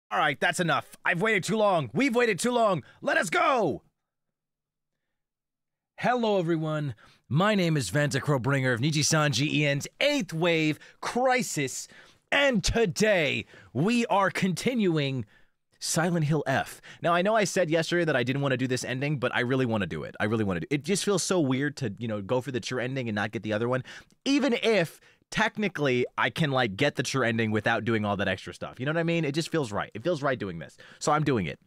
All right, that's enough. I've waited too long. We've waited too long. Let us go! Hello, everyone. My name is Vantacrow, bringer of Nijisanji Ian's 8th Wave Krisis, and today we are continuing Silent Hill F. Now, I know I said yesterday that I didn't want to do this ending, but I really want to do it. I really want to do it. It just feels so weird to, you know, go for the true ending and not get the other one, even if technically I can, like, get the true ending without doing all that extra stuff. You know what I mean? It just feels right. It feels right doing this. So I'm doing it.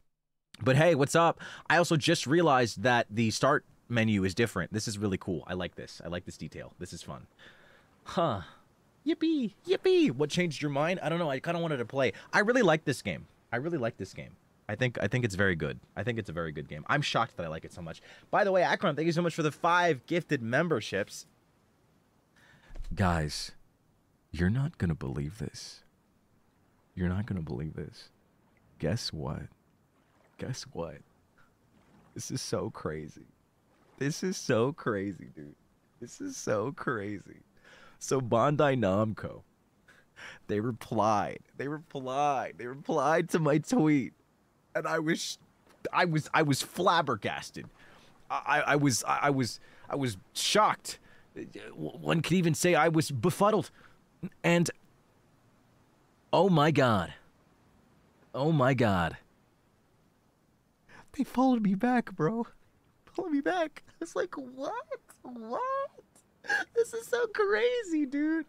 But hey, what's up? I also just realized that the start menu is different. This is really cool. I like this. I like this detail. This is fun. Huh. Yippee. Yippee. What changed your mind? I don't know. I kind of wanted to play. I really like this game. I really like this game. I think it's very good. I think it's a very good game. I'm shocked that I like it so much. By the way, Akron, thank you so much for the 5 gifted memberships. Guys, you're not going to believe this. You're not going to believe this. Guess what? Guess what? This is so crazy. This is so crazy, dude. This is so crazy. So Bandai Namco, they replied to my tweet, and I was flabbergasted. I was shocked. One could even say I was befuddled. And oh my god. Oh my god. They followed me back, bro. Followed me back. It's like, what? What? This is so crazy, dude.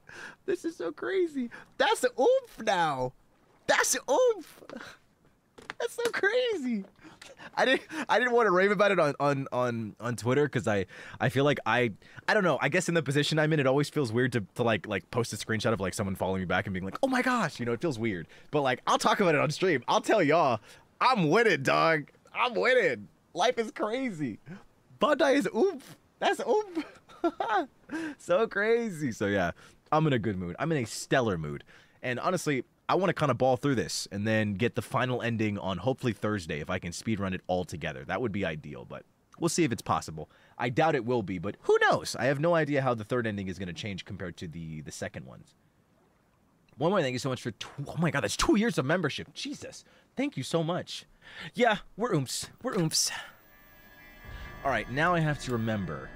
This is so crazy. That's the oomph now. That's the oomph. That's so crazy. I didn't want to rave about it on Twitter because I feel like I don't know. I guess in the position I'm in, it always feels weird to like post a screenshot of like someone following me back and being like, oh my gosh, you know, it feels weird. But like, I'll talk about it on stream. I'll tell y'all, I'm winning, dog. I'm winning. Life is crazy. Bandai is oomph. That's oomph. So crazy. So yeah, I'm in a good mood. I'm in a stellar mood. And honestly, I want to kind of ball through this and then get the final ending on hopefully Thursday if I can speedrun it all together. That would be ideal, but we'll see if it's possible. I doubt it will be, but who knows? I have no idea how the third ending is going to change compared to the second ones. One more, thank you so much for... Oh my god, that's 2 years of membership. Jesus. Thank you so much. Yeah, we're oomphs. We're oomphs. All right, now I have to remember...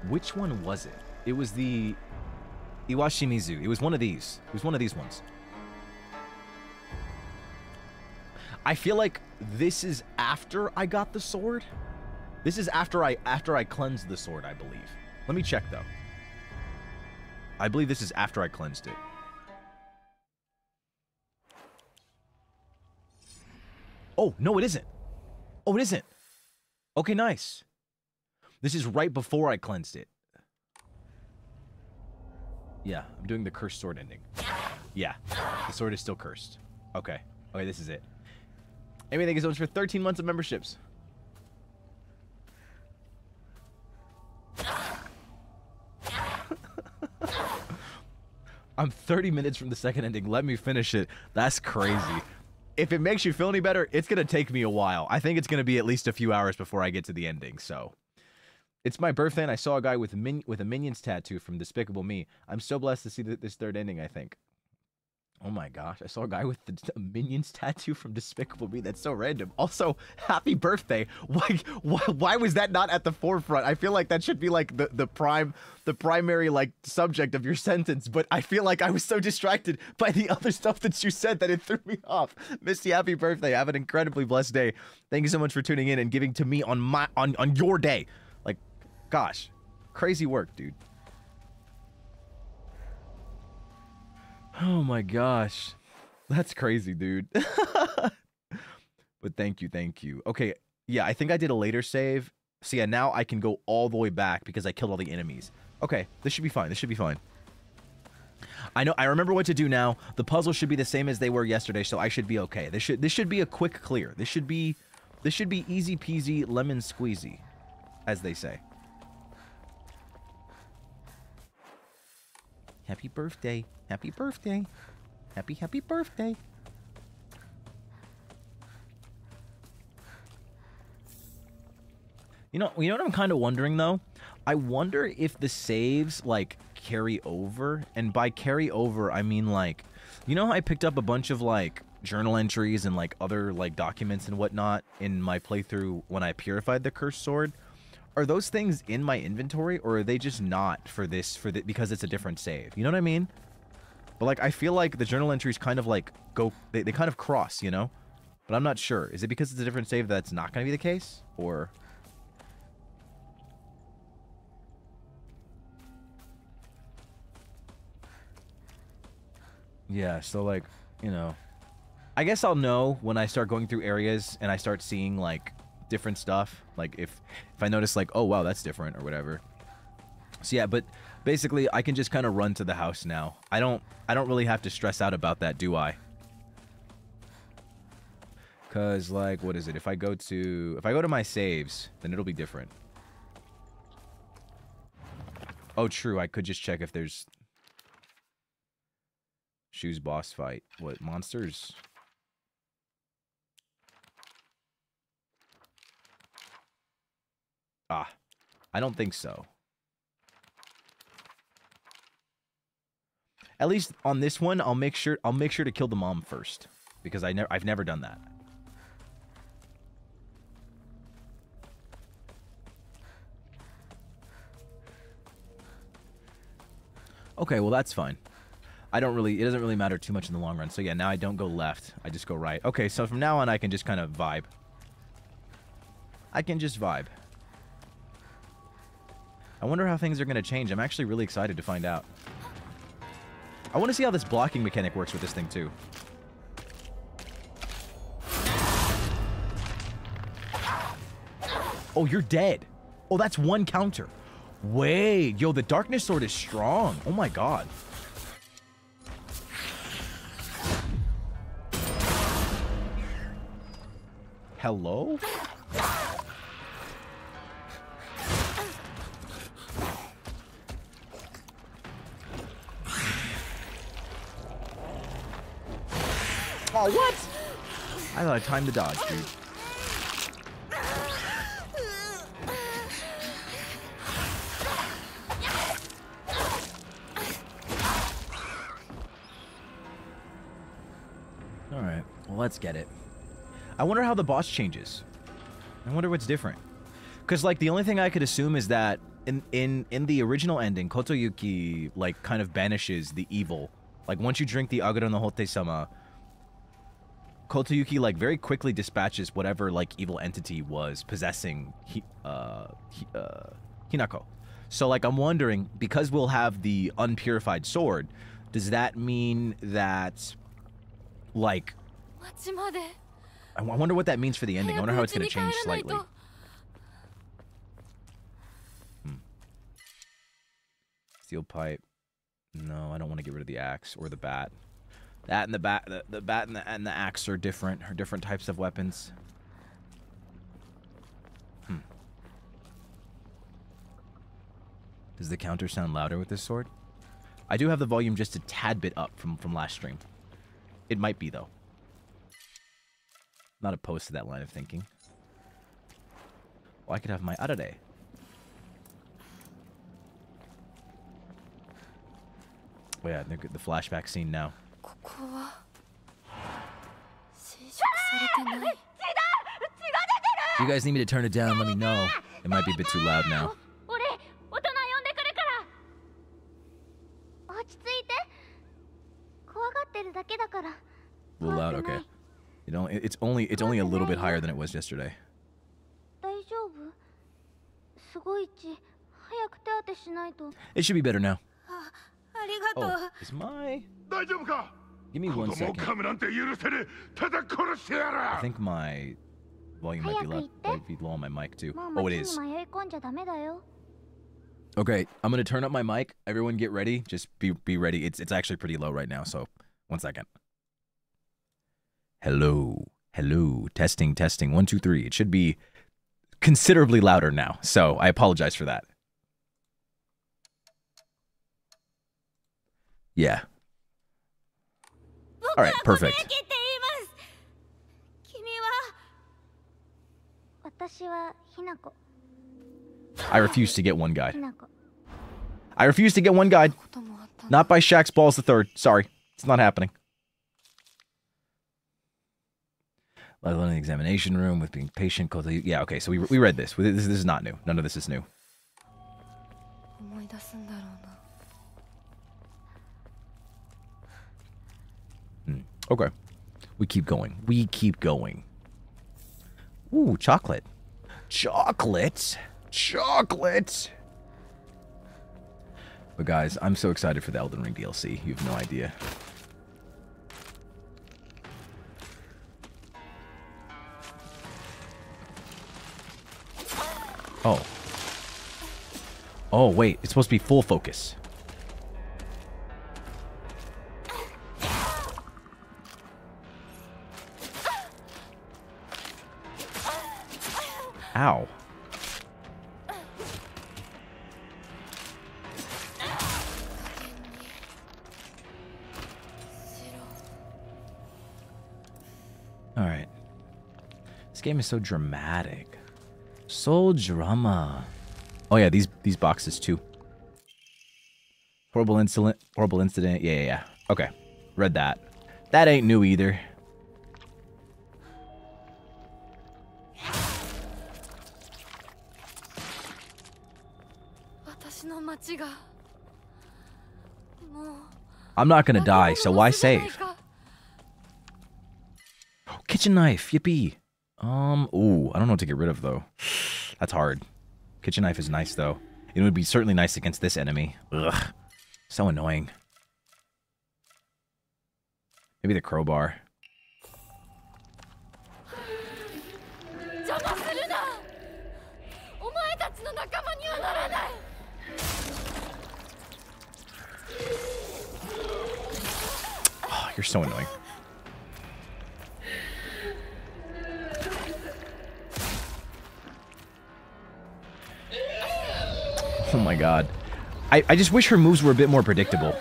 Which one was it? It was the Iwashimizu. It was one of these. It was one of these ones. I feel like this is after I got the sword. This is after I cleansed the sword, I believe. Let me check though. I believe this is after I cleansed it. Oh, no, it isn't. Oh, it isn't. Okay, nice. This is right before I cleansed it. Yeah, I'm doing the cursed sword ending. Yeah, the sword is still cursed. Okay. Okay, this is it. Amy, thank you so much for 13 months of memberships. I'm 30 minutes from the second ending. Let me finish it. That's crazy. If it makes you feel any better, it's going to take me a while. I think it's going to be at least a few hours before I get to the ending, so. It's my birthday, and I saw a guy with a Minions tattoo from Despicable Me. I'm so blessed to see this third ending, I think. Oh my gosh, I saw a guy with the Minions tattoo from Despicable Me. That's so random. Also, happy birthday. Why was that not at the forefront? I feel like that should be like the primary like subject of your sentence, but I feel like I was so distracted by the other stuff that you said that it threw me off. Misty, happy birthday. Have an incredibly blessed day. Thank you so much for tuning in and giving to me on your day. Like, gosh, crazy work, dude. Oh my gosh. That's crazy, dude. But thank you, thank you. Okay, yeah, I think I did a later save. So yeah, now I can go all the way back because I killed all the enemies. Okay, this should be fine. This should be fine. I know, I remember what to do now. The puzzles should be the same as they were yesterday, so I should be okay. This should be a quick clear. This should be easy peasy lemon squeezy, as they say. Happy birthday. Happy birthday. Happy birthday. You know what I'm kind of wondering, though? I wonder if the saves, like, carry over. And by carry over, I mean, like, you know how I picked up a bunch of, like, journal entries and, like, other, like, documents and whatnot in my playthrough when I purified the cursed sword? Are those things in my inventory, or are they just not for this, because it's a different save? You know what I mean? But, like, I feel like the journal entries kind of, like, they kind of cross, you know? But I'm not sure. Is it because it's a different save that's not going to be the case? Or... yeah, so, like, you know... I guess I'll know when I start going through areas and I start seeing, like, different stuff. Like, if I notice, like, oh, wow, that's different, or whatever. So, yeah, but basically, I can just kind of run to the house now. I don't really have to stress out about that, do I? Because, like, what is it? If I go to my saves, then it'll be different. Oh, true, I could just check if there's... Shoes boss fight. What, monsters? Ah, I don't think so. At least on this one, I'll make sure to kill the mom first, because I've never done that. Okay, well that's fine. It doesn't really matter too much in the long run. So yeah, now I don't go left. I just go right. Okay, so from now on I can just kind of vibe. I can just vibe. I wonder how things are going to change. I'm actually really excited to find out. I want to see how this blocking mechanic works with this thing, too. Oh, you're dead. Oh, that's one counter. Wait, yo, the darkness sword is strong. Oh my god. Hello? Oh, what? I thought I timed the dodge, dude. Alright, well, let's get it. I wonder how the boss changes. I wonder what's different. Because, like, the only thing I could assume is that in the original ending, Kotoyuki, like, kind of banishes the evil. Like, once you drink the Aguro no Hote-sama, Kotoyuki, like, very quickly dispatches whatever, like, evil entity was possessing Hinako. So, like, I'm wondering, because we'll have the unpurified sword, does that mean that, like... I wonder what that means for the ending. I wonder how it's going to change slightly. Steel pipe. No, I don't want to get rid of the axe or the bat. That and the bat, the bat and the axe are different types of weapons. Does the counter sound louder with this sword? I do have the volume just a tad bit up from last stream. It might be, though. Not opposed to that line of thinking. Well, I could have my arare. Oh yeah, the flashback scene now. If you guys need me to turn it down, let me know. It might be a bit too loud now. A little loud, okay. It's only a little bit higher than it was yesterday. It should be better now. Oh, is my... Give me 1 second. I think my volume might be low on my mic too. Oh, it is. Okay, I'm gonna turn up my mic. Everyone get ready. Just be ready. It's actually pretty low right now, so 1 second. Hello. Hello. Testing, testing. 1, 2, 3. It should be considerably louder now, so I apologize for that. Yeah. All right, perfect. I refuse to get one guide. I refuse to get one guide. Not by Shaxx Balls the Third. Sorry, it's not happening. Let alone the examination room with being patient. Yeah, okay, so we read this. This is not new. None of this is new. Okay. We keep going. We keep going. Ooh, chocolate. Chocolate. Chocolate. But guys, I'm so excited for the Elden Ring DLC. You have no idea. Oh. Oh, wait. It's supposed to be full focus. Ow. Alright. This game is so dramatic. So drama. Oh yeah, these boxes too. Horrible incident. Horrible incident. Yeah. Okay. Read that. That ain't new either. I'm not gonna die, so why save? Oh, kitchen knife, yippee. Ooh, I don't know what to get rid of though. That's hard. Kitchen knife is nice though. It would be certainly nice against this enemy. Ugh, so annoying. Maybe the crowbar. Oh, you're so annoying. Oh my god. I just wish her moves were a bit more predictable.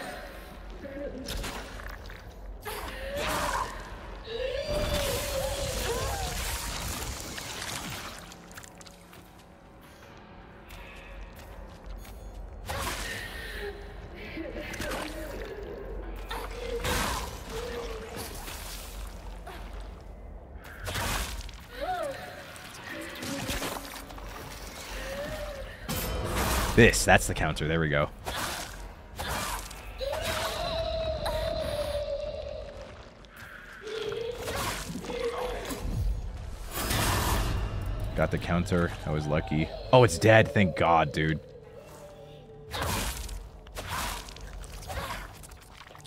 That's the counter. There we go. Got the counter. I was lucky. Oh, it's dead. Thank God, dude.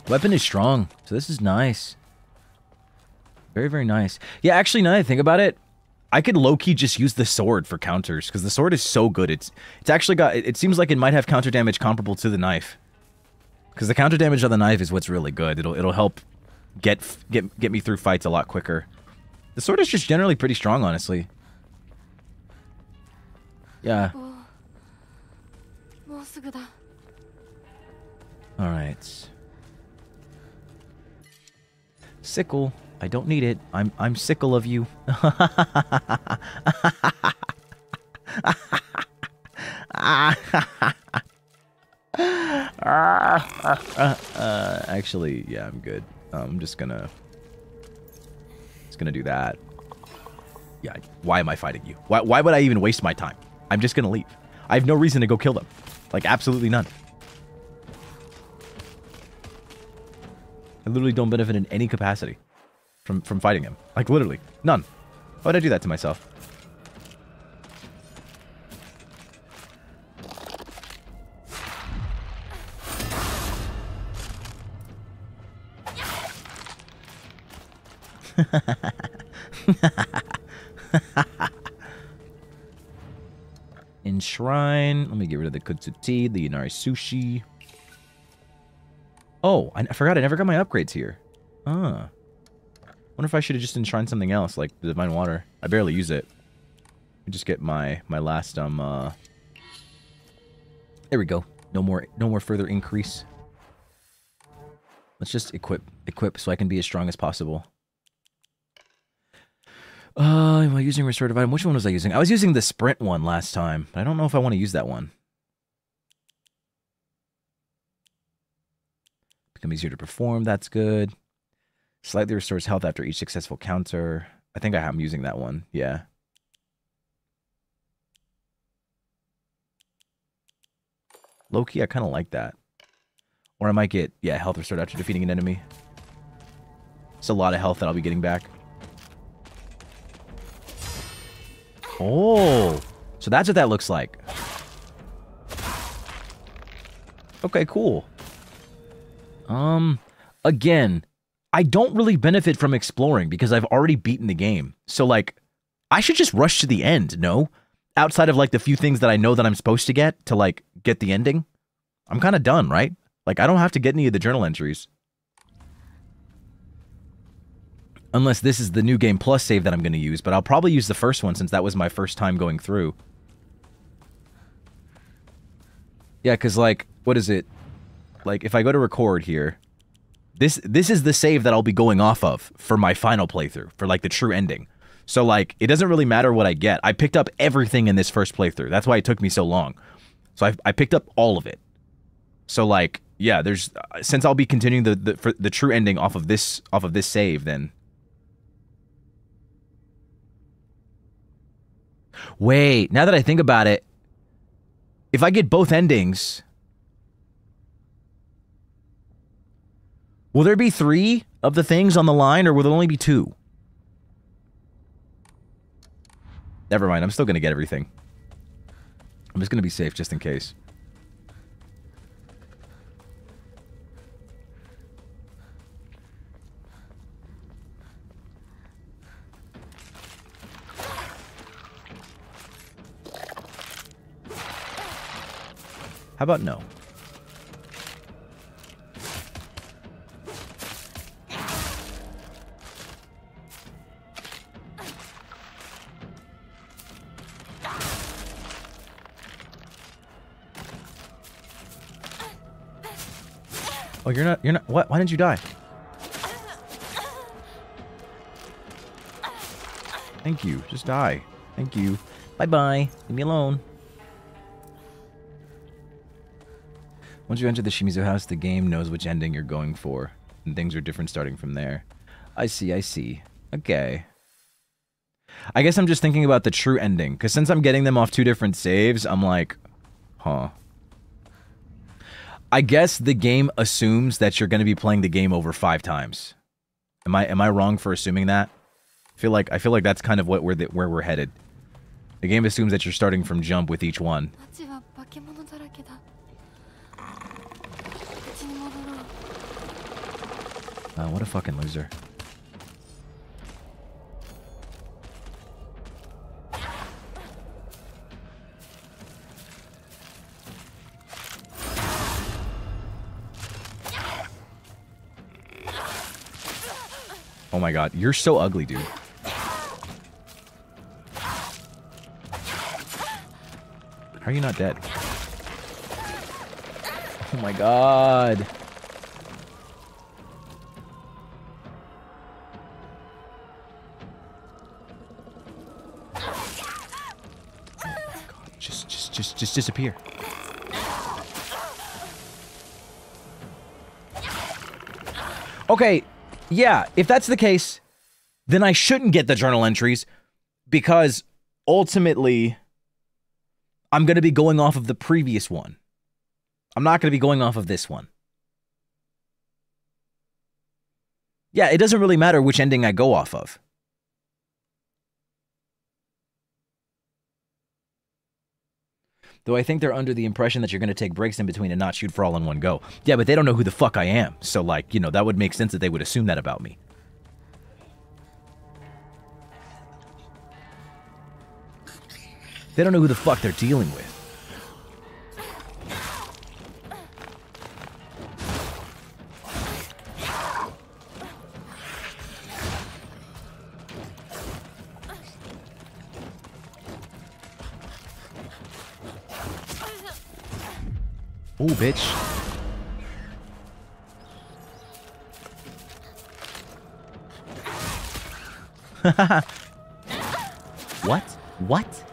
Weapon is strong, so this is nice. Very, very nice. Yeah, actually, now that I think about it, I could low-key just use the sword for counters, because the sword is so good. It's actually got... It seems like it might have counter damage comparable to the knife. Because the counter damage on the knife is what's really good. It'll help get me through fights a lot quicker. The sword is just generally pretty strong, honestly. Yeah. Alright. Sickle. I don't need it. I'm sickle of you. Actually, yeah, I'm good. I'm just gonna do that. Yeah, why am I fighting you? Why would I even waste my time? I'm just gonna leave. I have no reason to go kill them. Like, absolutely none. I literally don't benefit in any capacity from fighting him. Like, literally. None. Why would I do that to myself? Enshrine. Let me get rid of the Kutsuti, the Inari Sushi. Oh, I forgot I never got my upgrades here. Wonder if I should have just enshrined something else, like the Divine Water. I barely use it. I just get my last there we go. No more further increase. Let's just equip so I can be as strong as possible. Am I using restorative item? Which one was I using? I was using the sprint one last time, but I don't know if I want to use that one. Become easier to perform, that's good. Slightly restores health after each successful counter. I think I'm using that one, yeah. Low-key, I kind of like that. Or I might get, yeah, health restored after defeating an enemy. It's a lot of health that I'll be getting back. Oh, so that's what that looks like. Okay, cool. Again, I don't really benefit from exploring because I've already beaten the game. So, like, I should just rush to the end, no? Outside of, like, the few things that I know that I'm supposed to get to, like, get the ending. I'm kind of done, right? Like, I don't have to get any of the journal entries. Unless this is the New Game Plus save that I'm going to use, but I'll probably use the first one since that was my first time going through. Yeah, because, like, what is it? Like, if I go to record here, this is the save that I'll be going off of for my final playthrough, for, like, the true ending. So, like, it doesn't really matter what I get. I picked up everything in this first playthrough. That's why it took me so long. So I picked up all of it. So, like, yeah, there's... since I'll be continuing the true ending off of this save, then... Wait, now that I think about it, if I get both endings, will there be 3 of the things on the line, or will there only be 2? Never mind, I'm still going to get everything. I'm just going to be safe just in case. How about no? Oh, you're not, what? Why didn't you die? Thank you, just die. Thank you. Bye-bye, leave me alone. Once you enter the Shimizu house, the game knows which ending you're going for, and things are different starting from there. I see, I see. Okay. I guess I'm just thinking about the true ending, because since I'm getting them off 2 different saves, I'm like, huh. I guess the game assumes that you're going to be playing the game over 5 times. Am I wrong for assuming that? I feel like that's kind of where we're headed. The game assumes that you're starting from jump with each one. What a fucking loser. Oh my god, you're so ugly, dude. How are you not dead? Oh my god. Just disappear. Okay, yeah, if that's the case, then I shouldn't get the journal entries because ultimately I'm going to be going off of the previous one. I'm not going to be going off of this one. Yeah, it doesn't really matter which ending I go off of. Though I think they're under the impression that you're going to take breaks in between and not shoot for all in one go. Yeah, but they don't know who the fuck I am. So, like, you know, that would make sense that they would assume that about me. They don't know who the fuck they're dealing with. Ooh, bitch. What? What?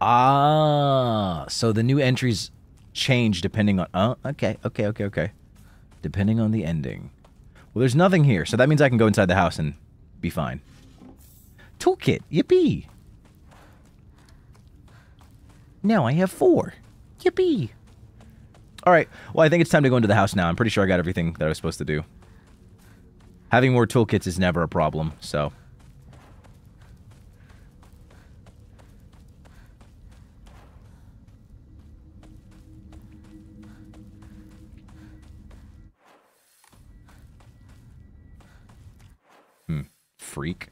Ah, so the new entries change depending on... Oh, okay. Depending on the ending. Well, there's nothing here, so that means I can go inside the house and be fine. Toolkit, yippee! Now I have 4. Yippee! Alright, well, I think it's time to go into the house now. I'm pretty sure I got everything that I was supposed to do. Having more toolkits is never a problem, so... Freak.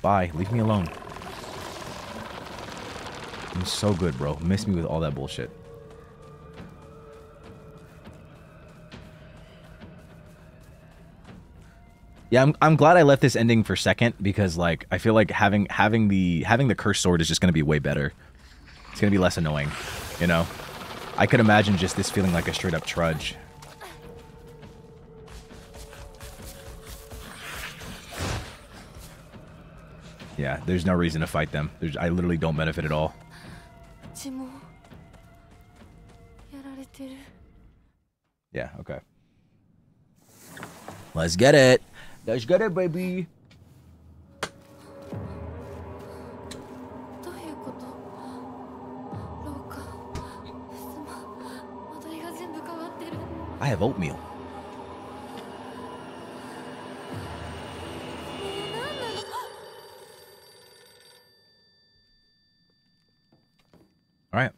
Bye. Leave me alone. I'm so good, bro. Miss me with all that bullshit. Yeah, I'm glad I left this ending for second because, like, I feel like having the cursed sword is just gonna be way better. It's gonna be less annoying, you know. I could imagine just this feeling like a straight up trudge. Yeah, there's no reason to fight them. I literally don't benefit at all. Yeah, okay. Let's get it. Let's get it, baby. I have oatmeal. All right.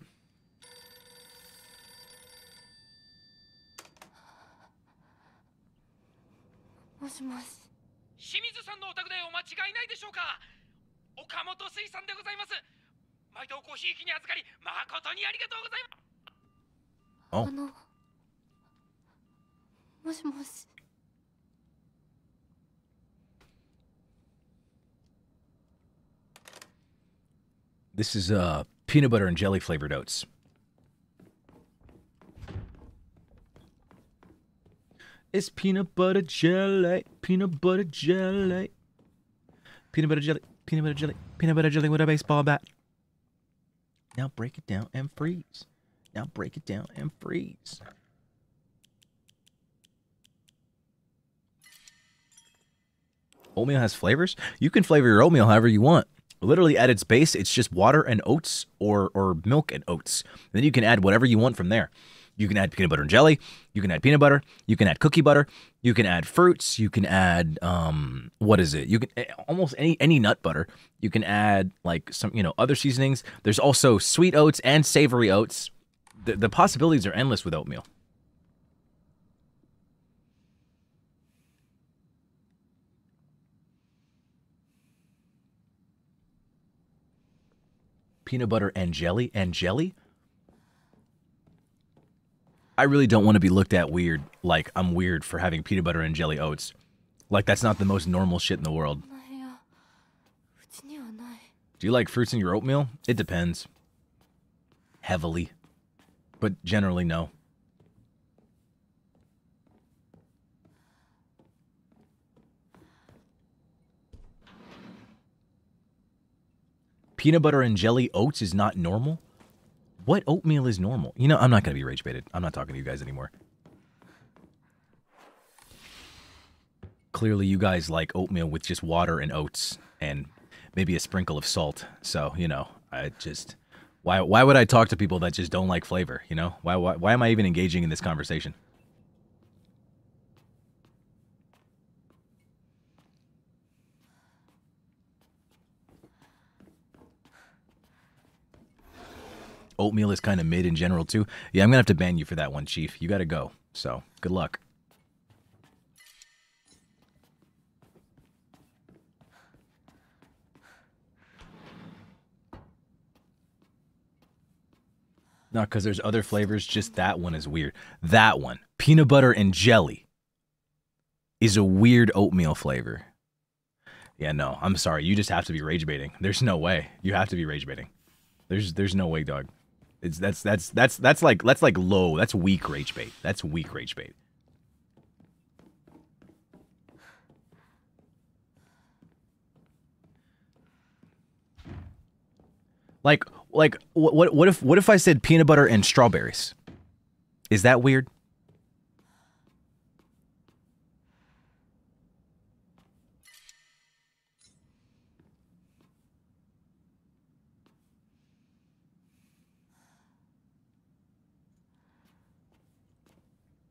Oh. This is peanut butter and jelly flavored oats. It's peanut butter jelly, peanut butter jelly. Peanut butter jelly, peanut butter jelly, peanut butter jelly with a baseball bat. Now break it down and freeze. Now break it down and freeze. Oatmeal has flavors? You can flavor your oatmeal however you want. Literally at its base, it's just water and oats or milk and oats. And then you can add whatever you want from there. You can add peanut butter and jelly. You can add peanut butter. You can add cookie butter. You can add fruits. You can add, what is it? You can almost any nut butter. You can add like some, you know, other seasonings. There's also sweet oats and savory oats. The possibilities are endless with oatmeal. Peanut butter and jelly? And jelly? I really don't want to be looked at weird, like I'm weird for having peanut butter and jelly oats. Like, that's not the most normal shit in the world. Do you like fruits in your oatmeal? It depends. Heavily. But generally, no. Peanut butter and jelly oats is not normal? What oatmeal is normal? You know, I'm not going to be rage baited. I'm not talking to you guys anymore. Clearly, you guys like oatmeal with just water and oats and maybe a sprinkle of salt. So, you know, I just... Why would I talk to people that just don't like flavor, you know? Why am I even engaging in this conversation? Oatmeal is kind of mid in general, too. Yeah, I'm going to have to ban you for that one, Chief. You got to go. So, good luck. No, because there's other flavors. Just that one is weird. That one, peanut butter and jelly, is a weird oatmeal flavor. Yeah, no, I'm sorry. You just have to be rage baiting. There's no way. You have to be rage baiting. There's no way, dog. It's that's like low. That's weak rage bait. That's weak rage bait. Like what if I said peanut butter and strawberries? Is that weird?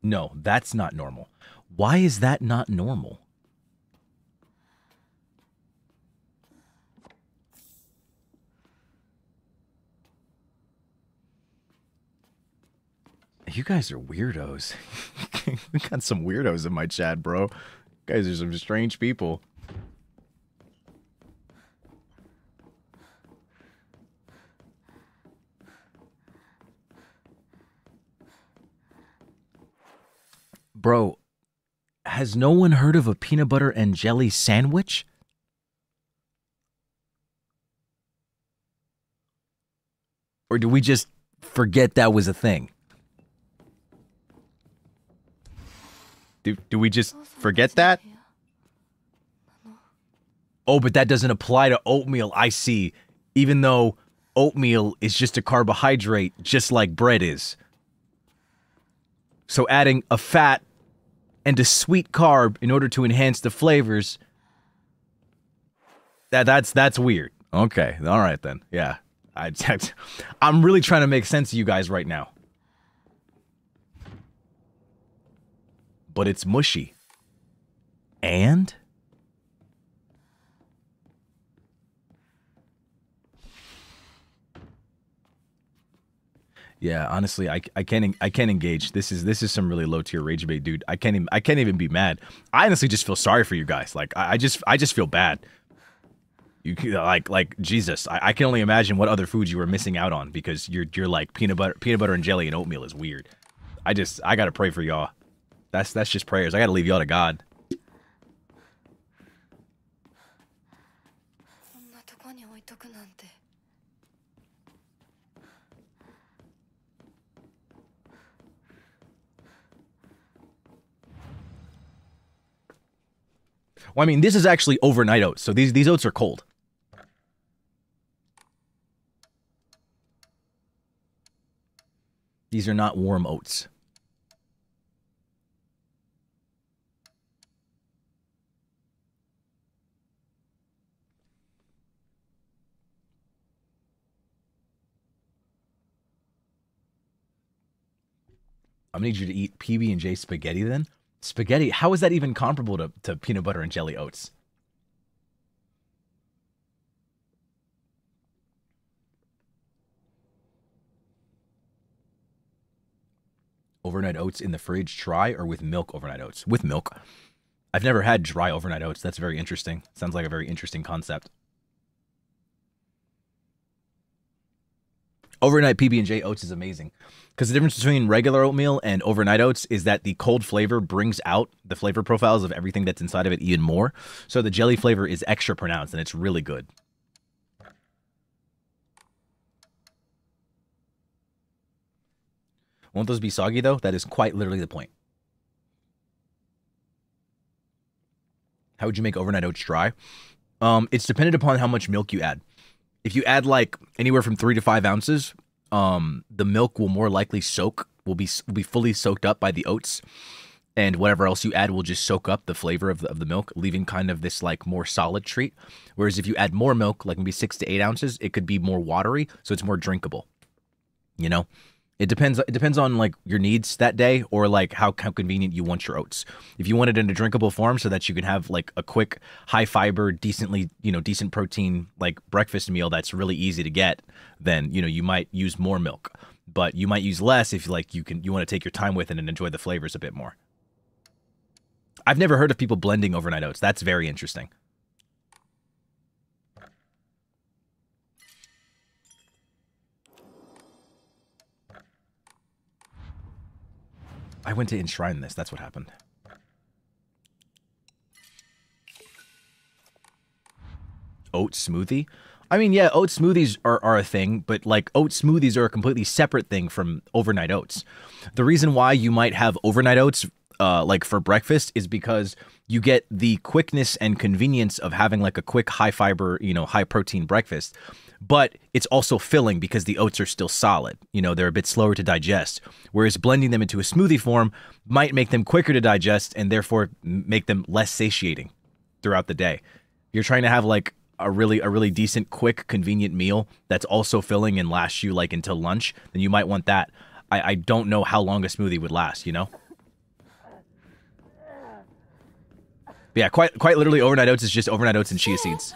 No, that's not normal. Why is that not normal? You guys are weirdos. We got some weirdos in my chat, bro. You guys are some strange people. Bro, has no one heard of a peanut butter and jelly sandwich? Or do we just forget that was a thing? Do we just forget that? Oh, but that doesn't apply to oatmeal, I see. Even though oatmeal is just a carbohydrate, just like bread is. So adding a fat and a sweet carb in order to enhance the flavors, that's weird. Okay, all right then. Yeah, I'm really trying to make sense of you guys right now. But it's mushy. And? Yeah, honestly, I can't engage. This is some really low tier rage bait, dude. I can't even be mad. I honestly just feel sorry for you guys. Like I just feel bad. You like Jesus. I can only imagine what other foods you were missing out on because you're like peanut butter and jelly and oatmeal is weird. I gotta pray for y'all. That's just prayers. I gotta leave y'all to God. Well, I mean, this is actually overnight oats, so these oats are cold. These are not warm oats. I'm gonna need you to eat PB&J spaghetti then. Spaghetti? How is that even comparable to peanut butter and jelly oats? Overnight oats in the fridge, dry or with milk overnight oats? With milk. I've never had dry overnight oats. That's very interesting. Sounds like a very interesting concept. Overnight PB&J oats is amazing. Because the difference between regular oatmeal and overnight oats is that the cold flavor brings out the flavor profiles of everything that's inside of it even more. So the jelly flavor is extra pronounced, and it's really good. Won't those be soggy, though? That is quite literally the point. How would you make overnight oats dry? It's dependent upon how much milk you add. If you add, like, anywhere from 3 to 5 ounces... the milk will more likely will be fully soaked up by the oats, and whatever else you add will just soak up the flavor of the milk, leaving kind of this like more solid treat. Whereas if you add more milk, like maybe 6 to 8 ounces, it could be more watery, so it's more drinkable. You know, it depends on like your needs that day, or like how convenient you want your oats. If you want it in a drinkable form so that you can have like a quick, high fiber, decent protein like breakfast meal that's really easy to get, then you might use more milk. But you might use less if like you want to take your time with it and enjoy the flavors a bit more. I've never heard of people blending overnight oats. That's very interesting. I went to enshrine this. That's what happened. Oat smoothie? I mean, yeah, oat smoothies are a thing, but like oat smoothies are a completely separate thing from overnight oats. The reason why you might have overnight oats like for breakfast is because you get the quickness and convenience of having like a quick high fiber, high protein breakfast. But it's also filling because the oats are still solid. They're a bit slower to digest. Whereas blending them into a smoothie form might make them quicker to digest and therefore make them less satiating throughout the day. You're trying to have like a really decent, quick, convenient meal that's also filling and lasts you like until lunch, then you might want that. I don't know how long a smoothie would last, But yeah, quite literally overnight oats is just overnight oats and chia seeds.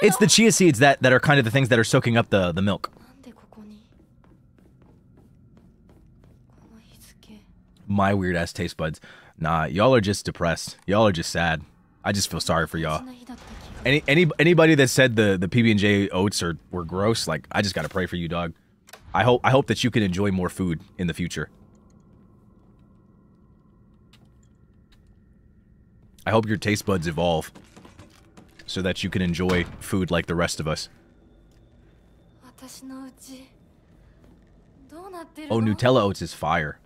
It's the chia seeds that are kind of the things that are soaking up the milk. My weird ass taste buds. Nah, y'all are just depressed. Y'all are just sad. I just feel sorry for y'all. Anybody that said the PB&J oats were gross, like I just gotta pray for you, dog. I hope that you can enjoy more food in the future. I hope your taste buds evolve so that you can enjoy food like the rest of us. Oh, Nutella oats is fire.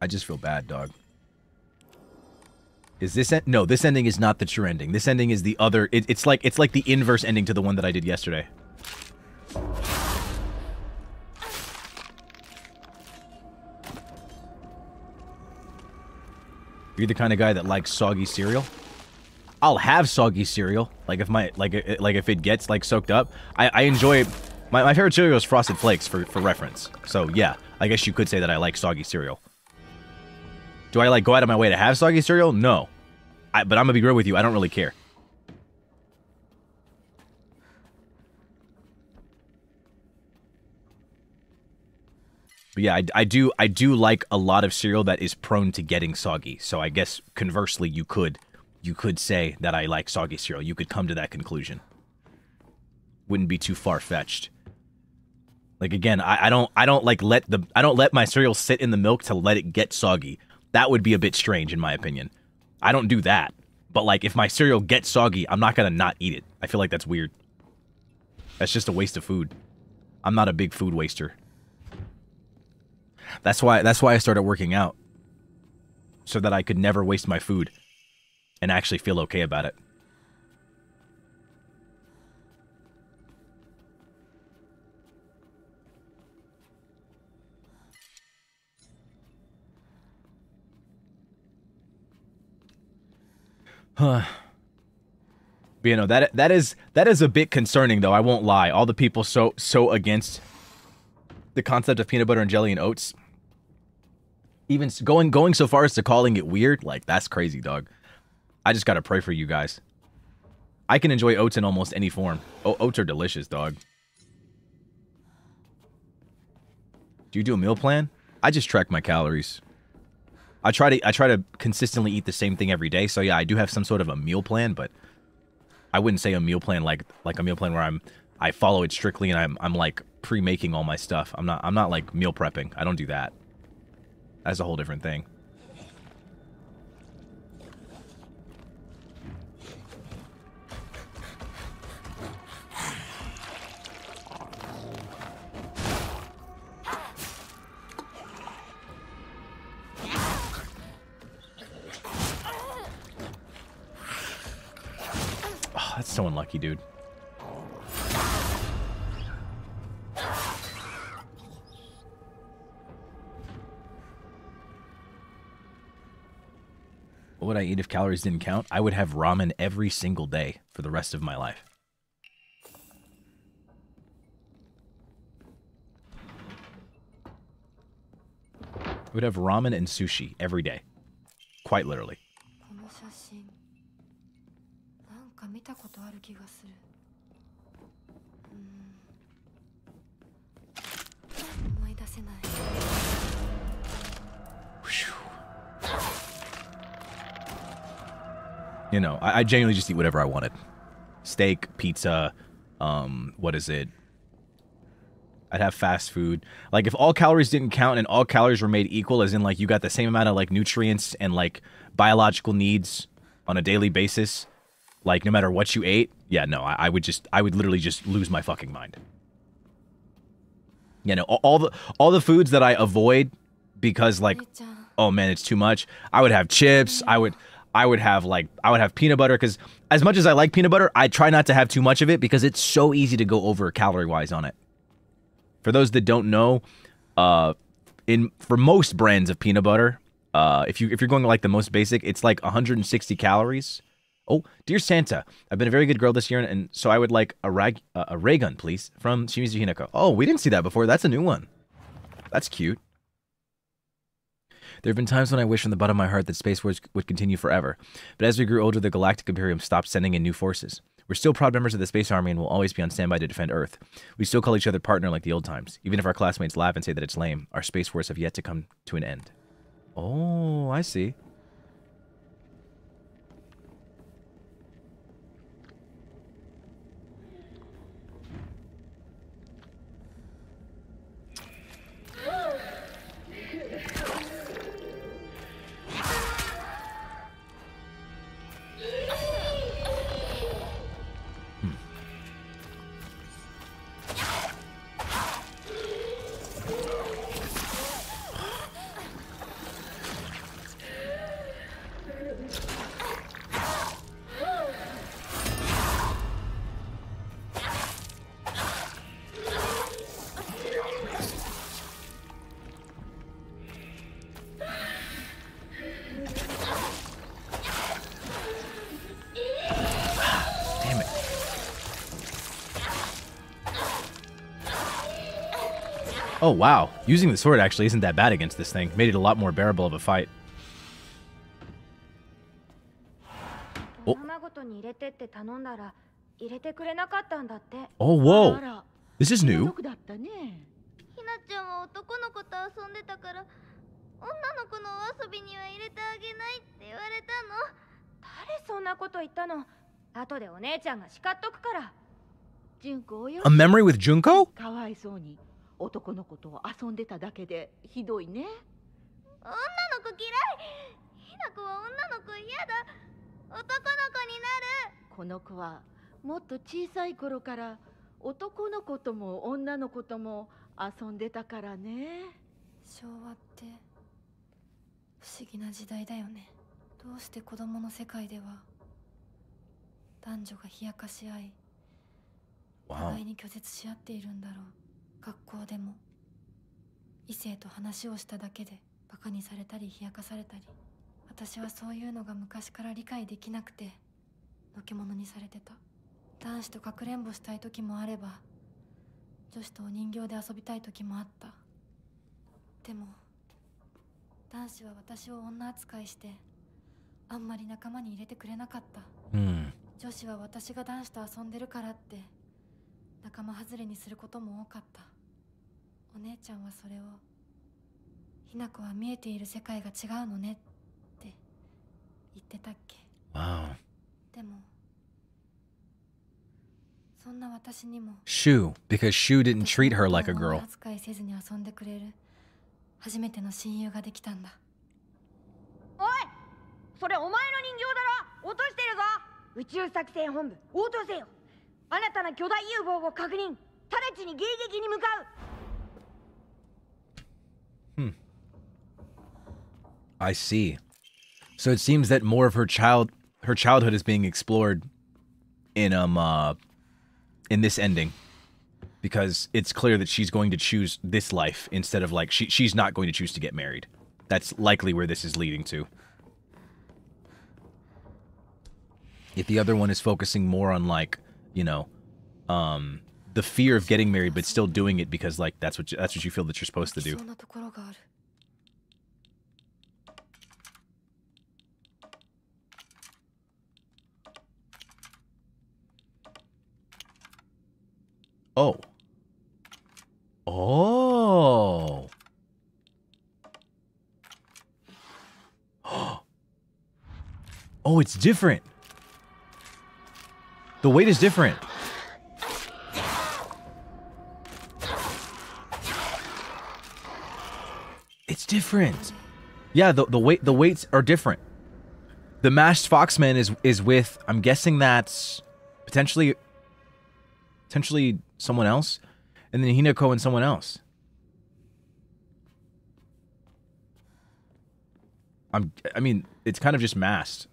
I just feel bad, dog. Is this no? This ending is not the true ending. This ending is the other. It's like the inverse ending to the one that I did yesterday. You're the kind of guy that likes soggy cereal. I'll have soggy cereal. Like if if it gets like soaked up, I enjoy. My favorite cereal is Frosted Flakes for reference. So yeah, I guess you could say that I like soggy cereal. Do I like go out of my way to have soggy cereal? No. But I'm gonna be real with you, I don't really care. But yeah, I do like a lot of cereal that is prone to getting soggy. So I guess conversely you could say that I like soggy cereal. You could come to that conclusion. Wouldn't be too far-fetched. Like again, I don't let my cereal sit in the milk to let it get soggy. That would be a bit strange, in my opinion. I don't do that. But, like, if my cereal gets soggy, I'm not gonna not eat it. I feel like that's weird. That's just a waste of food. I'm not a big food waster. That's why I started working out. So that I could never waste my food. And actually feel okay about it. Huh. But that is a bit concerning though, I won't lie. All the people so against the concept of peanut butter and jelly and oats. Even going so far as to calling it weird, like that's crazy, dog. I just gotta pray for you guys. I can enjoy oats in almost any form. Oats are delicious, dog. Do you do a meal plan? I just track my calories. I try to consistently eat the same thing every day. So yeah, I do have some sort of a meal plan, but I wouldn't say a meal plan like a meal plan where I follow it strictly and I'm like pre-making all my stuff. I'm not like meal prepping. I don't do that. That's a whole different thing. Oh, that's so unlucky, dude. What would I eat if calories didn't count? I would have ramen every single day for the rest of my life. I would have ramen and sushi every day. Quite literally. You know, I genuinely just eat whatever I wanted. Steak, pizza, what is it? I'd have fast food. Like, if all calories didn't count and all calories were made equal, as in, like, you got the same amount of, like, nutrients and, like, biological needs on a daily basis, like, no matter what you ate, yeah, no, I would literally just lose my fucking mind. You know, all the foods that I avoid because, like, oh, man, it's too much. I would have chips. I would have peanut butter, because as much as I like peanut butter, I try not to have too much of it because it's so easy to go over calorie-wise on it. For those that don't know, for most brands of peanut butter, if you're going to like the most basic, it's like 160 calories. Oh, dear Santa, I've been a very good girl this year, and so I would like a ray gun, please, from Shimizu Hinako. Oh, we didn't see that before. That's a new one. That's cute. There have been times when I wish from the bottom of my heart that Space Wars would continue forever. But as we grew older, the Galactic Imperium stopped sending in new forces. We're still proud members of the Space Army and will always be on standby to defend Earth. We still call each other partner like the old times. Even if our classmates laugh and say that it's lame, our Space Wars have yet to come to an end. Oh, I see. Oh, wow. Using the sword actually isn't that bad against this thing. Made it a lot more bearable of a fight. Oh. Oh, whoa. This is new. A memory with Junko? 男の子と遊んでただけでひどいね。女の子嫌い。ひな子は女の子嫌だ。男の子になる。この子はもっと小さい頃から男の子とも女の子とも遊んでたからね。昭和って不思議な時代だよね。どうして子供の世界では男女が冷やかし合い、互いに拒絶し合っているんだろう。学校でも異性と話をしただけでバカにされたり冷やかされたり、私はそういうのが昔から理解できなくてのけ者にされてた。男子とかくれんぼしたい時もあれば、女子とお人形で遊びたい時もあった。でも男子は私を女扱いしてあんまり仲間に入れてくれなかった。女子は私が男子と遊んでるからって仲間外れにすることも多かった。お姉ちゃんはそれをひな子は見えている世界が違うのねって言ってたっけ。 Wow. でもそんな私にも Shu, because Shu didn't treat her like a girl. 扱いせずに遊んでくれる初めての親友ができたんだ。おい、それお前の人形だろ。落としてるぞ。宇宙作戦本部応答せよ。新たな巨大 UFO を確認。直ちに迎撃に向かう。I see. So it seems that more of her childhood is being explored in this ending, because it's clear that she's going to choose this life instead of like she's not going to choose to get married. That's likely where this is leading to. If the other one is focusing more on like, you know, the fear of getting married but still doing it because like that's what you feel that you're supposed to do. Oh. Oh. Oh, it's different. The weight is different. It's different. Yeah, the weights are different. The masked foxman is with, I'm guessing that's potentially someone else, and then Hinako and someone else. I mean, it's kind of just masked.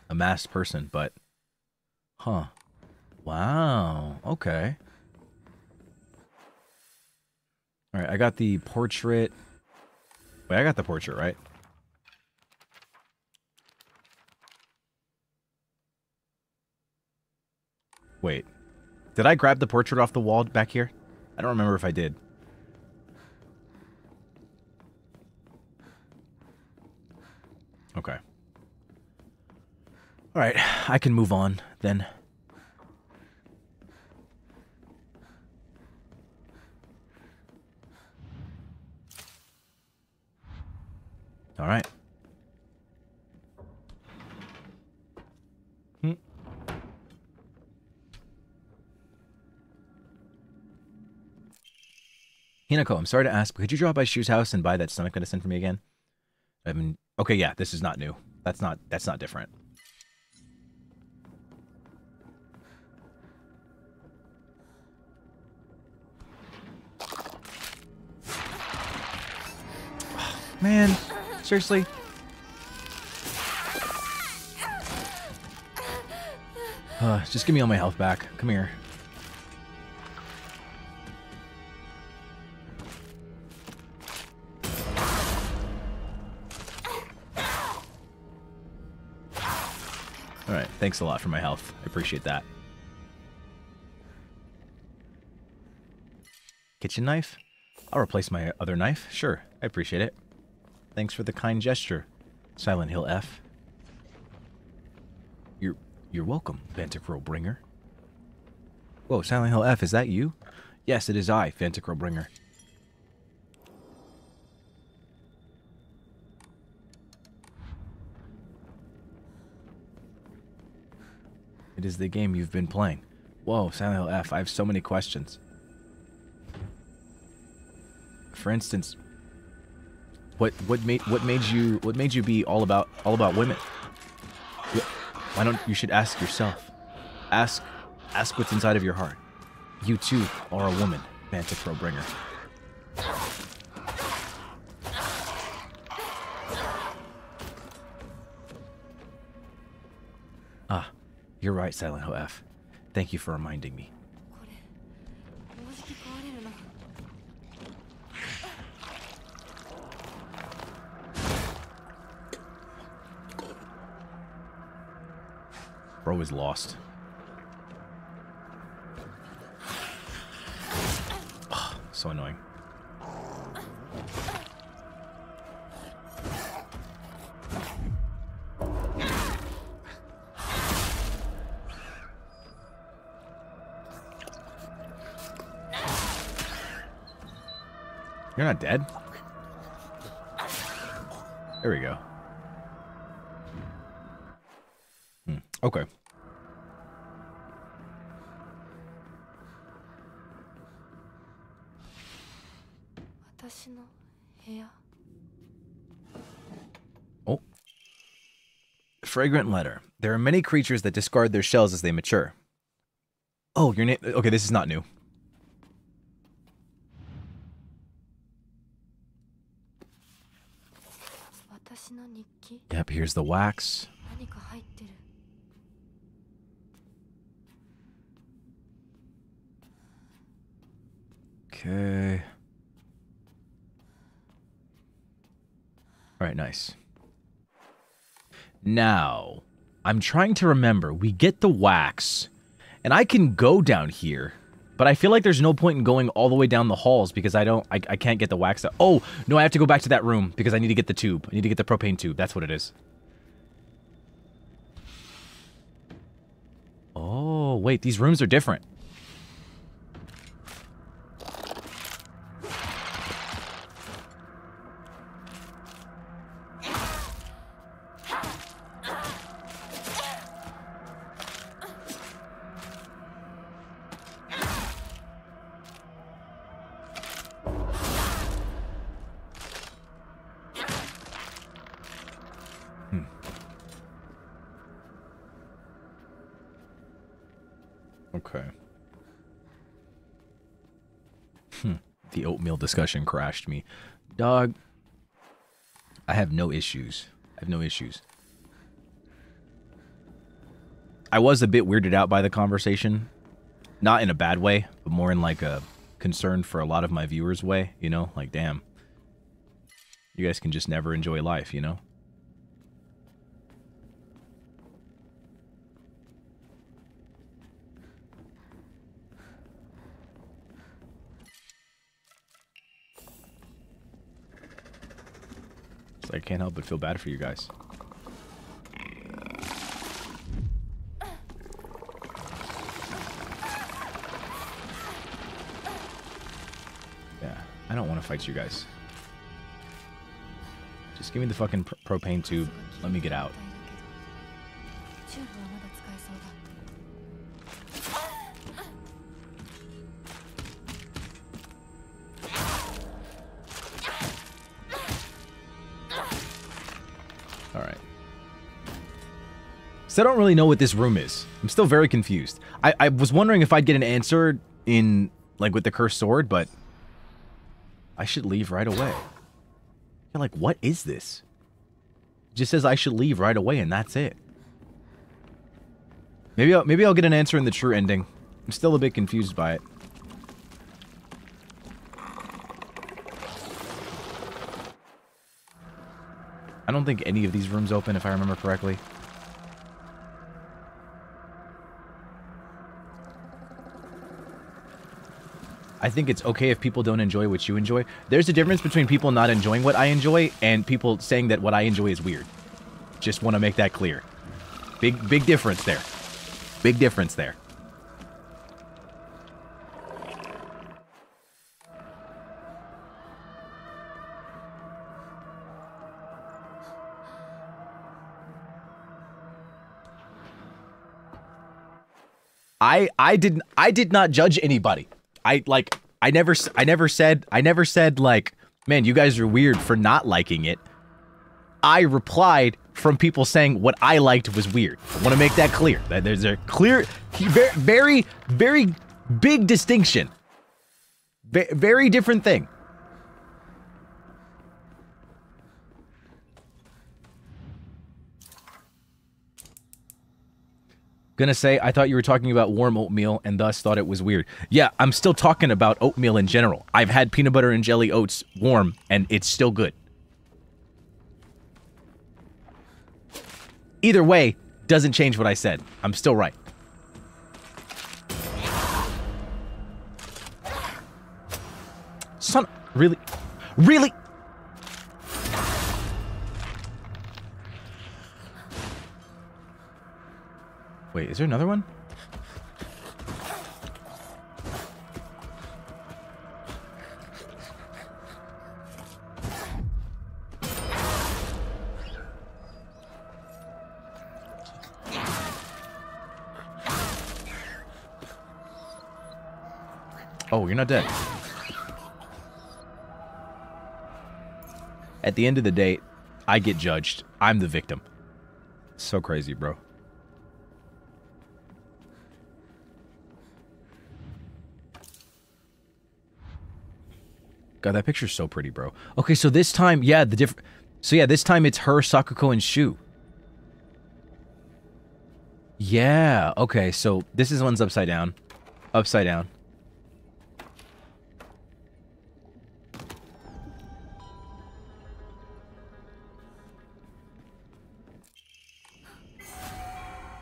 A masked person, but huh. Wow. Okay. All right, I got the portrait. Wait, I got the portrait, right? Wait. Did I grab the portrait off the wall back here? I don't remember if I did. Okay. All right, I can move on then. All right. Hinako, I'm sorry to ask, but could you drop by Shu's house and buy that stomach medicine for me again? I mean, okay, yeah, this is not new. That's not different. Oh, man, seriously? Just give me all my health back. Come here. Alright, thanks a lot for my health. I appreciate that. Kitchen knife? I'll replace my other knife. Sure, I appreciate it. Thanks for the kind gesture, Silent Hill F. You're welcome, Vantacrow Bringer. Whoa, Silent Hill F, is that you? Yes, it is I, Vantacrow Bringer. It is the game you've been playing. Whoa, Silent Hill F, I have so many questions. For instance, what made you be all about women? Why don't you should ask yourself? Ask what's inside of your heart. You too are a woman, Vantacrow Bringer. Ah, you're right, Silent Hill F. Thank you for reminding me. Bro is lost. Oh, so annoying. You're not dead? There we go. Okay. Oh. Fragrant letter. There are many creatures that discard their shells as they mature. Oh, your name... Okay, this is not new. Yep, here's the wax. Okay. All right, nice. Now, I'm trying to remember. We get the wax, and I can go down here, but I feel like there's no point in going all the way down the halls because I can't get the wax out. Oh, no, I have to go back to that room because I need to get the tube. I need to get the propane tube. That's what it is. Oh, wait, these rooms are different. Okay. The oatmeal discussion crashed me. Dog, I have no issues. I have no issues. I was a bit weirded out by the conversation. Not in a bad way, but more in like a concern for a lot of my viewers way, you know? Like, damn. You guys can just never enjoy life, you know? So I can't help but feel bad for you guys. Yeah, I don't want to fight you guys. Just give me the fucking propane tube. Let me get out. Alright. So I don't really know what this room is. I'm still very confused. I was wondering if I'd get an answer in, like, with the cursed sword, but I should leave right away. You're like, what is this? It just says I should leave right away, and that's it. Maybe I'll get an answer in the true ending. I'm still a bit confused by it. I don't think any of these rooms open, if I remember correctly. I think it's okay if people don't enjoy what you enjoy. There's a difference between people not enjoying what I enjoy and people saying that what I enjoy is weird. Just want to make that clear. Big difference there. Big difference there. I did not judge anybody. I never said like, man, you guys are weird for not liking it. I replied from people saying what I liked was weird. I want to make that clear. That there's a clear, very big distinction. Very different thing. Gonna say, I thought you were talking about warm oatmeal and thus thought it was weird. Yeah, I'm still talking about oatmeal in general. I've had peanut butter and jelly oats warm, and it's still good. Either way, doesn't change what I said. I'm still right. Son, really? Really? Wait, is there another one? Oh, you're not dead. At the end of the day, I get judged. I'm the victim. So crazy, bro. God, that picture's so pretty, bro. Okay, so this time, yeah, this time it's her, Sakuko, and Shu. Yeah, okay, so this is one's upside down. Upside down.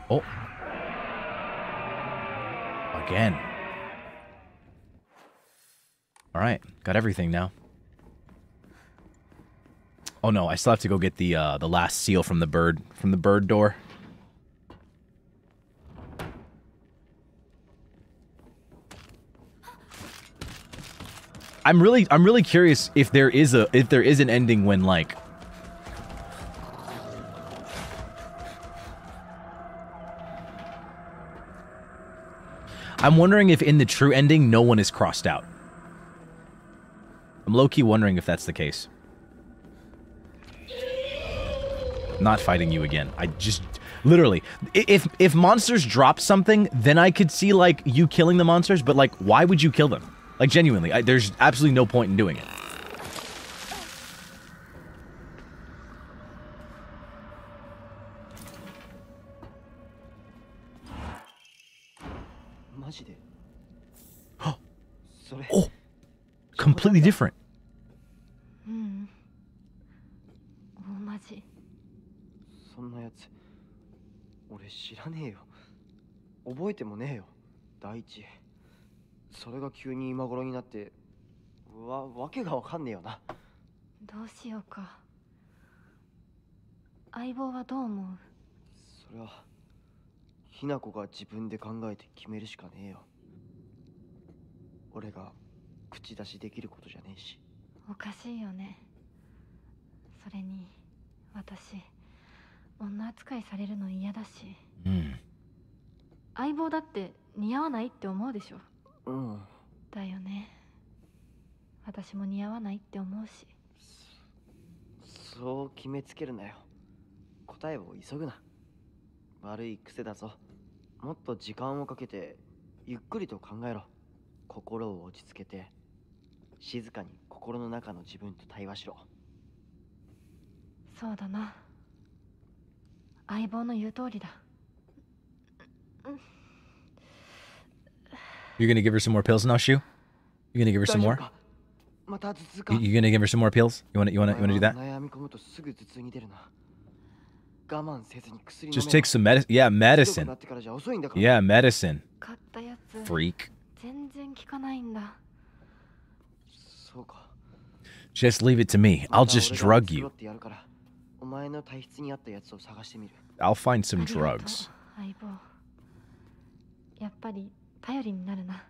Oh. Again. Alright, got everything now. Oh no, I still have to go get the last seal from the bird door. I'm really curious if there is an ending when, like, I'm wondering if in the true ending no one is crossed out. I'm low-key wondering if that's the case. Not fighting you again. I just literally, if monsters drop something, then I could see, like, you killing the monsters, but, like, why would you kill them? Like, genuinely, there's absolutely no point in doing it. Oh, completely different. そんなやつ俺知らねえよ覚えてもねえよ第一それが急に今頃になってわけがわかんねえよなどうしようか相棒はどう思うそれはひな子が自分で考えて決めるしかねえよ俺が口出しできることじゃねえしおかしいよねそれに私女扱いされるの嫌だし、うん、相棒だって似合わないって思うでしょうんだよね私も似合わないって思うしそう決めつけるなよ答えを急ぐな悪い癖だぞもっと時間をかけてゆっくりと考えろ心を落ち着けて静かに心の中の自分と対話しろそうだな相棒の言う通りだ You're gonna give her some more pills now, Shu? You're gonna give her some more? You gonna give her some more pills? You wanna do that? Just take some medicine. Yeah, medicine. Yeah, medicine. Freak. Just leave it to me. I'll just drug you. I'll find some drugs. やっぱり頼りになるな。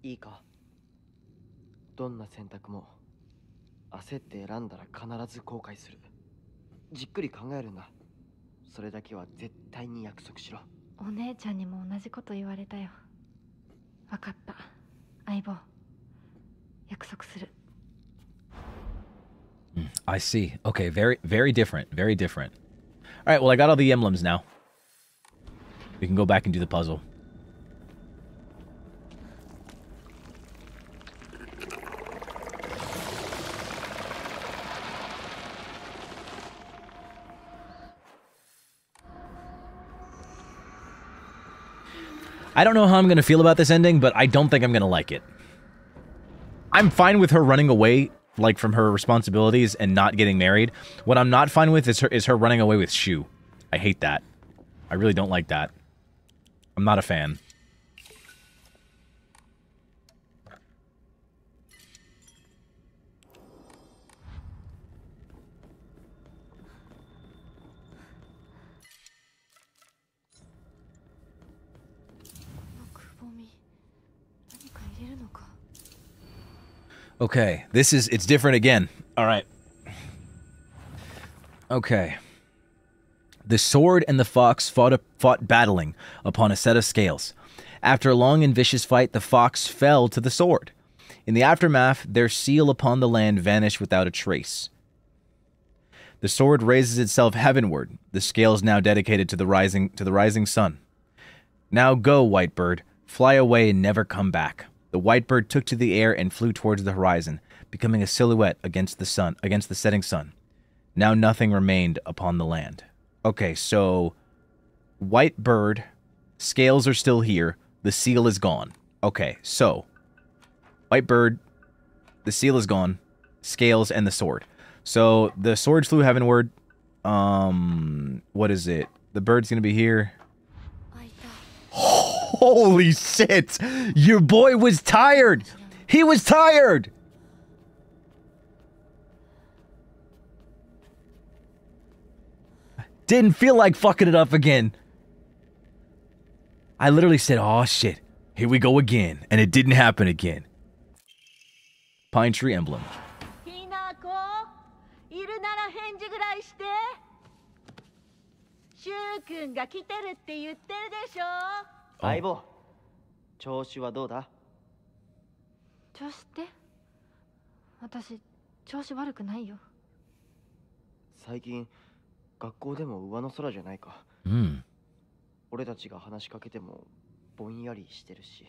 いいか。どんな選択も焦って選んだら必ず後悔する。じっくり考えるんだ。それだけは絶対に約束しろ。お姉ちゃんにも同じこと言われたよ。わかった。相棒。約束する。I see. Okay, very different. Very different. All right, well, I got all the emblems now. We can go back and do the puzzle. I don't know how I'm going to feel about this ending, but I don't think I'm going to like it. I'm fine with her running away, like, from her responsibilities and not getting married. What I'm not fine with is her running away with Shu. I hate that. I really don't like that. I'm not a fan. Okay, it's different again. All right. Okay. The sword and the fox fought battling upon a set of scales. After a long and vicious fight, the fox fell to the sword. In the aftermath, their seal upon the land vanished without a trace. The sword raises itself heavenward, the scales now dedicated to the rising sun. Now go, white bird, fly away and never come back. The white bird took to the air and flew towards the horizon, becoming a silhouette against the setting sun. Now nothing remained upon the land. Okay, so white bird, scales are still here, the seal is gone. Okay, so white bird, the seal is gone, scales and the sword. So the sword flew heavenward. What is it? The bird's gonna be here. Holy shit! Your boy was tired! He was tired! Didn't feel like fucking it up again. I literally said, oh shit, here we go again. And it didn't happen again. Pine tree emblem. ひなこ、いるなら返事ぐらいして。シュウ君が来てるって言ってるでしょ。相棒、調子はどうだ？調子って？私、調子悪くないよ。最近学校でも上の空じゃないか。うん。俺たちが話しかけてもぼんやりしてるし、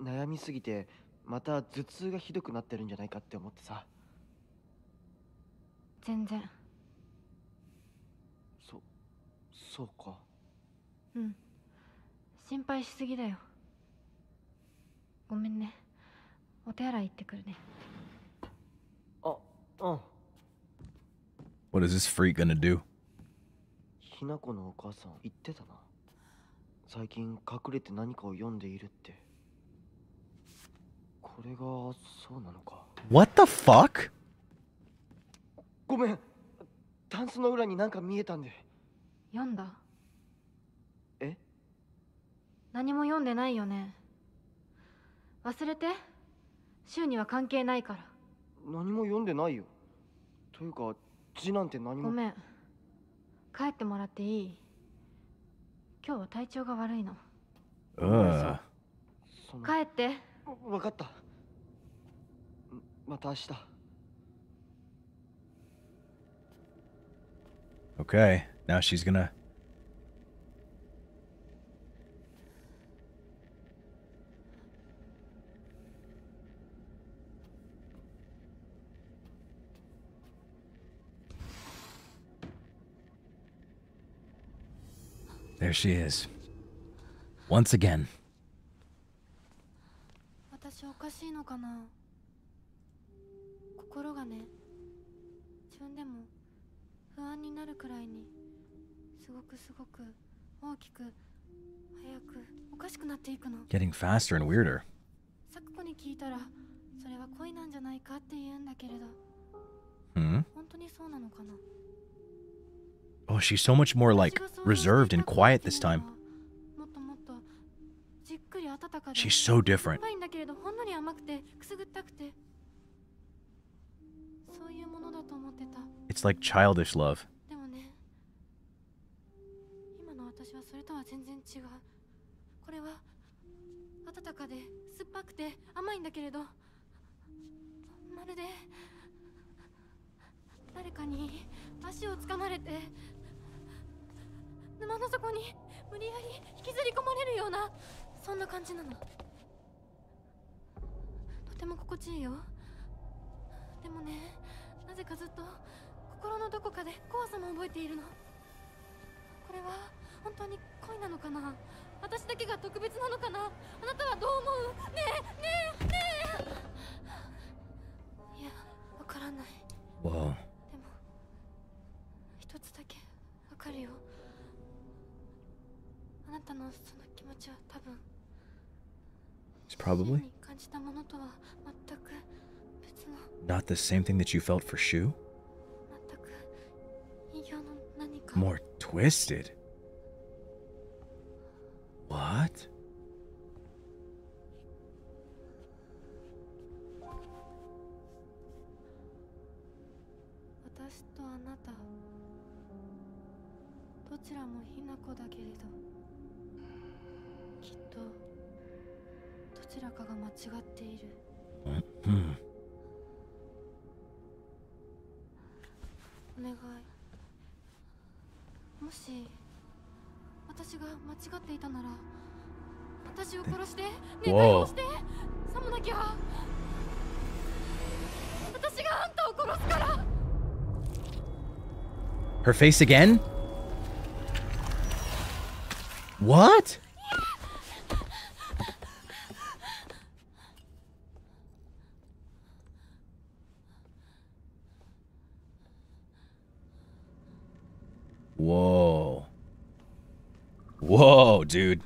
悩みすぎてまた頭痛がひどくなってるんじゃないかって思ってさ。全然。そうか。うん。心配しすぎだよ。ごめんね。お手洗い行ってくるね。あ、うん。What is this freak gonna do? ひなこのお母さん言ってたな。最近隠れて何かを読んでいるって。これがそうなのか。What the fuck? ごめん。タンスの裏になんか見えたんで。読んだ？え？何も読んでないよね。忘れて。週には関係ないから。何も読んでないよ。というか字なんて何も。ごめん。帰ってもらっていい？今日は体調が悪いの。帰って。わかった。また明日。Okay, now she's gonna... There she is. Once again. 私おかしいのかな。心がね、自分でも不安になるくらいにすごく大きく早くおかしくなっていくの。Getting faster and weirder. サクコに聞いたらそれは恋なんじゃないかって言うんだけれど。Hmm? 本当にそうなのかな。Oh, she's so much more, like, reserved and quiet this time. She's so different. It's like childish love. でもね、今の私はそれとは全然違う。これは温かで酸っぱくて甘いんだけれど、まるで誰かに足をつかまれて沼の底に無理やり引きずり込まれるような、そんな感じなの。とても心地いいよ。でもね、なぜかずっと心のどこかで怖さも覚えているの。これは本当に恋なのかな。私だけが特別なのかな。あなたはどう思う？ねえいや、わからない。Whoa. でも一つだけわかるよ。あなたのその気持ちは多分 Probably 感じたものとは全く別の。 not the same thing that you felt for Shu? 全く異形の何か。 More twisted? What? 私とあなたどちらもひな子だけれど、どちらかが間違っている。お願い。もし私が間違っていたなら、私を殺して、ねえ逮捕して。さもなきゃ私があんたを殺すから。 Her face again? What? Whoa. Whoa, dude.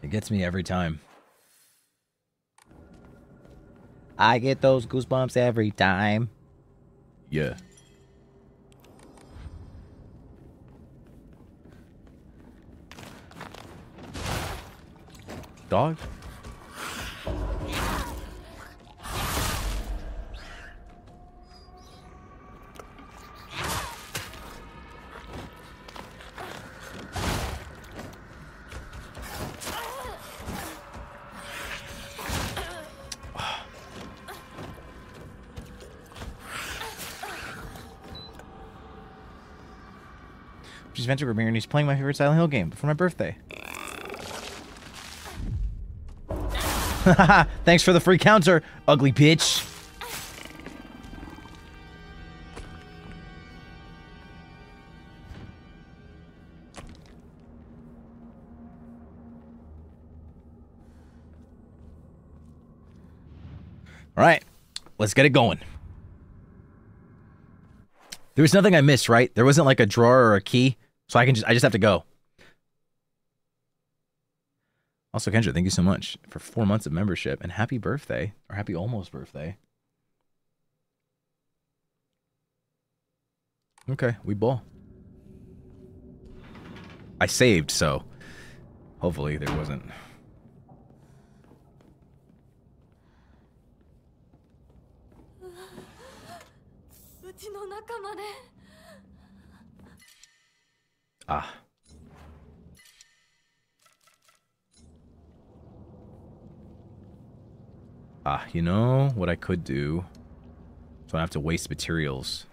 It gets me every time. I get those goosebumps every time. Yeah. Dog? She's Vantacrow and he's playing my favorite Silent Hill game for my birthday. Thanks for the free counter, ugly bitch. All right, let's get it going. There was nothing I missed, right? There wasn't like a drawer or a key, so I just have to go. Also, Kendra, thank you so much for 4 months of membership and happy birthday, or happy almost birthday. Okay, we ball. I saved, so hopefully there wasn't. Ah. Ah, you know what I could do? So I don't have to waste materials.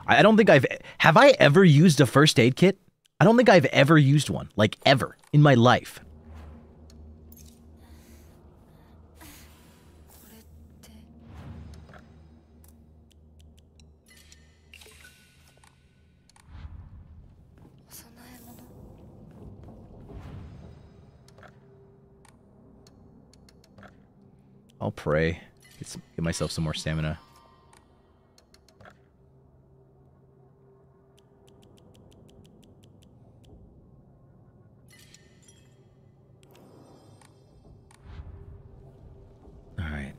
I don't think have I ever used a first aid kit? I don't think I've ever used one, like ever, in my life. I'll pray. Get myself some more stamina. All right.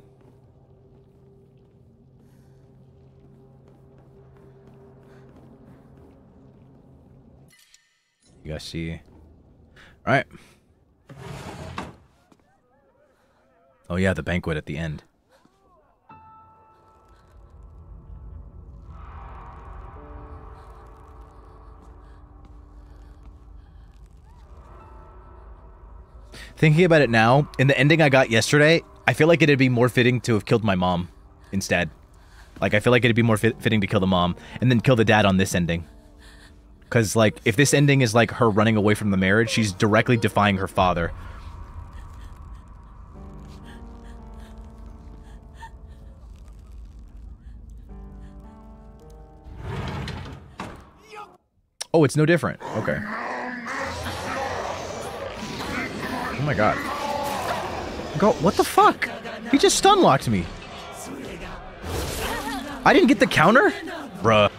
You guys see? All right. Oh yeah, the banquet at the end. Thinking about it now, in the ending I got yesterday, I feel like it'd be more fitting to have killed my mom instead. Like, I feel like it'd be more fitting to kill the mom and then kill the dad on this ending. Because, like, if this ending is, like, her running away from the marriage, she's directly defying her father. Oh, it's no different. Okay. Oh my god. Go, what the fuck? He just stun locked me. I didn't get the counter? Bruh.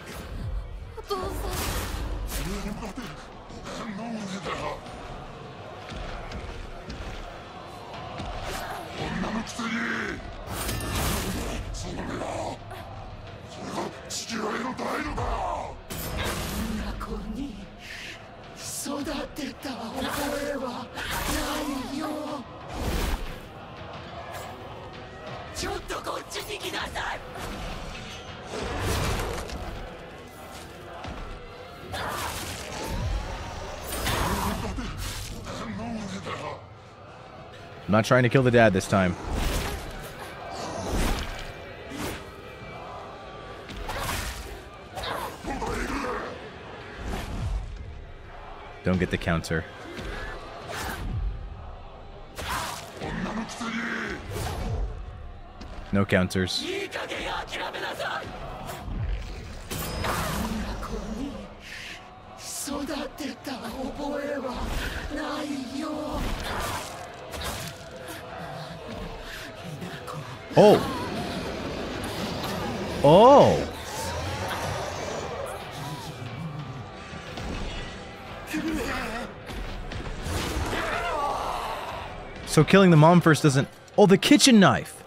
I'm not trying to kill the dad this time. Don't get the counter. No counters. Oh. Oh. So killing the mom first doesn't... Oh, the kitchen knife!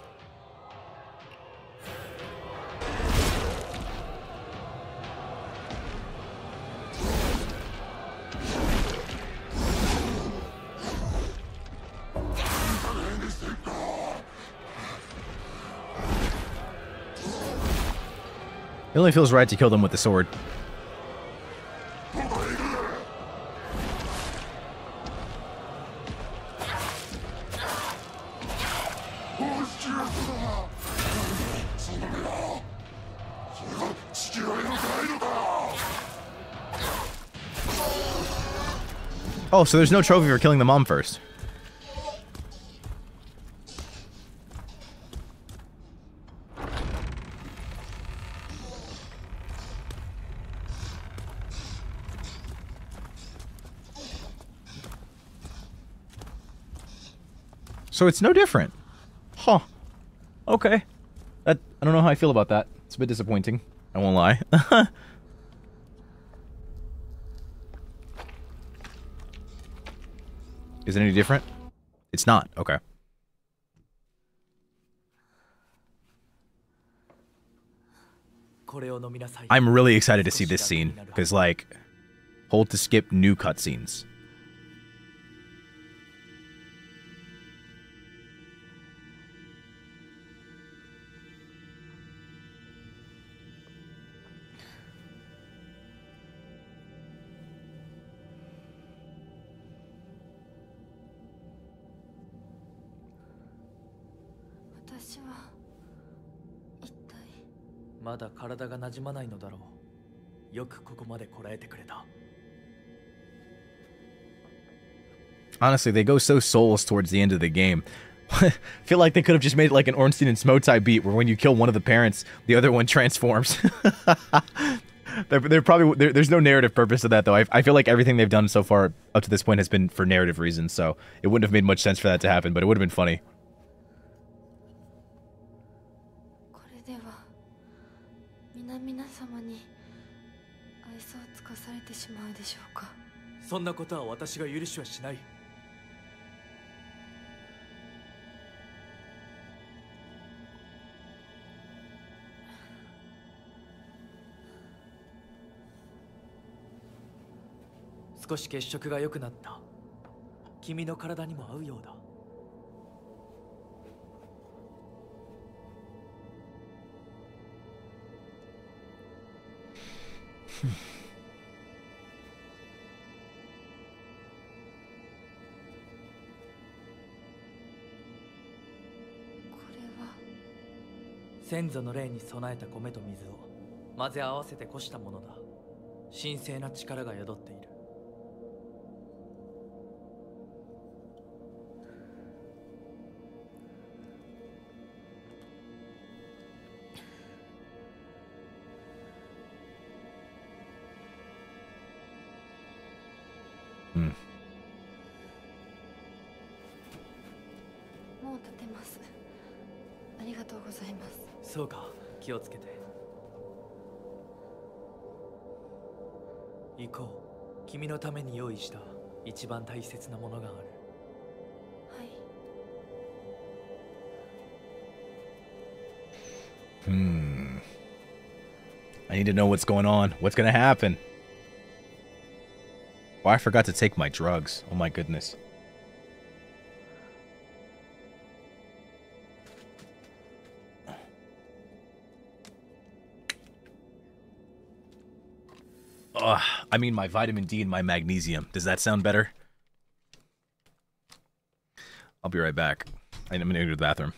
It only feels right to kill them with the sword. Oh, so there's no trophy for killing the mom first. So it's no different. Huh. Okay. I don't know how I feel about that. It's a bit disappointing. I won't lie. Is it any different? It's not. Okay. I'm really excited to see this scene, because, like, hold to skip new cutscenes. Honestly, they go so soulless towards the end of the game. I feel like they could have just made it like an Ornstein and Smotai beat, where when you kill one of the parents, the other one transforms. There's no narrative purpose to that, though. I feel like everything they've done so far up to this point has been for narrative reasons, so it wouldn't have made much sense for that to happen, but it would have been funny. I need to know what's going on. What's gonna happen? Oh, I forgot to take my drugs. Oh my goodness. Ugh, I mean my vitamin D and my magnesium. Does that sound better? I'll be right back. I'm gonna go to the bathroom.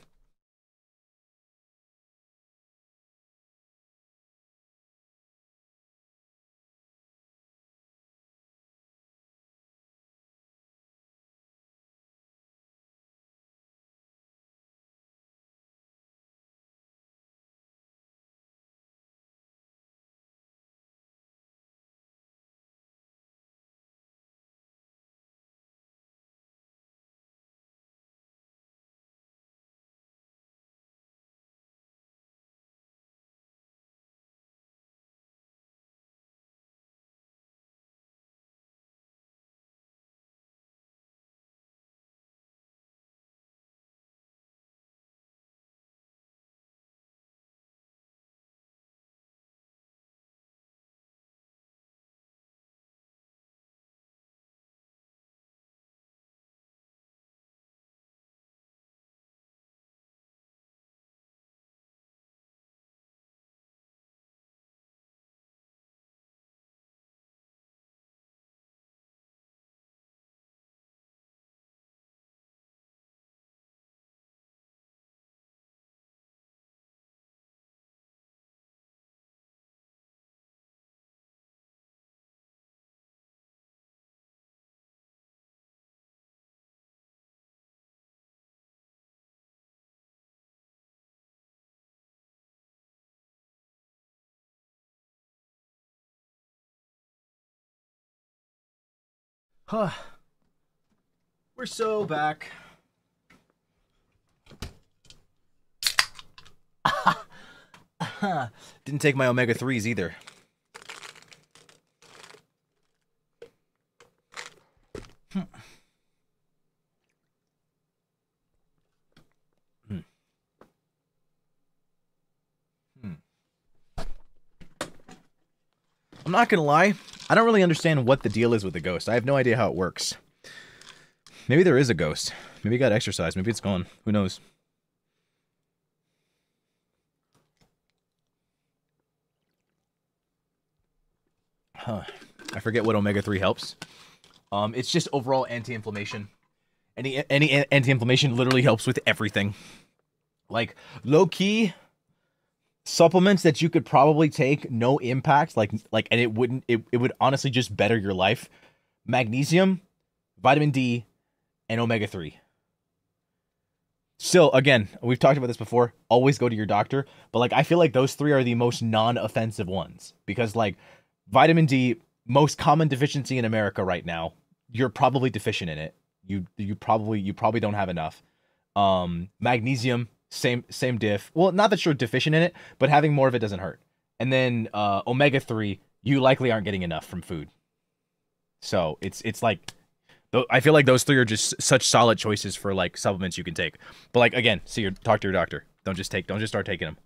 Huh. We're so back. Didn't take my omega-3s either. I'm not gonna lie, I don't really understand what the deal is with the ghost. I have no idea how it works. Maybe there is a ghost. Maybe it got exercised. Maybe it's gone. Who knows? Huh. I forget what omega-3 helps. It's just overall anti-inflammation. Any anti-inflammation literally helps with everything. Like, low-key supplements that you could probably take, no impact, and it would honestly just better your life. Magnesium, vitamin D, and omega-3. Still, again, we've talked about this before, always go to your doctor, but like I feel like those three are the most non-offensive ones because like vitamin D, most common deficiency in America right now, you're probably deficient in it. You probably don't have enough. Magnesium, same diff. Well, not that you're deficient in it, but having more of it doesn't hurt. And then omega-3, you likely aren't getting enough from food. So it's like, I feel like those three are just such solid choices for like supplements you can take. But like again, talk to your doctor. Don't just start taking them.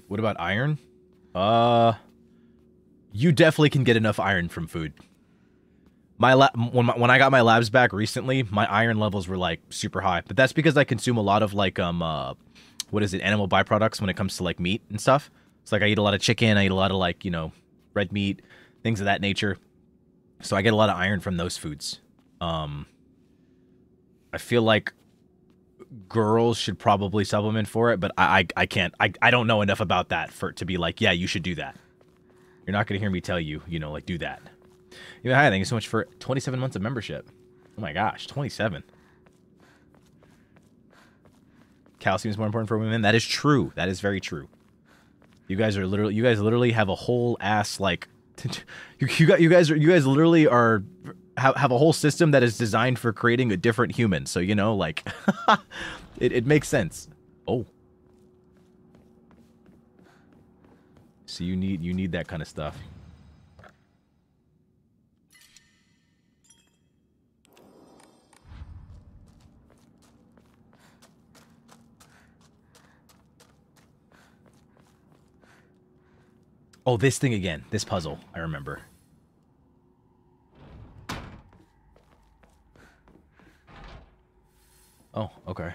What about iron? You definitely can get enough iron from food. When I got my labs back recently, my iron levels were like super high, but that's because I consume a lot of like what is it, animal byproducts when it comes to like meat and stuff. It's like I eat a lot of chicken, I eat a lot of like, you know, red meat, things of that nature. So I get a lot of iron from those foods. I feel like girls should probably supplement for it, but I can't. I don't know enough about that for it to be like, yeah, you should do that. You're not going to hear me tell you, you know, like do that. Yeah, hi, thank you so much for 27 months of membership. Oh my gosh, 27. Calcium is more important for women. That is true. That is very true. You guys literally have a whole ass like you guys literally have a whole system that is designed for creating a different human. So, you know, like it makes sense. Oh. So you need that kind of stuff. Oh, this thing again. This puzzle. I remember. Oh, okay.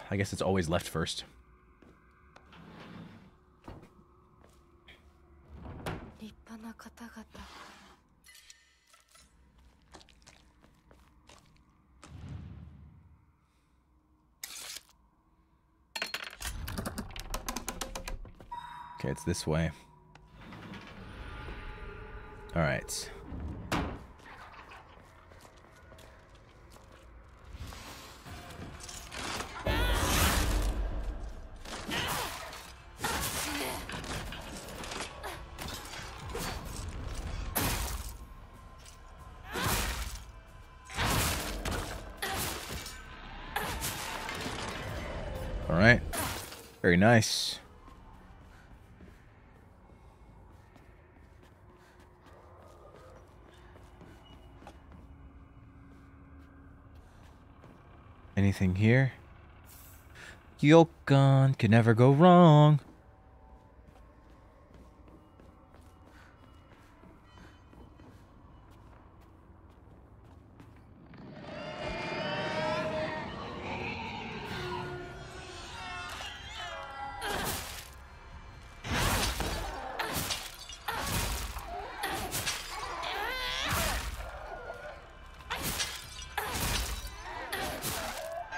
I guess it's always left first. 々。 Okay, it's this way. All right. All right. Very nice. Anything here? Ryokan can never go wrong.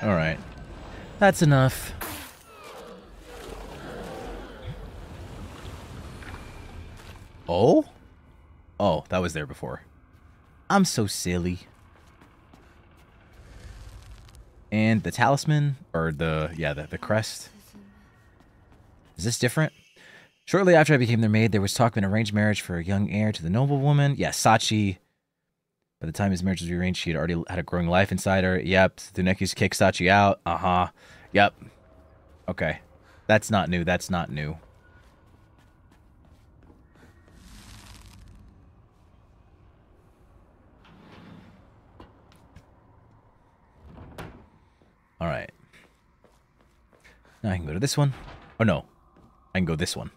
All right. That's enough. Oh? Oh, that was there before. I'm so silly. And the talisman, or the crest. Is this different? Shortly after I became their maid, there was talk of an arranged marriage for a young heir to the noblewoman. Yeah, Sachi. By the time his marriage was rearranged, she had already had a growing life inside her. Yep. Tsuneki's kicked Sachi out. Uh-huh. Yep. Okay. That's not new. That's not new. All right. Now I can go to this one. Oh, no. I can go this one.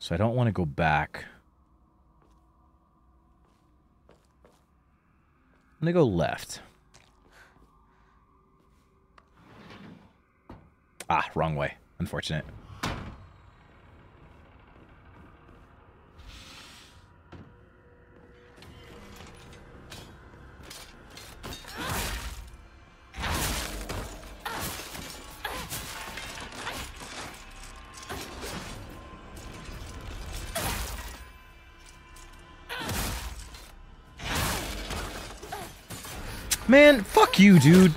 So I don't want to go back. I'm going to go left. Ah, wrong way. Unfortunate. Man, fuck you, dude.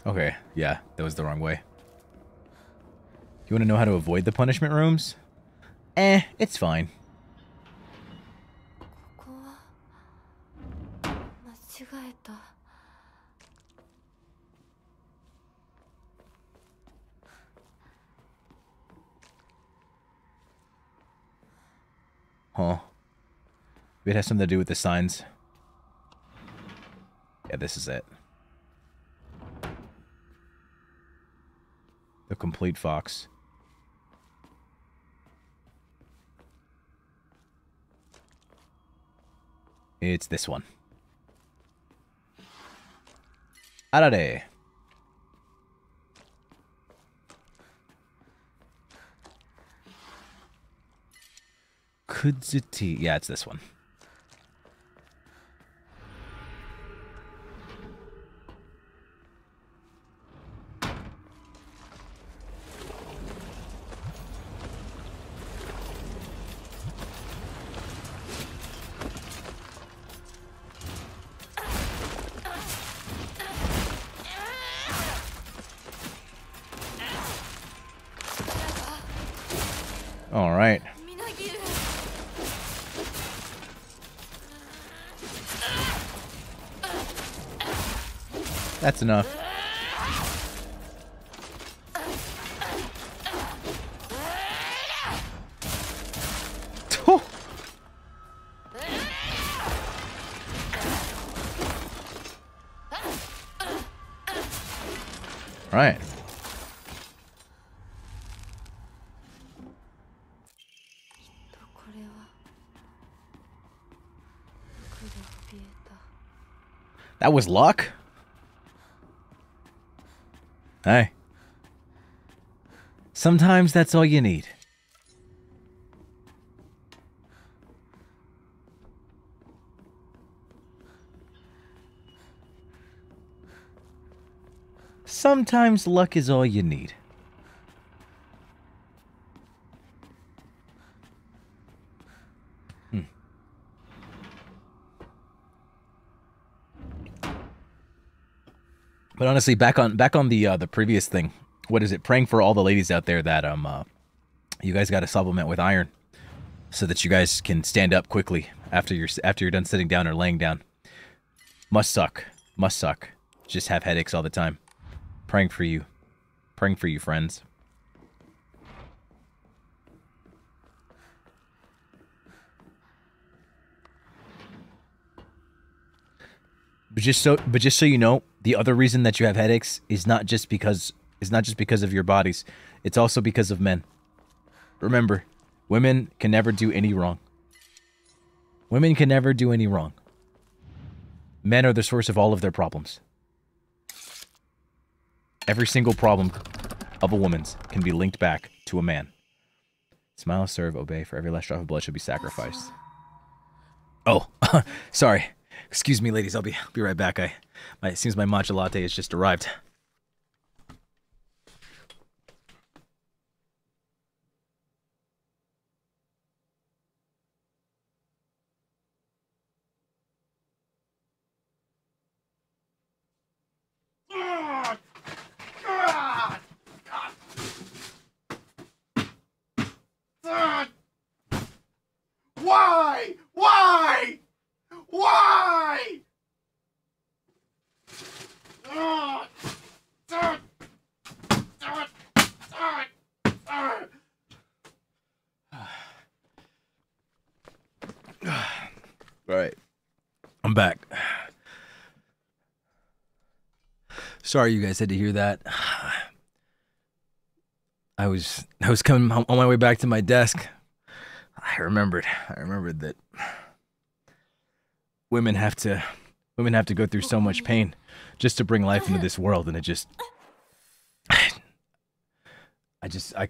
Okay, yeah, that was the wrong way. You want to know how to avoid the punishment rooms? It's fine. Huh. Maybe it has something to do with the signs. Yeah, this is it. The complete fox. It's this one. Arare. Kudzuti. Yeah, it's this one. All right. That's enough. right. That was luck? Hey. Sometimes that's all you need. Sometimes luck is all you need. But honestly, back on the previous thing, what is it? Praying for all the ladies out there that you guys got to supplement with iron, so that you guys can stand up quickly after you're done sitting down or laying down. Must suck. Must suck. Just have headaches all the time. Praying for you. Praying for you, friends. But just so you know, the other reason that you have headaches is not just because of your bodies. It's also because of men. Remember, women can never do any wrong. Women can never do any wrong. Men are the source of all of their problems. Every single problem of a woman's can be linked back to a man. Smile, serve, obey. For every last drop of blood should be sacrificed. Oh, sorry. Excuse me, ladies. I'll be right back. It seems my matcha latte has just arrived. Why? Why? Why? All right, I'm back. Sorry you guys had to hear that. I was coming on my way back to my desk. I remembered that women have to go through so much pain just to bring life into this world, and it just I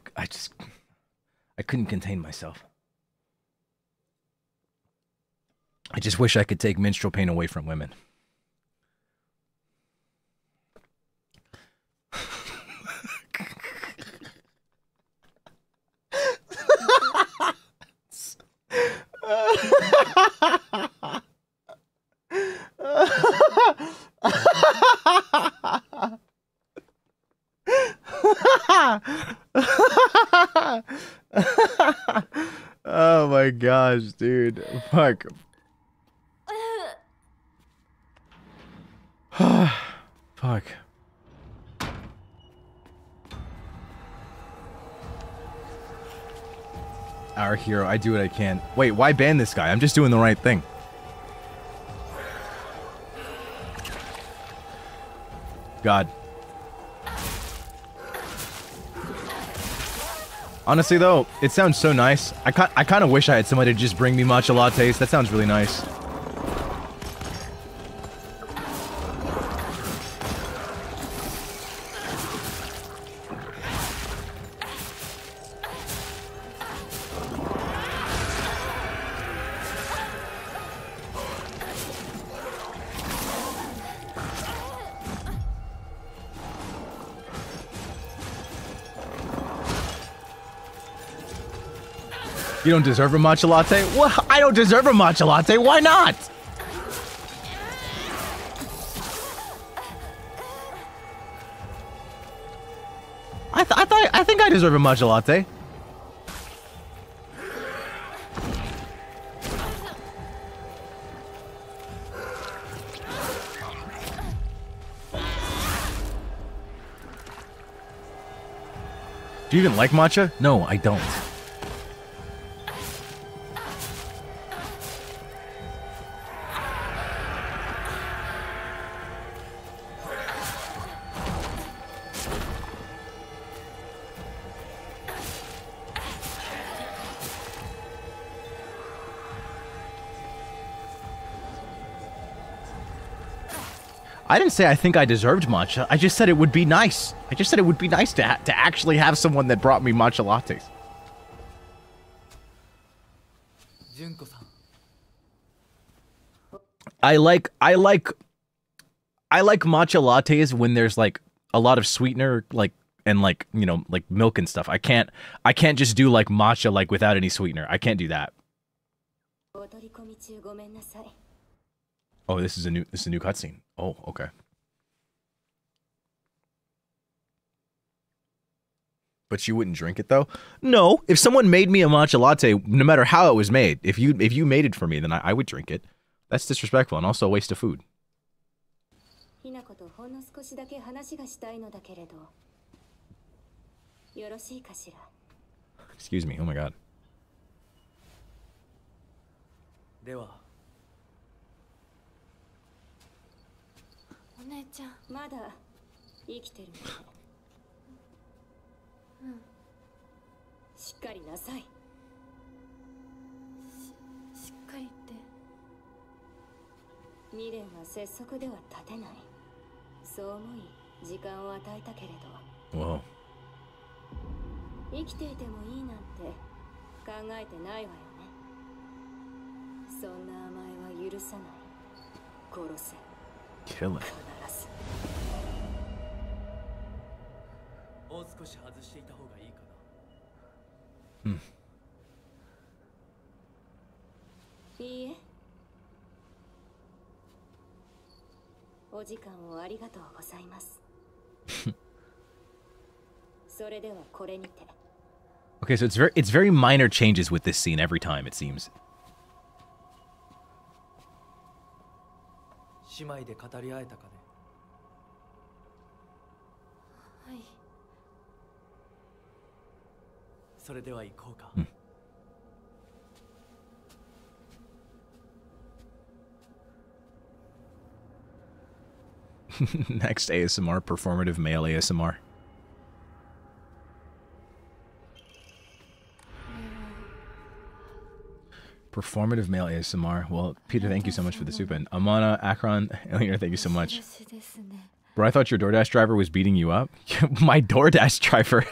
couldn't contain myself. I just wish I could take menstrual pain away from women. Oh my gosh, dude. Fuck. Fuck. Our hero, I do what I can. Wait, why ban this guy? I'm just doing the right thing. God. Honestly though, it sounds so nice. I kind of wish I had somebody to just bring me matcha lattes. That sounds really nice. You don't deserve a matcha latte? Well, I don't deserve a matcha latte. Why not? I think I deserve a matcha latte. Do you even like matcha? No, I don't. I didn't say I think I deserved matcha. I just said it would be nice. I just said it would be nice to actually have someone that brought me matcha lattes. I like matcha lattes when there's like a lot of sweetener, like, and like, you know, like milk and stuff. I can't just do like matcha like without any sweetener. I can't do that. Oh, this is a new cutscene. Oh, okay. But you wouldn't drink it though? No. If someone made me a matcha latte, no matter how it was made, if you made it for me, then I would drink it. That's disrespectful and also a waste of food. Excuse me. Oh my god. お姉ちゃんまだ生きてるね。うん。しっかりなさい。しっかりって。未練は拙速では立てない。そう思い時間を与えたけれど。Wow. 生きていてもいいなんて考えてないわよね。そんな甘えは許さない。殺せ。Kill it. もう少し外していた方がいいかな。いいえ。お時間をありがとうございます。それではこれにて。Okay, so it's very minor changes with this scene every time, it seems. 姉妹で語り合えたかね。はい。それでは行こうか。Next ASMR, performative male ASMR. Performative male ASMR. Well, Peter, thank you so much for the soup. And Amana, Akron, Eleanor, thank you so much. Bro, I thought your DoorDash driver was beating you up. My DoorDash driver.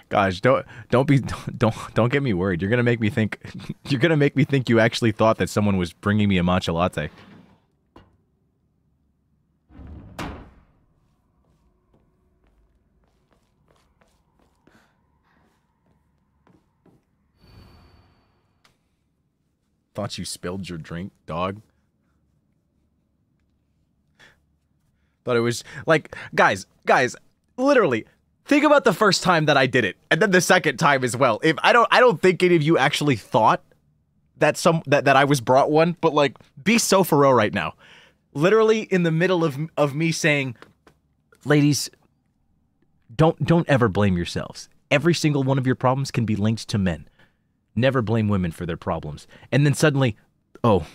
Gosh, don't get me worried. You're gonna make me think. You're gonna make me think you actually thought that someone was bringing me a matcha latte. Thought you spilled your drink, dog. Thought it was like, guys, literally, think about the first time that I did it, and then the second time as well. If I don't think any of you actually thought that that I was brought one, but like, be so for real right now. Literally in the middle of me saying, ladies, don't ever blame yourselves. Every single one of your problems can be linked to men. Never blame women for their problems. And then suddenly, oh,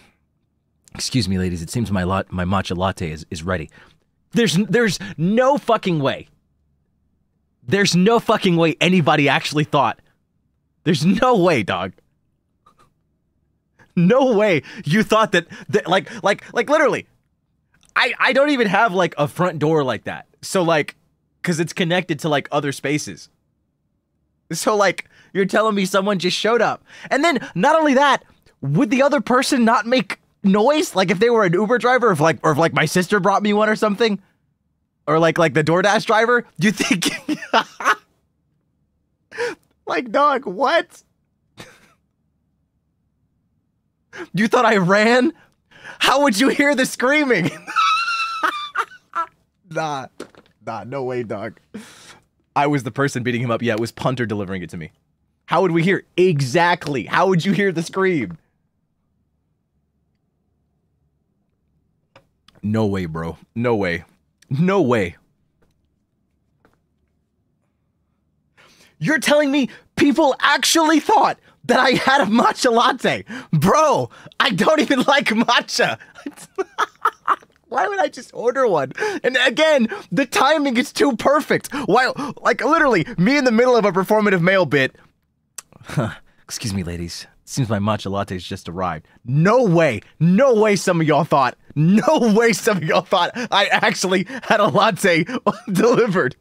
excuse me, ladies, it seems my matcha latte is ready. There's no fucking way. There's no fucking way anybody actually thought. There's no way, dog. No way you thought that like literally. I don't even have like a front door like that. So like, cause it's connected to like other spaces. So like, you're telling me someone just showed up. And then not only that, would the other person not make noise? Like if they were an Uber driver, or if like my sister brought me one or something? Or like the DoorDash driver? Do you think like, dog, what? You thought I ran? How would you hear the screaming? Nah, no way, dog. I was the person beating him up. Yeah, it was Punter delivering it to me. How would we hear? Exactly. How would you hear the scream? No way, bro. No way. No way. You're telling me people actually thought that I had a matcha latte? Bro, I don't even like matcha. Why would I just order one? And again, the timing is too perfect. Why, like literally, me in the middle of a performative male bit. Excuse me, ladies. Seems my matcha latte's just arrived. No way. No way some of y'all thought. No way some of y'all thought I actually had a latte delivered.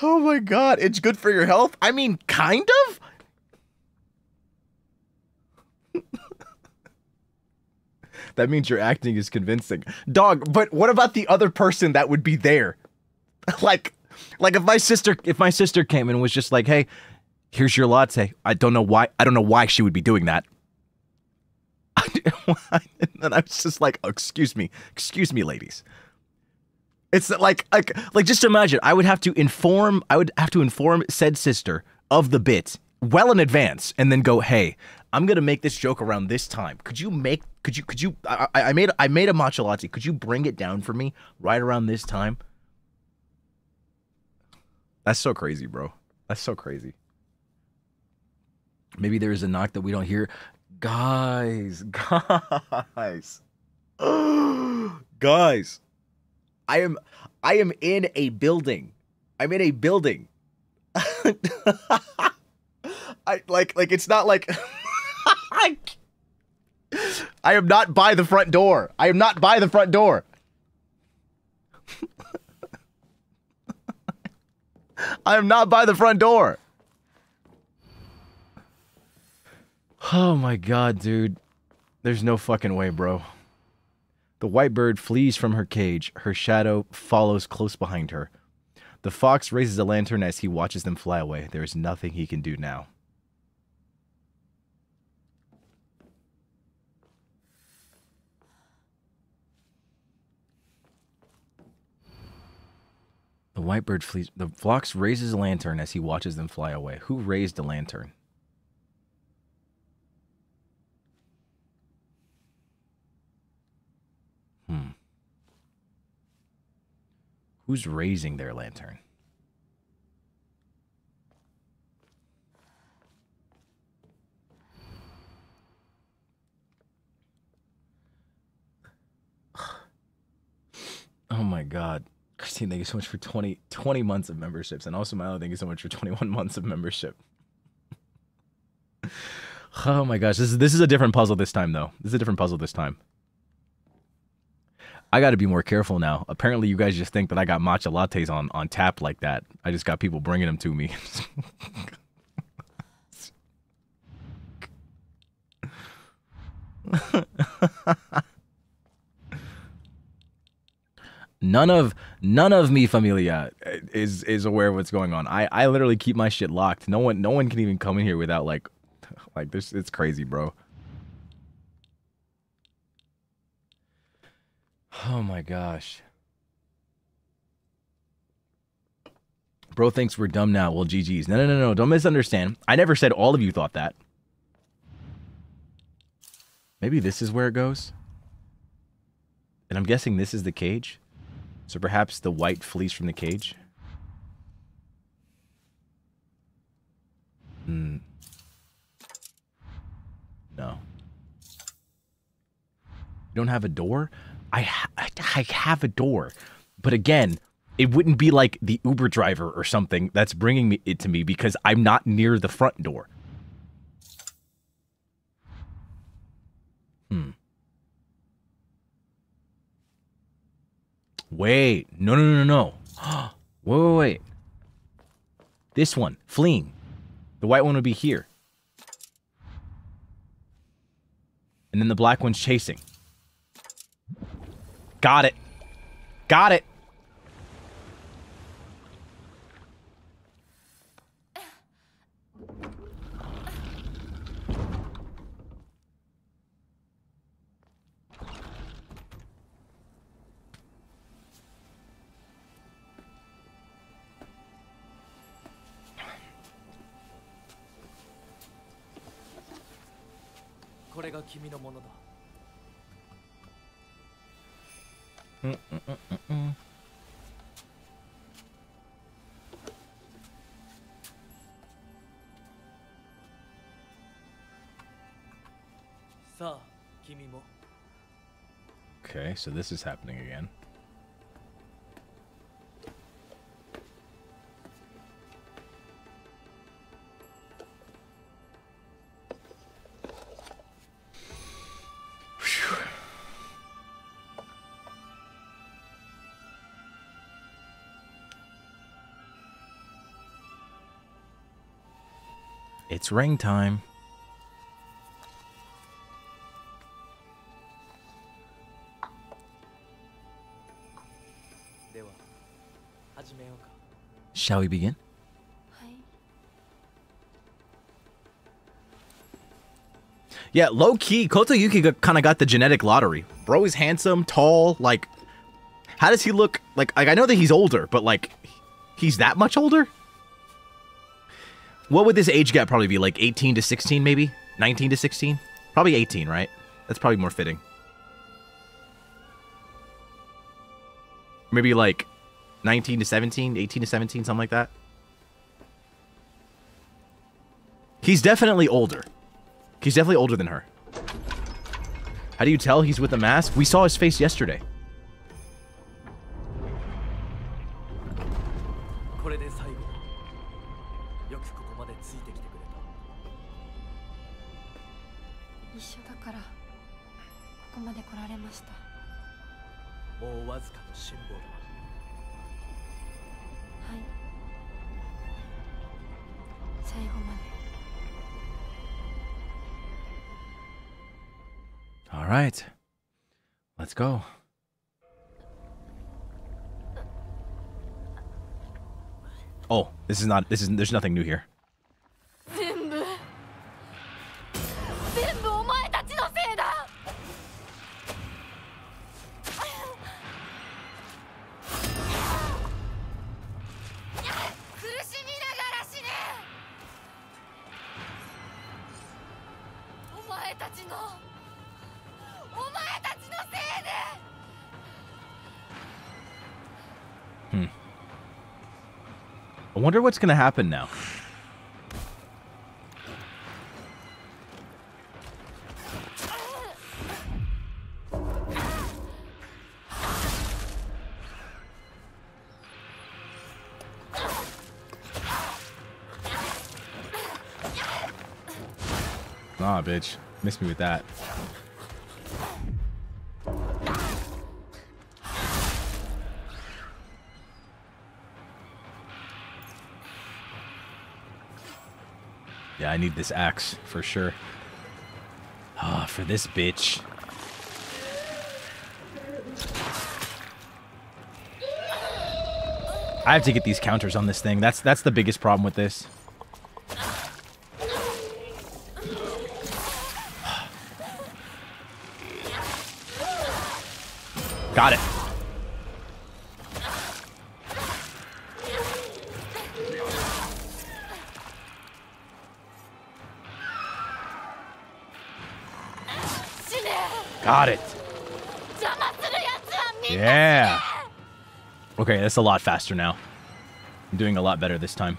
Oh my god, it's good for your health? I mean, kind of? That means your acting is convincing. Dog, but what about the other person that would be there? Like if my sister came and was just like, "Hey, here's your latte." I don't know why she would be doing that. And I was just like, excuse me, ladies. It's like just imagine I would have to inform said sister of the bit well in advance and then go, "Hey, I'm gonna make this joke around this time. Could you I made a matcha latte. Could you bring it down for me right around this time?" That's so crazy, bro. That's so crazy. Maybe there is a knock that we don't hear. Guys. Guys. I am in a building. I'm in a building. It's not like I am not by the front door. I am not by the front door. I am not by the front door. Oh my god, dude. There's no fucking way, bro. The white bird flees from her cage. Her shadow follows close behind her. The fox raises a lantern as he watches them fly away. There is nothing he can do now. The white bird flees. The fox raises a lantern as he watches them fly away. Who raised the lantern? Who's raising their lantern? Oh my god. Christine, thank you so much for 20 months of memberships. And also, Milo, thank you so much for 21 months of membership. Oh my gosh. This is a different puzzle this time, though. This is a different puzzle this time. I got to be more careful now. Apparently, you guys just think that I got matcha lattes on tap like that. I just got people bringing them to me. None of me familia is aware of what's going on. I literally keep my shit locked. No one can even come in here without like this. It's crazy, bro. Oh my gosh. Bro thinks we're dumb now. Well, GG's. No. Don't misunderstand. I never said all of you thought that. Maybe this is where it goes. And I'm guessing this is the cage. So perhaps the white flees from the cage. No. You don't have a door? I have a door. But again, it wouldn't be like the Uber driver or something that's bringing it to me because I'm not near the front door. Wait. No. Wait. This one, fleeing. The white one would be here. And then the black one's chasing. Got it. Got it. Okay, so this is happening again. It's ring time. Shall we begin? Yeah, low-key, Kotoyuki kind of got the genetic lottery. Bro is handsome, tall, like... How does he look? Like, I know that he's older, but, like, he's that much older? What would this age gap probably be? Like 18 to 16, maybe? 19 to 16? Probably 18, right? That's probably more fitting. Maybe, like, 19 to 17, 18 to 17, something like that. He's definitely older. He's definitely older than her. How do you tell he's with a mask? We saw his face yesterday. All right, let's go. Oh, there's nothing new here. I wonder what's gonna happen now. Nah, bitch. Miss me with that. Yeah, I need this axe for sure. Ah, for this bitch. I have to get these counters on this thing. That's the biggest problem with this. Got it. Got it. Yeah. Okay, that's a lot faster now. I'm doing a lot better this time.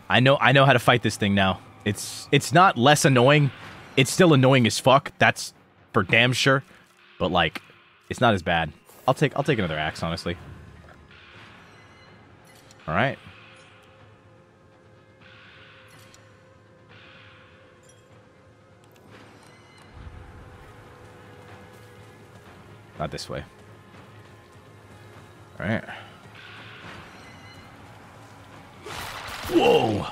I know how to fight this thing now. It's not less annoying. It's still annoying as fuck. That's for damn sure. But like, it's not as bad. I'll take another axe, honestly. All right. Not this way. All right. Whoa.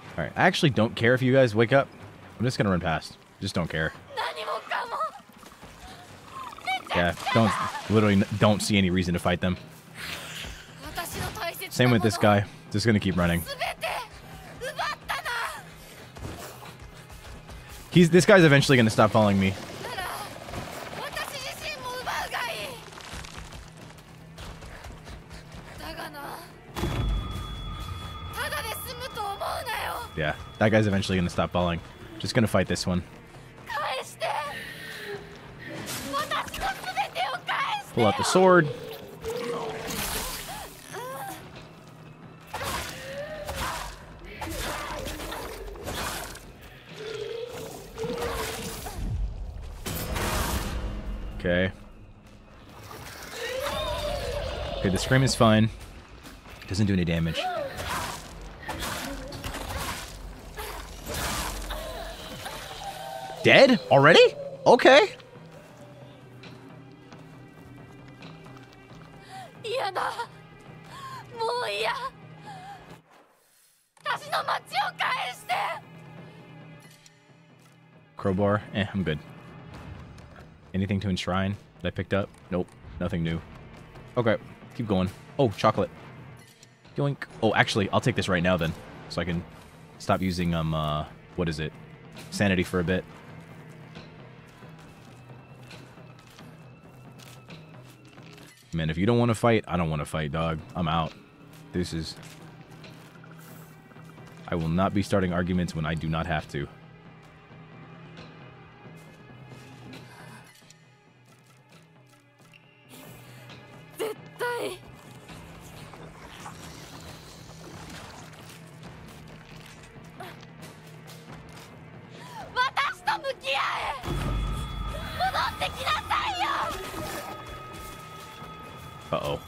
All right. I actually don't care if you guys wake up. I'm just gonna run past. Just don't care. Yeah. Literally don't see any reason to fight them. Same with this guy. Just gonna keep running. This guy's eventually gonna stop following me. Yeah, that guy's eventually gonna stop following. Just gonna fight this one. Pull out the sword. Okay. Okay, the scream is fine. Doesn't do any damage. Dead? Already? Okay. 嫌だ。もう嫌。私の町を返して。 Crowbar? Eh, I'm good. Anything to enshrine that I picked up? Nope. Nothing new. Okay. Keep going. Oh, chocolate. Yoink. Oh, actually, I'll take this right now then. So I can stop using, what is it? Sanity for a bit. Man, if you don't want to fight, I don't want to fight, dog. I'm out. This is... I will not be starting arguments when I do not have to. Uh-oh.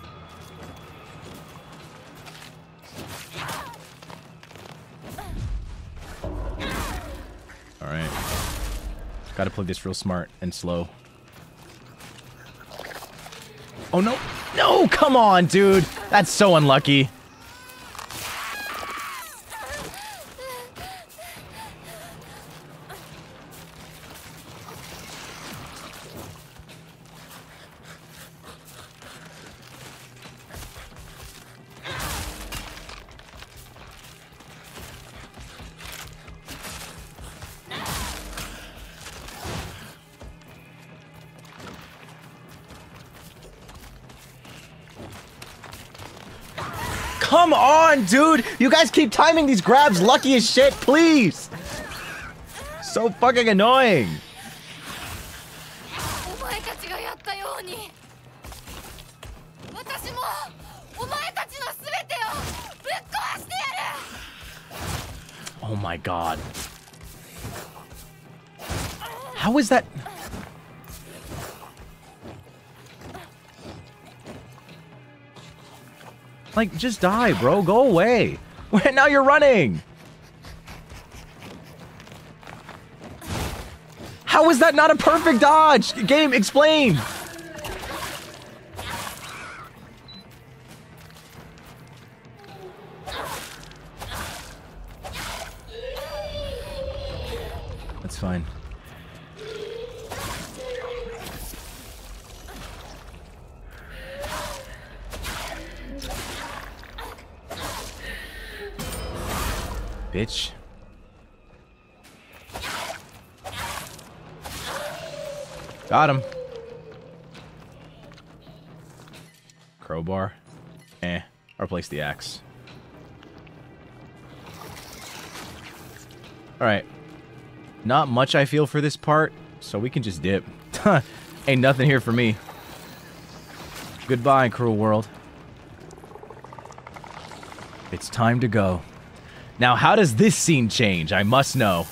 Alright. Gotta play this real smart and slow. Oh no! No! Come on, dude! That's so unlucky. Come on, dude! You guys keep timing these grabs lucky as shit, please! So fucking annoying! Oh my god. How is that? Like, just die, bro. Go away. Now you're running. How is that not a perfect dodge? Game, explain. That's fine. Bitch. Got him. Crowbar. Eh. Replace the axe. Alright. Not much I feel for this part, so we can just dip. Ain't nothing here for me. Goodbye, cruel world. It's time to go. Now, how does this scene change? I must know.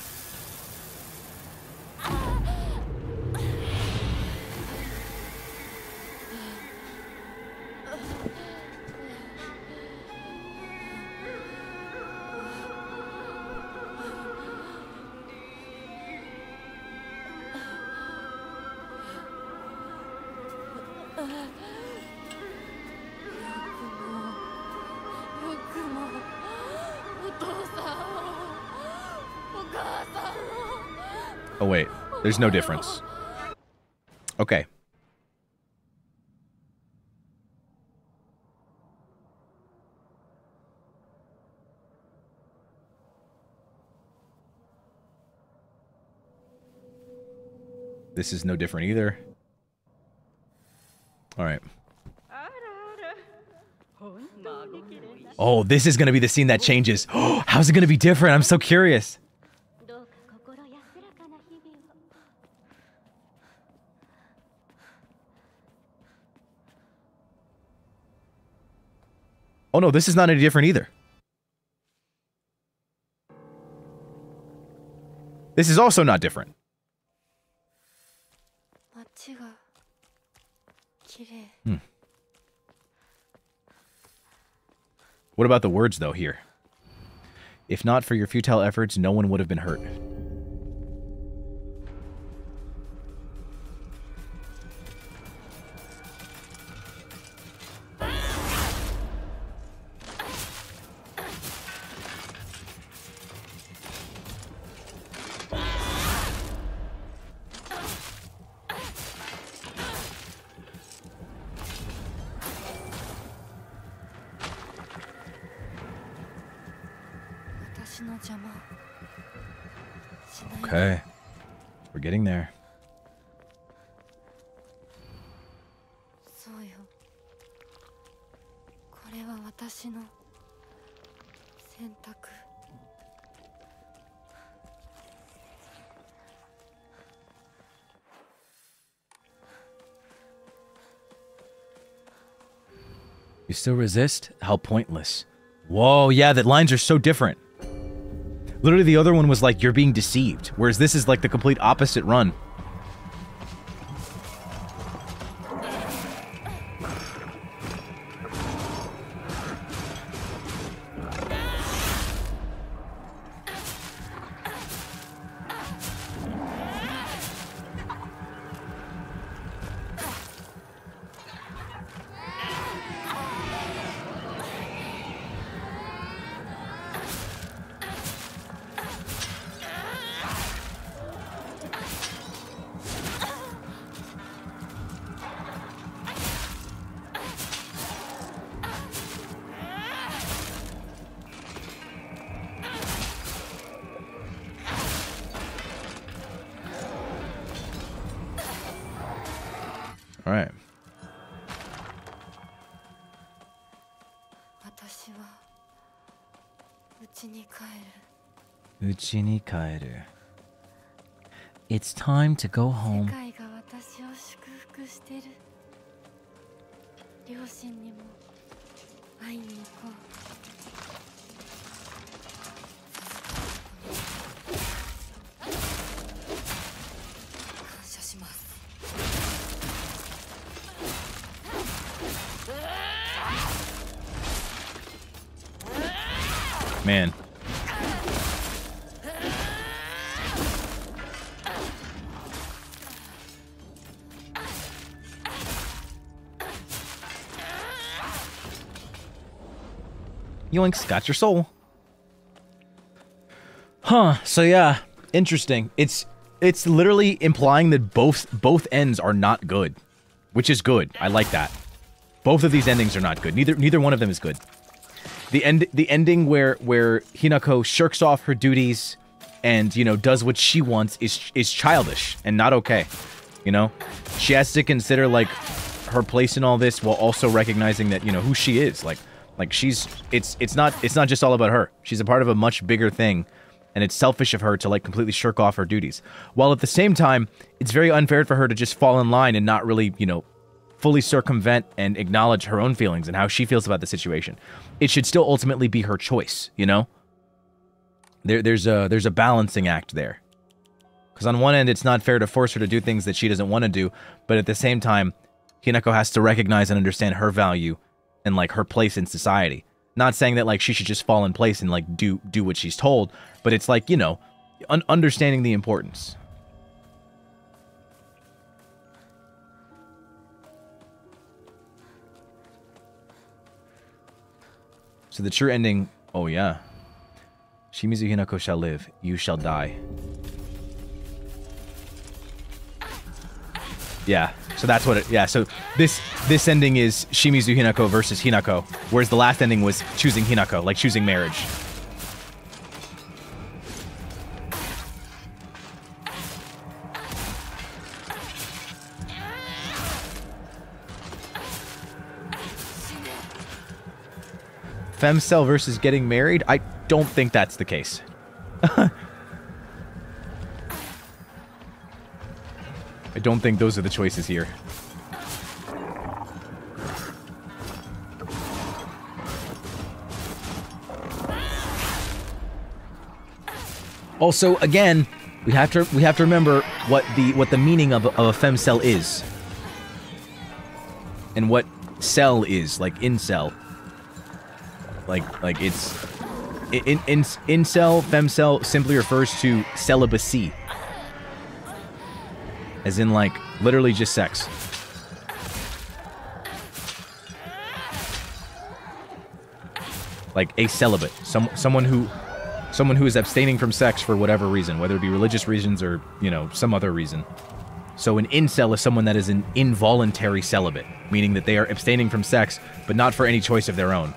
Oh wait, there's no difference. Okay. This is no different either. Alright. Oh, this is gonna be the scene that changes. Oh, how's it gonna be different? I'm so curious. Oh no, this is not any different either. This is also not different. Hmm. What about the words, though, here? If not for your futile efforts, no one would have been hurt. 邪魔しない。 Okay. We're getting there. そうよ。これは私の選択。 You still resist? How pointless. Whoa, yeah, the lines are so different. Literally, the other one was like, you're being deceived, whereas this is like the complete opposite run. All right. 私は家に帰る。家に帰る。It's time to go 世 home. 界が私を祝福してる。両親にも会いに行こう。感謝します。 Man. Yoinks, got your soul. Huh, so yeah, interesting. It's literally implying that both ends are not good, which is good. I like that. Both of these endings are not good. Neither one of them is good. The ending where Hinako shirks off her duties and, you know, does what she wants is childish and not okay. You know? She has to consider, like, her place in all this while also recognizing that, you know, who she is. Like she's it's not just all about her. She's a part of a much bigger thing, and it's selfish of her to, like, completely shirk off her duties. While at the same time, it's very unfair for her to just fall in line and not really, you know, fully circumvent and acknowledge her own feelings and how she feels about the situation. It should still ultimately be her choice, you know? There's a balancing act there. Because on one end, it's not fair to force her to do things that she doesn't want to do, but at the same time, Hinako has to recognize and understand her value and, like, her place in society. Not saying that, like, she should just fall in place and, like, do what she's told, but it's like, you know, understanding the importance. So the true ending, oh yeah. Shimizu Hinako shall live, you shall die. Yeah, so that's what it, yeah, so this ending is Shimizu Hinako versus Hinako, whereas the last ending was choosing Hinako, like choosing marriage. Femcell versus getting married? I don't think that's the case. I don't think those are the choices here. Also, again, we have to remember what the meaning of a femcell is, and what cell is, like incel. Like it's incel, femcell simply refers to celibacy, as in, like, literally just sex. Like a celibate, someone who is abstaining from sex for whatever reason, whether it be religious reasons or, you know, some other reason. So an incel is someone that is an involuntary celibate, meaning that they are abstaining from sex, but not for any choice of their own.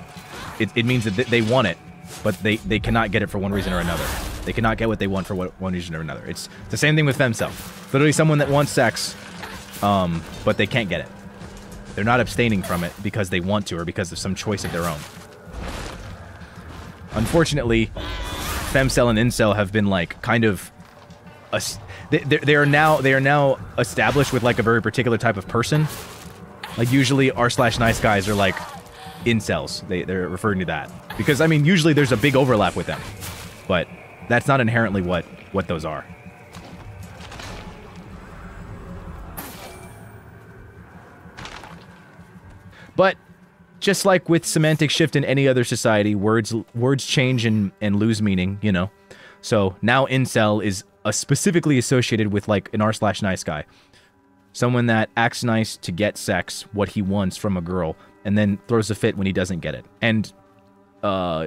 It means that they want it, but they cannot get it for one reason or another. They cannot get what they want for one reason or another. It's the same thing with femcel. Literally someone that wants sex, but they can't get it. They're not abstaining from it because they want to or because of some choice of their own. Unfortunately, femcel and incel have been like kind of they are now established with like a very particular type of person. Like usually r/nice guys are like incels. They're referring to that because I mean usually there's a big overlap with them, but that's not inherently what those are. But just like with semantic shift in any other society, words change and lose meaning, you know. So now incel is specifically associated with like an r/nice guy. Someone that acts nice to get sex, what he wants from a girl, and then throws a fit when he doesn't get it. And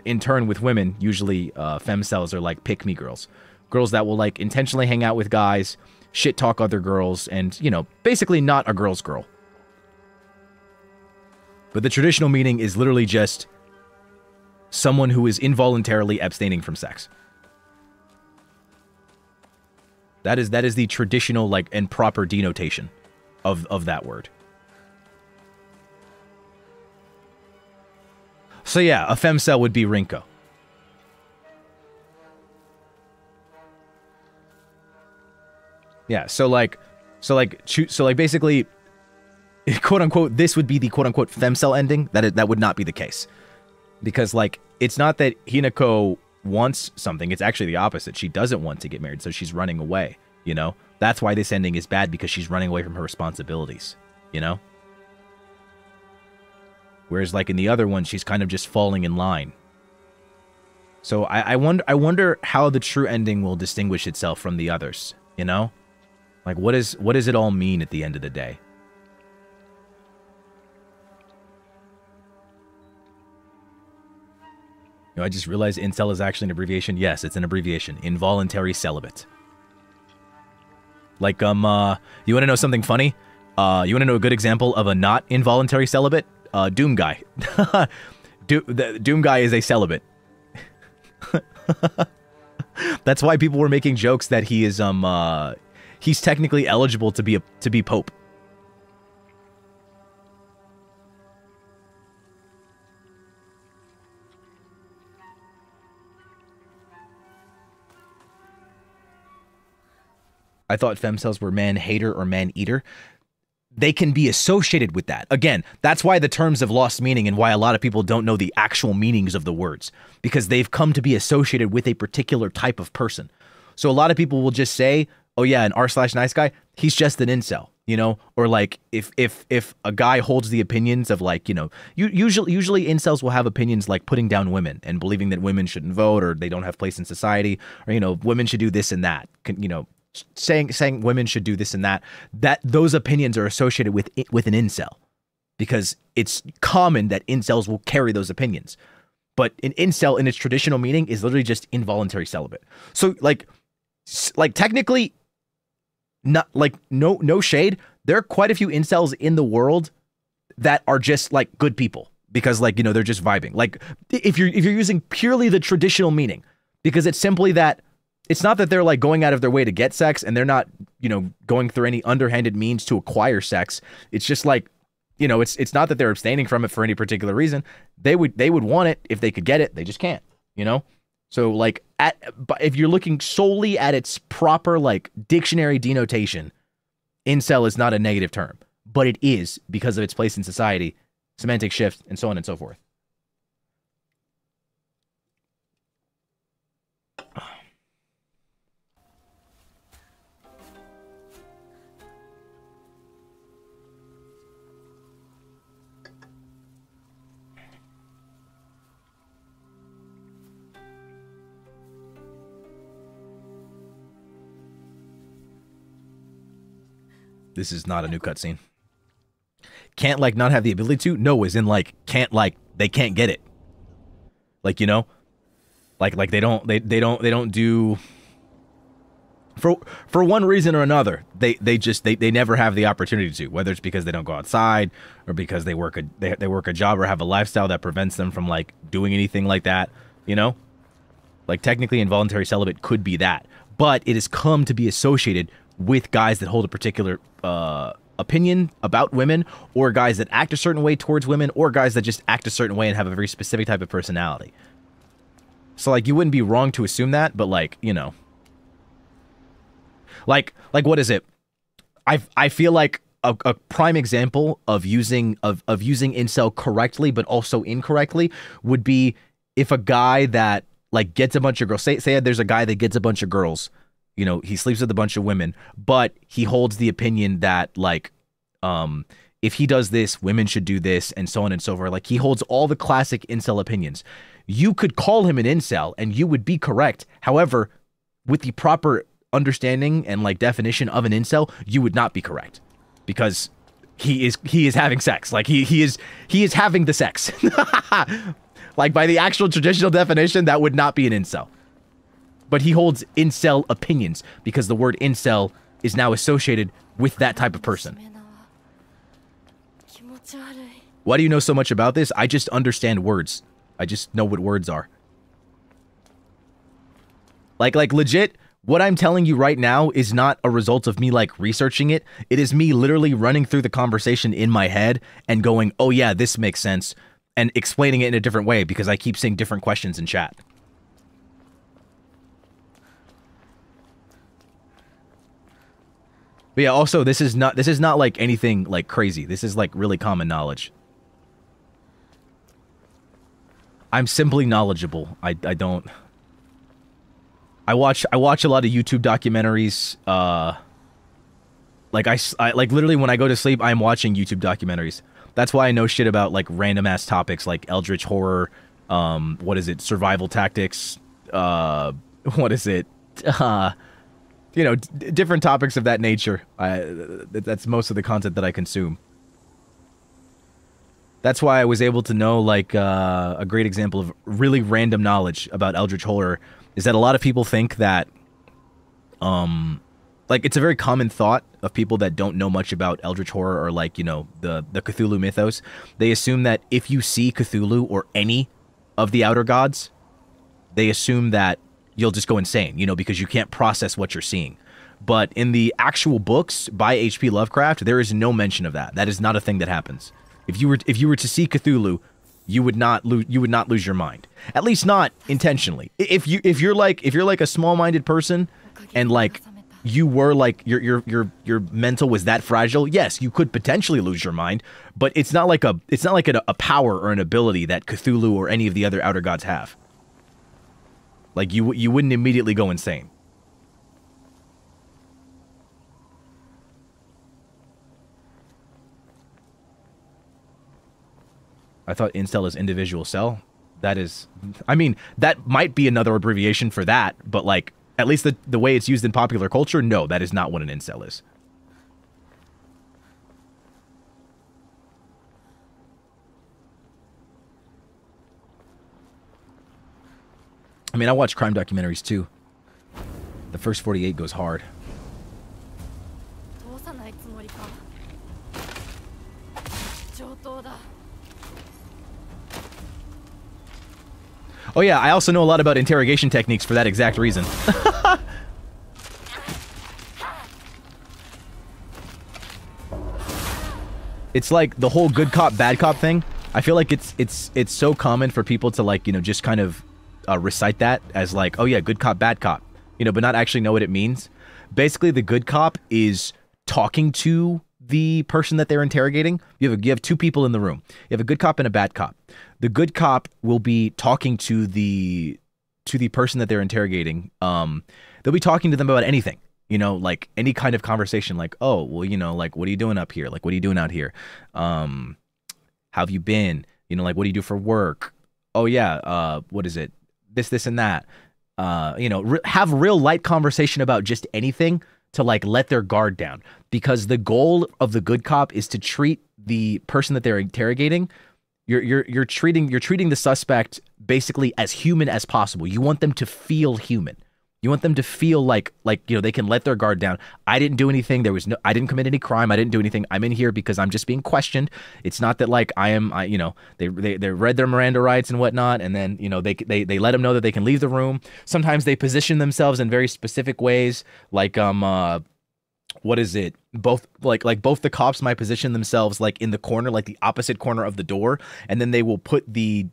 in turn with women, usually femcels are like pick-me girls. Girls that will like intentionally hang out with guys, shit talk other girls, and, you know, basically not a girl's girl. But the traditional meaning is literally just someone who is involuntarily abstaining from sex. That is the traditional like and proper denotation of that word. So yeah, a femcel would be Rinko. Yeah, so basically, quote unquote, this would be the quote unquote femcel ending. That would not be the case, because like it's not that Hinako wants something; it's actually the opposite. She doesn't want to get married, so she's running away. You know, that's why this ending is bad, because she's running away from her responsibilities. You know, whereas like in the other one, she's kind of just falling in line. So I wonder how the true ending will distinguish itself from the others. You know, like what does it all mean at the end of the day? You know, I just realized incel is actually an abbreviation. Yes, it's an abbreviation. Involuntary celibate. Like, you want to know something funny? You want to know a good example of a not involuntary celibate? Doom Guy. Doom Guy is a celibate. That's why people were making jokes that he is, he's technically eligible to be Pope. I thought femcels were man-hater or man-eater. They can be associated with that. Again, that's why the terms have lost meaning and why a lot of people don't know the actual meanings of the words, because they've come to be associated with a particular type of person. So a lot of people will just say, oh yeah, an r/nice guy, he's just an incel, you know? Or like if a guy holds the opinions of like, you know, usually incels will have opinions like putting down women and believing that women shouldn't vote or they don't have place in society, or, you know, women should do this and that, you know, saying women should do this and that those opinions are associated with an incel, because it's common that incels will carry those opinions. But an incel in its traditional meaning is literally just involuntary celibate. So like technically, not like no shade, there are quite a few incels in the world that are just like good people, because like, you know, they're just vibing. Like if you're using purely the traditional meaning, because it's simply that it's not that they're like going out of their way to get sex, and they're not, you know, going through any underhanded means to acquire sex. It's just like, you know, it's not that they're abstaining from it for any particular reason. They would want it if they could get it. They just can't, you know? So like if you're looking solely at its proper like dictionary denotation, incel is not a negative term, but it is because of its place in society, semantic shift, and so on and so forth. This is not a new cutscene. Can't like not have the ability to? No, as in like can't like they can't get it. Like, you know, like they don't do for one reason or another. They never have the opportunity to, whether it's because they don't go outside or because they work a job or have a lifestyle that prevents them from like doing anything like that. You know? Like, technically involuntary celibate could be that. But it has come to be associated with guys that hold a particular opinion about women, or guys that act a certain way towards women, or guys that just act a certain way and have a very specific type of personality. So, like, you wouldn't be wrong to assume that, but, like, you know. Like what is it? I feel like a prime example of using incel correctly but also incorrectly would be if a guy that like gets a bunch of girls, say there's a guy that gets a bunch of girls, you know, he sleeps with a bunch of women, but he holds the opinion that like if he does this, women should do this, and so on and so forth. Like, he holds all the classic incel opinions. You could call him an incel and you would be correct. However, with the proper understanding and like definition of an incel, you would not be correct, because he is having sex. Like, he is having the sex. Like, by the actual traditional definition, that would not be an incel. But he holds incel opinions because the word incel is now associated with that type of person. Why do you know so much about this? I just understand words. I just know what words are. Like legit, what I'm telling you right now is not a result of me like researching it. It is me literally running through the conversation in my head and going, oh yeah, this makes sense, and explaining it in a different way because I keep seeing different questions in chat. But yeah, also this is not like anything like crazy. This is like really common knowledge. I'm simply knowledgeable. I watch a lot of YouTube documentaries. Like I like literally when I go to sleep, I'm watching YouTube documentaries. That's why I know shit about like random ass topics like eldritch horror, what is it, survival tactics, what is it, you know, different topics of that nature. That's most of the content that I consume. That's why I was able to know, like, a great example of really random knowledge about eldritch horror is that a lot of people think that, like, it's a very common thought of people that don't know much about eldritch horror or, like, you know, the Cthulhu mythos. They assume that if you see Cthulhu or any of the outer gods, they assume that you'll just go insane, you know, because you can't process what you're seeing. But in the actual books by H.P. Lovecraft, there is no mention of that. That is not a thing that happens. If you were to see Cthulhu, you would not lose your mind. At least not intentionally. If you're like a small-minded person and like you were like your mental was that fragile, yes, you could potentially lose your mind, but it's not like a power or an ability that Cthulhu or any of the other outer gods have. Like you wouldn't immediately go insane. I thought incel is individual cell. That is, I mean, that might be another abbreviation for that, but like, at least the way it's used in popular culture, no, that is not what an incel is. I mean, I watch crime documentaries too. The first 48 goes hard. Oh yeah, I also know a lot about interrogation techniques for that exact reason. It's like the whole good cop, bad cop thing. I feel like it's so common for people to, like, you know, just kind of recite that as like, oh yeah, good cop, bad cop, you know, but not actually know what it means. Basically, the good cop is talking to the person that they're interrogating. You have two people in the room. You have a good cop and a bad cop. The good cop will be talking to the person that they're interrogating. They'll be talking to them about anything, you know, like any kind of conversation, like, oh, well, you know, like, what are you doing up here? Like, what are you doing out here? How have you been? You know, like, what do you do for work? Oh yeah, what is it? This and that. You know, have real light conversation about just anything to like let their guard down, because the goal of the good cop is to treat the person that they're interrogating. You're treating the suspect basically as human as possible. You want them to feel human. You want them to feel like you know, they can let their guard down. I didn't do anything. I didn't commit any crime. I didn't do anything. I'm in here because I'm just being questioned. It's not that like you know, they read their Miranda rights and whatnot, and then, you know, they let them know that they can leave the room. Sometimes they position themselves in very specific ways, like what is it? Both both the cops might position themselves like in the corner, like the opposite corner of the door, and then they will put the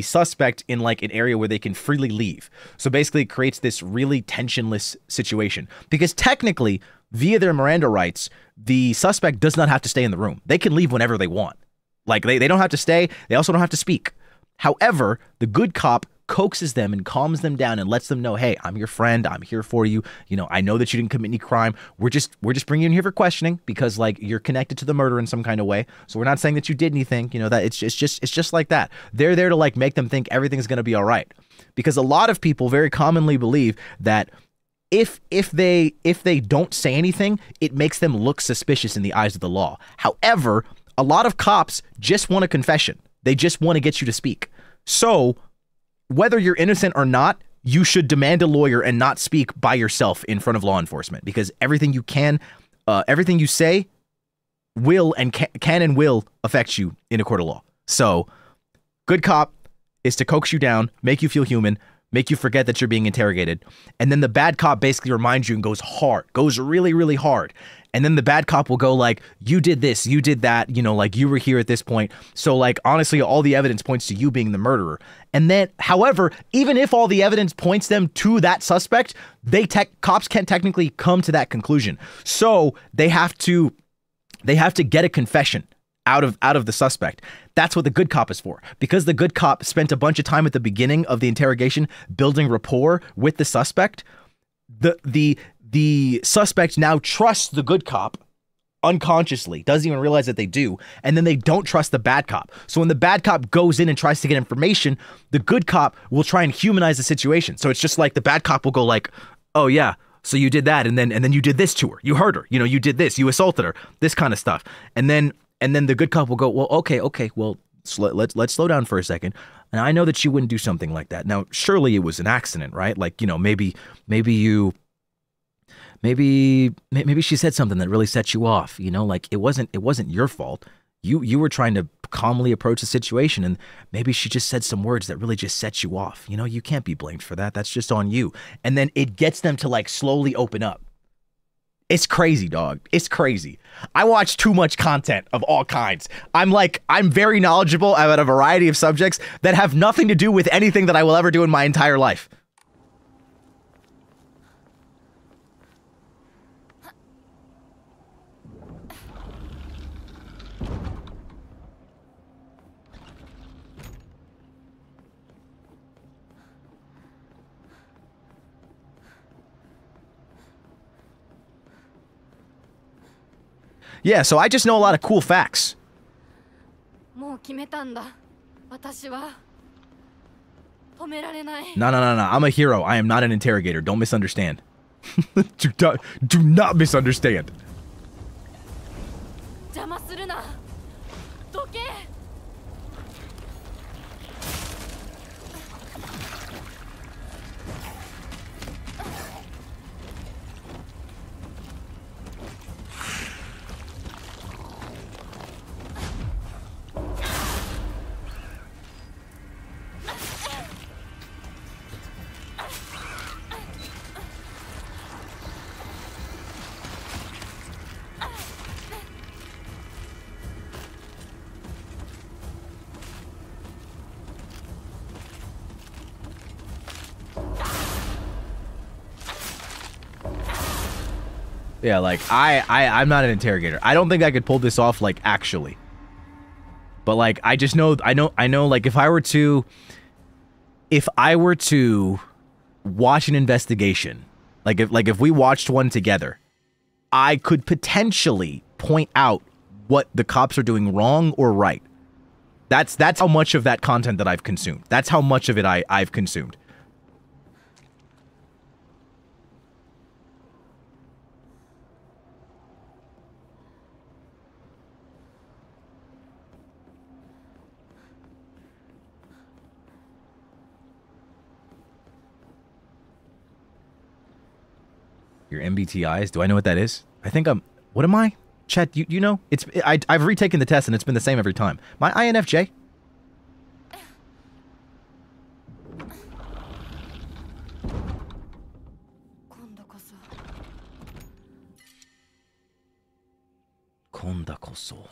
suspect in like an area where they can freely leave. So basically it creates this really tensionless situation, because technically via their Miranda rights, the suspect does not have to stay in the room. They can leave whenever they want. Like they don't have to stay. They also don't have to speak. However, the good cop coaxes them and calms them down and lets them know, hey, I'm your friend. I'm here for you. You know, I know that you didn't commit any crime. We're just bringing you in here for questioning because like you're connected to the murder in some kind of way. So we're not saying that you did anything. You know, that it's just like that. They're there to like make them think everything's going to be all right, because a lot of people very commonly believe that if they don't say anything, it makes them look suspicious in the eyes of the law. However, a lot of cops just want a confession. They just want to get you to speak. So whether you're innocent or not, you should demand a lawyer and not speak by yourself in front of law enforcement, because everything you say will and can and will affect you in a court of law. So good cop is to coax you down, make you feel human, make you forget that you're being interrogated. And then the bad cop basically reminds you and goes really, really hard. And then the bad cop will go like, you did this, you did that, you know, like you were here at this point. So like, honestly, all the evidence points to you being the murderer. And then, however, even if all the evidence points them to that suspect, cops can't technically come to that conclusion. So they have to get a confession out of the suspect. That's what the good cop is for. Because the good cop spent a bunch of time at the beginning of the interrogation building rapport with the suspect, the suspect now trusts the good cop unconsciously, doesn't even realize that they do, and then they don't trust the bad cop. So when the bad cop goes in and tries to get information, the good cop will try and humanize the situation. So it's just like the bad cop will go like, oh yeah, so you did that, and then you did this to her, you hurt her, you know, you did this, you assaulted her, this kind of stuff. And then the good cop will go, well, okay, well, let's slow down for a second. And I know that you wouldn't do something like that. Now, surely it was an accident, right? Like, you know, maybe she said something that really set you off, you know, like it wasn't your fault. You were trying to calmly approach the situation, and maybe she just said some words that really just set you off. You know, you can't be blamed for that. That's just on you. And then it gets them to like slowly open up. It's crazy, dog. It's crazy. I watch too much content of all kinds. I'm very knowledgeable about a variety of subjects that have nothing to do with anything that I will ever do in my entire life. Yeah, so I just know a lot of cool facts. No. I'm a hero. I am not an interrogator. Don't misunderstand. Do not misunderstand. Yeah, like I'm not an interrogator. I don't think I could pull this off, like, actually. But like I know like if I were to watch an investigation, like if we watched one together, I could potentially point out what the cops are doing wrong or right. That's how much of that content that I've consumed. That's how much of it I've consumed. Your MBTIs? Do I know what that is? I think I'm... What am I? Chet, you know? I've retaken the test and it's been the same every time. My INFJ? Kondakoso.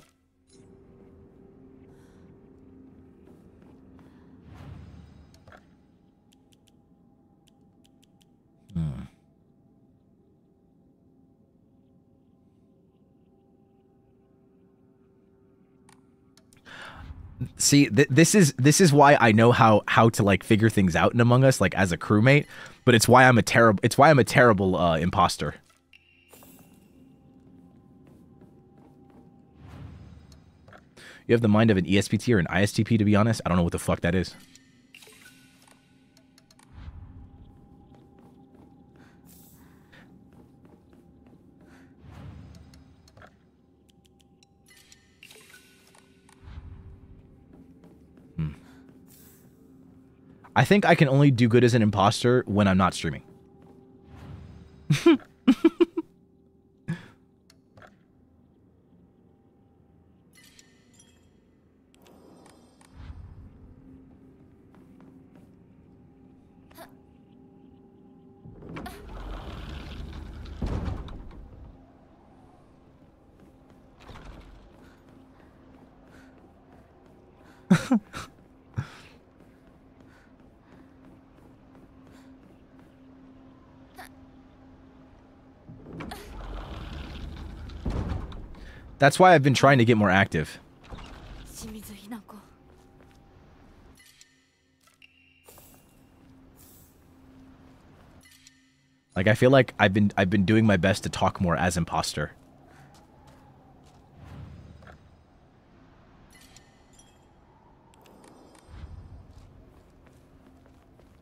See, this is why I know how to like figure things out in Among Us, like as a crewmate. But it's why I'm a terrible imposter. You have the mind of an ESPT or an ISTP, to be honest. I don't know what the fuck that is. I think I can only do good as an imposter when I'm not streaming. That's why I've been trying to get more active. Like, I feel like I've been doing my best to talk more as imposter.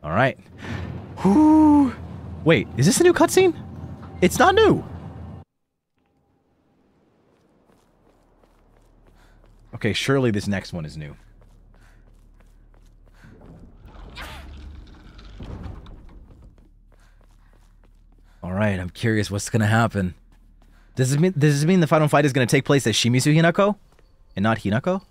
All right. Whoo. Wait, is this a new cutscene? It's not new. Okay, surely this next one is new. Alright, I'm curious what's gonna happen. Does this mean the final fight is gonna take place as Shimizu Hinako? And not Hinako?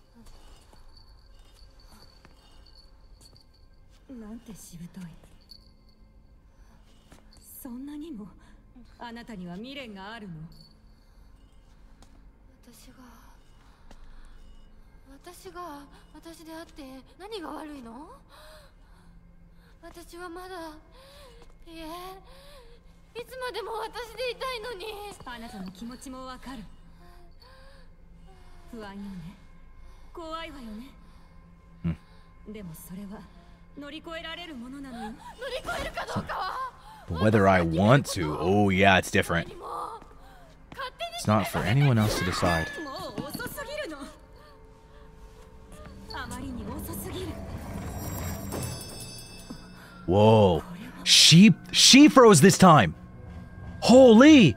Whether I want to, oh yeah, it's different. It's not for anyone else to decide. Whoa. She froze this time. Holy.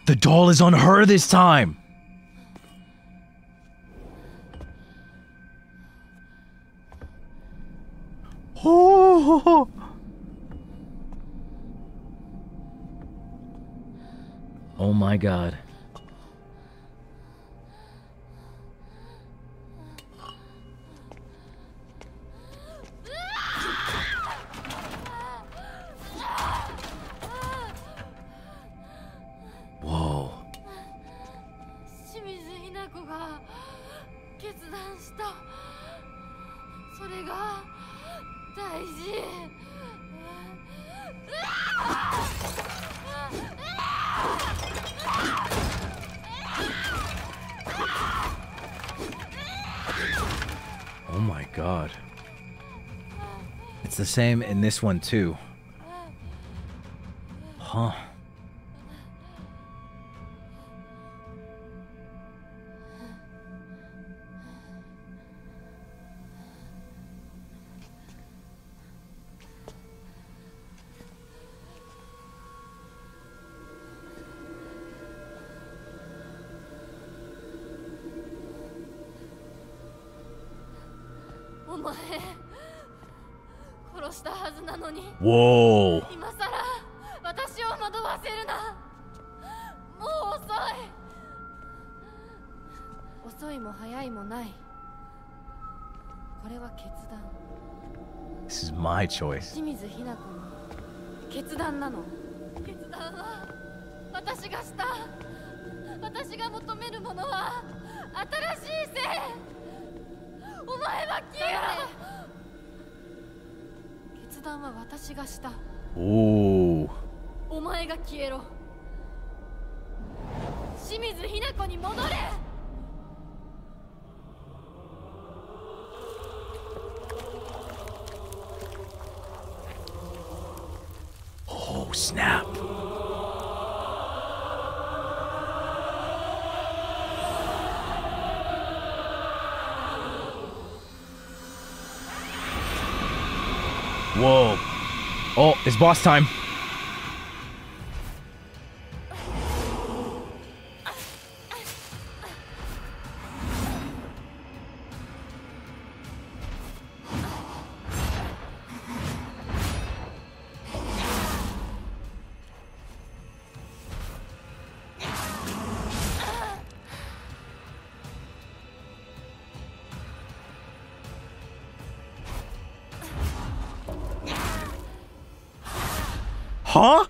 The doll is on her this time. Oh. Oh my god. Whoa. Oh my god. It's the same in this one too. Huh. 前殺したはずなのに。 Whoa. 今さら私を惑わせるな。もう遅い。遅いも早いもない。これは決断。 This is my choice. 清水ひな子の決断なの。決断は私がした。私が求めるものは新しい性。お前は消えろ。決断は私がした。 Ooh. お前が消えろ。清水ひな子に戻れ。 Oh, snap. Whoa. Oh, it's boss time. Huh?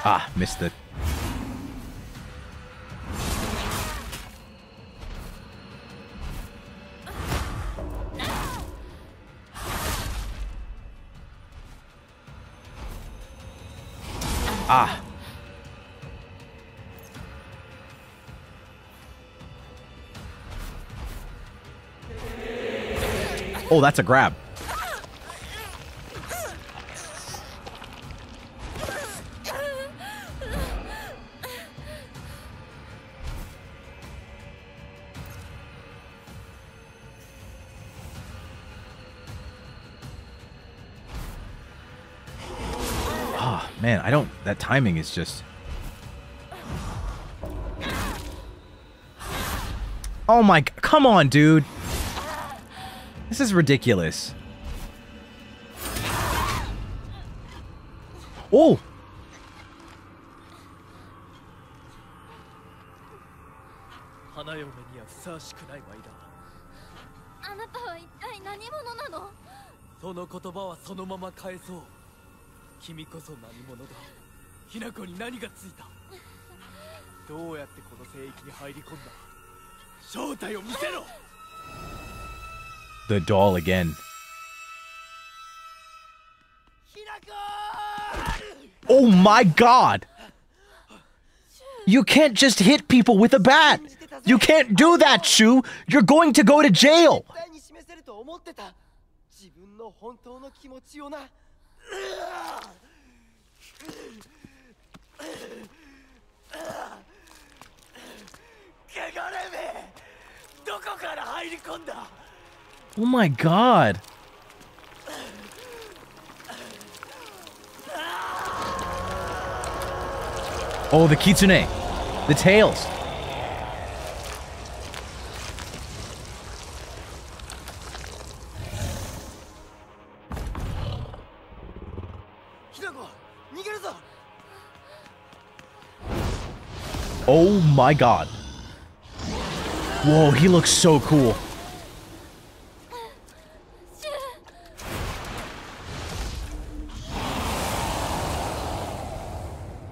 Ah, missed it. Ah. Oh, that's a grab. Man, I don't... That timing is just... Oh my... Come on, dude! This is ridiculous. Oh! 花嫁にはふさわしくない舞だ。あなたは一体何者なの？その言葉はそのまま返そう。君こそ何者だ。ひな子に何がついた。どうやってこの聖域に入り込んだ。正体を見せろ。 The doll again. Oh my god! You can't just hit people with a bat! You can't do that, Shu! You're going to go to jail! Oh my god! Oh, the kitsune! The tails! Oh my god. Whoa, he looks so cool.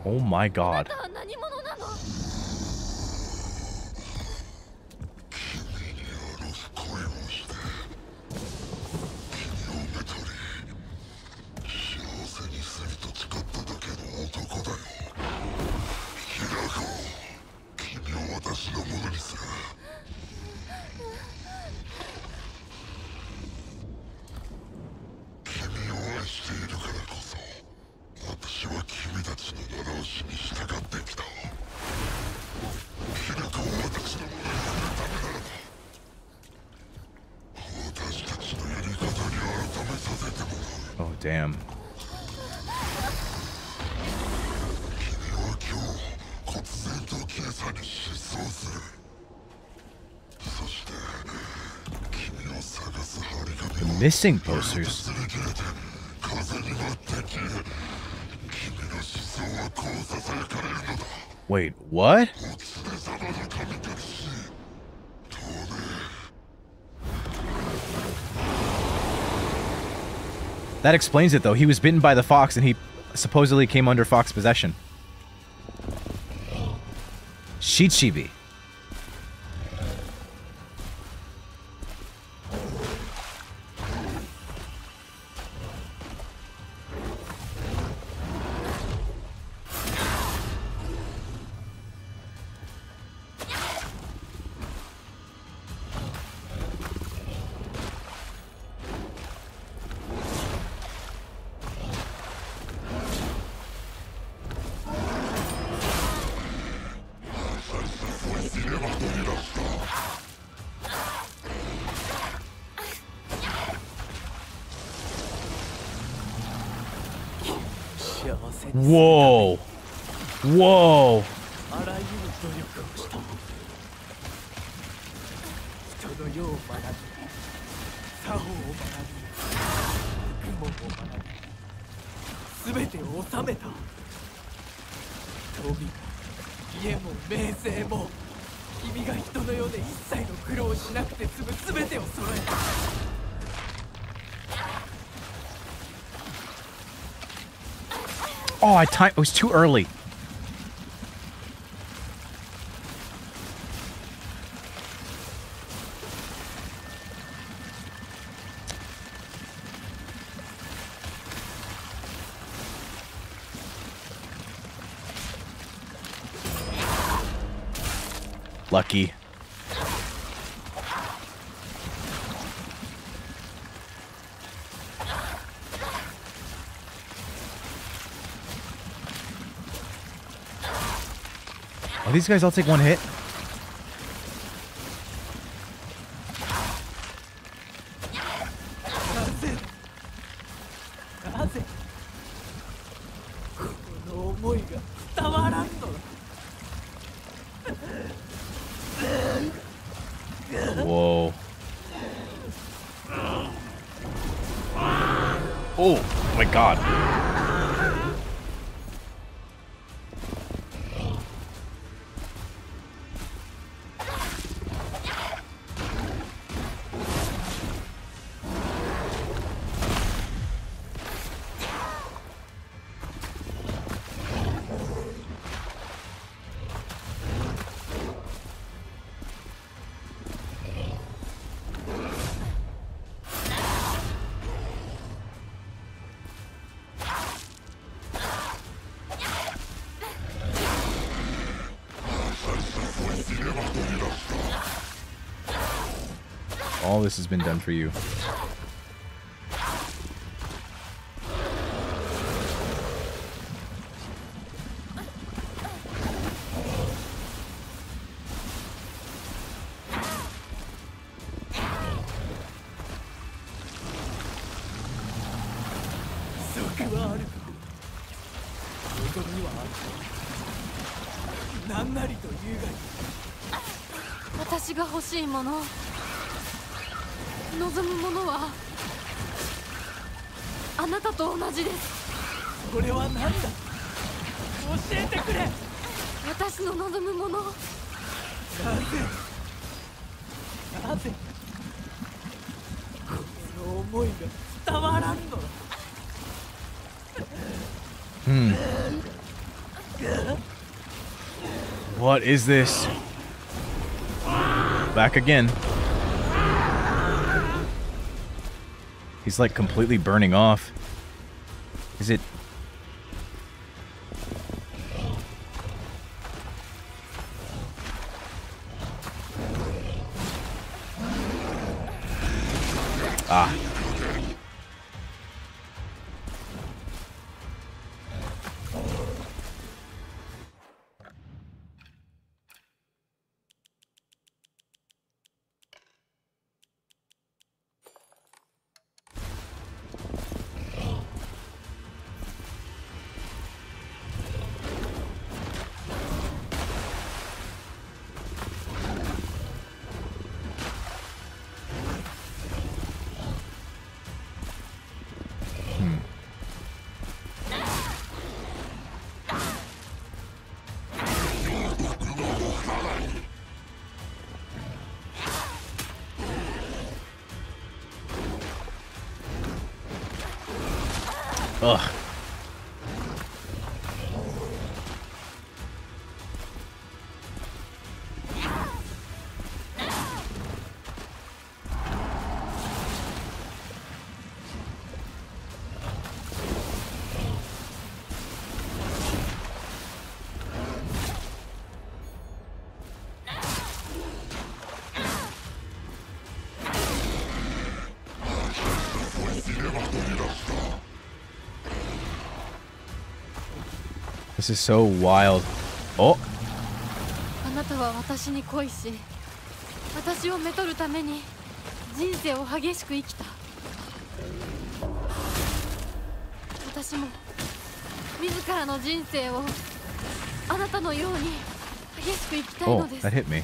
Oh my god. Damn. The missing posters. Wait, what? That explains it, though. He was bitten by the fox, and he supposedly came under fox possession. Shichibi. Whoa. Whoa. あらゆる努力をした人の世を学び作法を学び学問を学び全てを収めた富も家も名声も君が人の世で一切の苦労をしなくて済む全てを揃えた Oh, it was too early. Lucky. Oh, these guys all take one hit? Whoa. Oh my god. All this has been done for you. What is this? Back again. He's like completely burning off. Is it? Ah. Ugh. This is so wild. Oh. あなたは私に恋し、私をめとるために人生を激しく生きた。私も自らの人生をあなたのように激しく生きたい Oh, のです。 that hit me.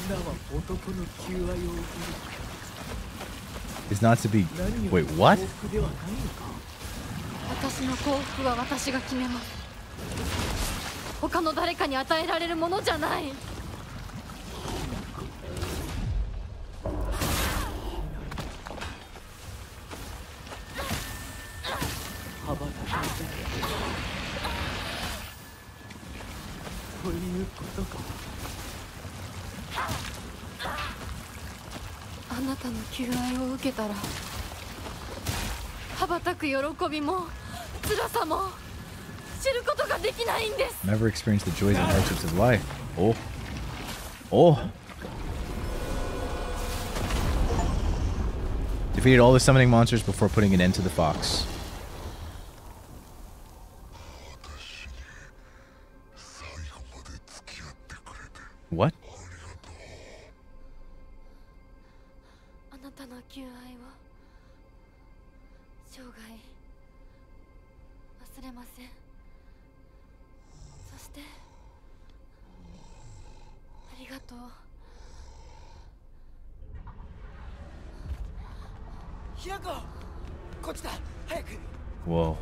女は男の求愛を受ける。 Is not to be. Wait, what? 幸福ではないのか。私の幸福は私が決めます。他の誰かに与えられるものじゃない。羽ばたきたいということか。あなたの求愛を受けたら羽ばたく喜びも辛さも知ることができないんです。 Never experienced the joys and hardships of life. Oh. Oh. Defeated all the summoning monsters before putting an end to the fox. What? あなたの求愛を生涯忘れません。そしてありがとう。ひなこ、こっちだ、早く。 Whoa.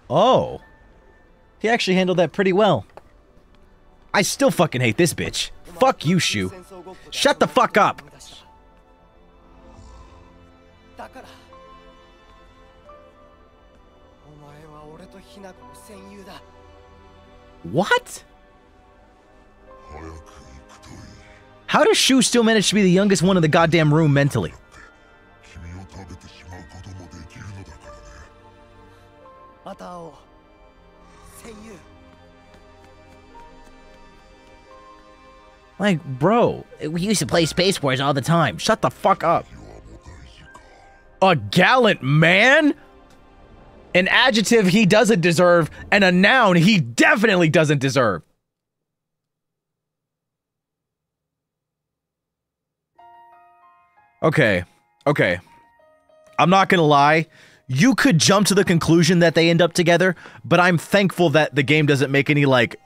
Oh. He actually handled that pretty well. I still fucking hate this bitch. Fuck you, Shu. Shut the fuck up. だからお前は俺とひなこの戦友だ。 What? How does Shu still manage to be the youngest one in the goddamn room mentally? また会おう、戦友。 Like, bro, we used to play Space Wars all the time. Shut the fuck up. A gallant man? An adjective he doesn't deserve, and a noun he definitely doesn't deserve. Okay, okay. I'm not gonna lie. You could jump to the conclusion that they end up together, but I'm thankful that the game doesn't make any, like,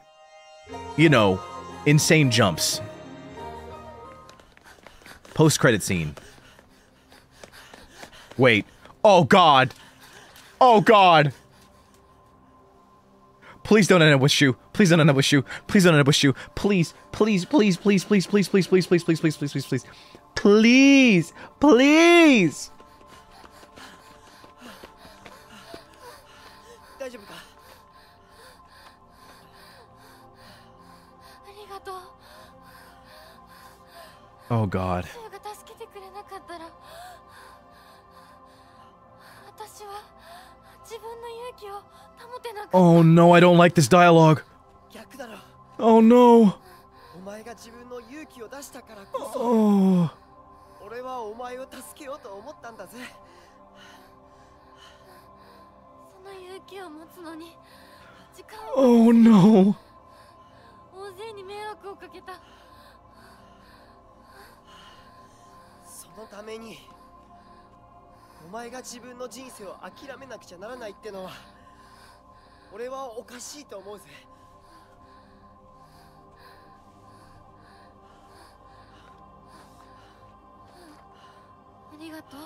you know, insane jumps. Post-credit scene. Wait. Oh, God. Oh, God. Please don't end up with Shu. Please don't end up with Shu. Please don't end up with Shu. Please, please, please, please, please, please, please, please, please, please, please, please, please, please. Please, please. 大丈夫か。ありがとう。 Oh, God. シュウが助けてくれなかったら私は自分の勇気を保てなかった。 Oh, no, I don't like this dialogue. 逆だろ。 Oh, no. お前が自分の勇気を出したからこそ、 Oh. 俺はお前を助けようと思ったんだぜ。その勇気を持つのに時間を Oh, no. 大勢に迷惑をかけた。そのためにお前が自分の人生を諦めなくちゃならないってのは俺はおかしいと思うぜ。ありがとう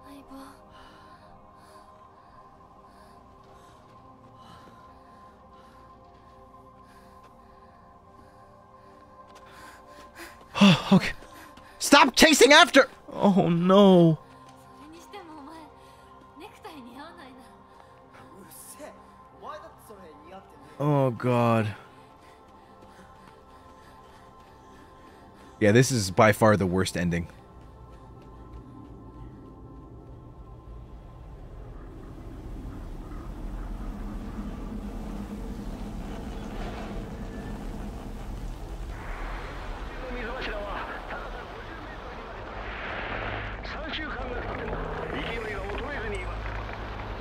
相棒。Okay. Stop chasing after! Oh no. それにしてもお前ネクタイ似合わないな。 Oh god. Yeah, this is by far the worst ending.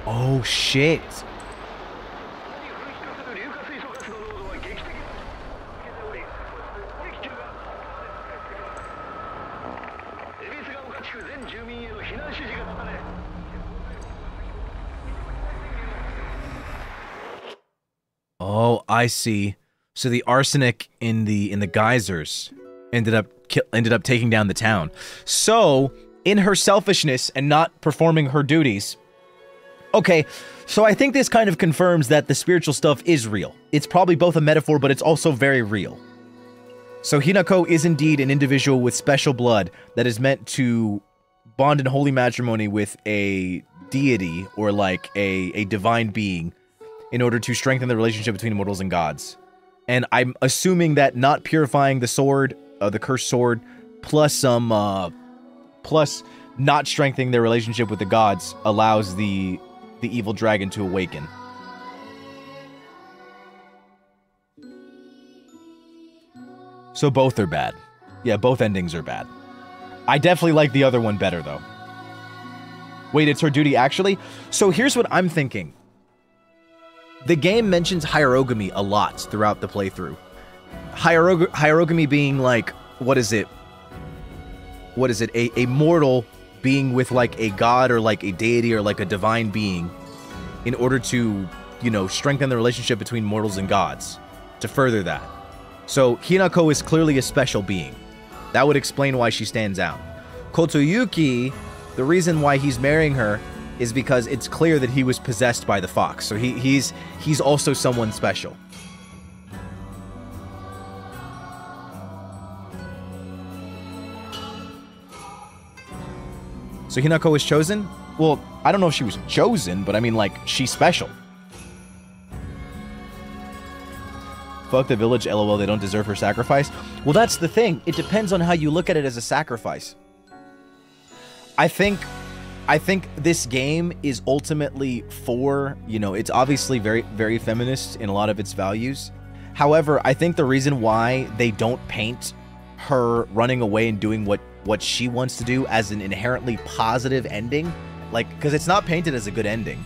Oh shit. Oh, I see. So the arsenic in the geysers ended up taking down the town. So, in her selfishness and not performing her duties. Okay, so I think this kind of confirms that the spiritual stuff is real. It's probably both a metaphor, but it's also very real. So Hinako is indeed an individual with special blood that is meant to bond in holy matrimony with a deity or like a divine being in order to strengthen the relationship between mortals and gods. And I'm assuming that not purifying the sword, the cursed sword, plus plus not strengthening their relationship with the gods allows the evil dragon to awaken. So both are bad. Yeah, both endings are bad. I definitely like the other one better, though. Wait, it's her duty, actually? So here's what I'm thinking. The game mentions hierogamy a lot throughout the playthrough. Hierogamy being like, what is it? What is it? A mortal being with like a god or like a deity or like a divine being in order to, you know, strengthen the relationship between mortals and gods, to further that. So Hinako is clearly a special being. That would explain why she stands out. Kotoyuki, the reason why he's marrying her is because it's clear that he was possessed by the fox. So he's also someone special. So Hinako was chosen? Well, I don't know if she was chosen, but I mean, like, she's special. Fuck the village, lol, they don't deserve her sacrifice. Well, that's the thing. It depends on how you look at it as a sacrifice. I think this game is ultimately for, you know, it's obviously very, very feminist in a lot of its values. However, I think the reason why they don't paint her running away and doing what she wants to do as an inherently positive ending, like, because it's not painted as a good ending.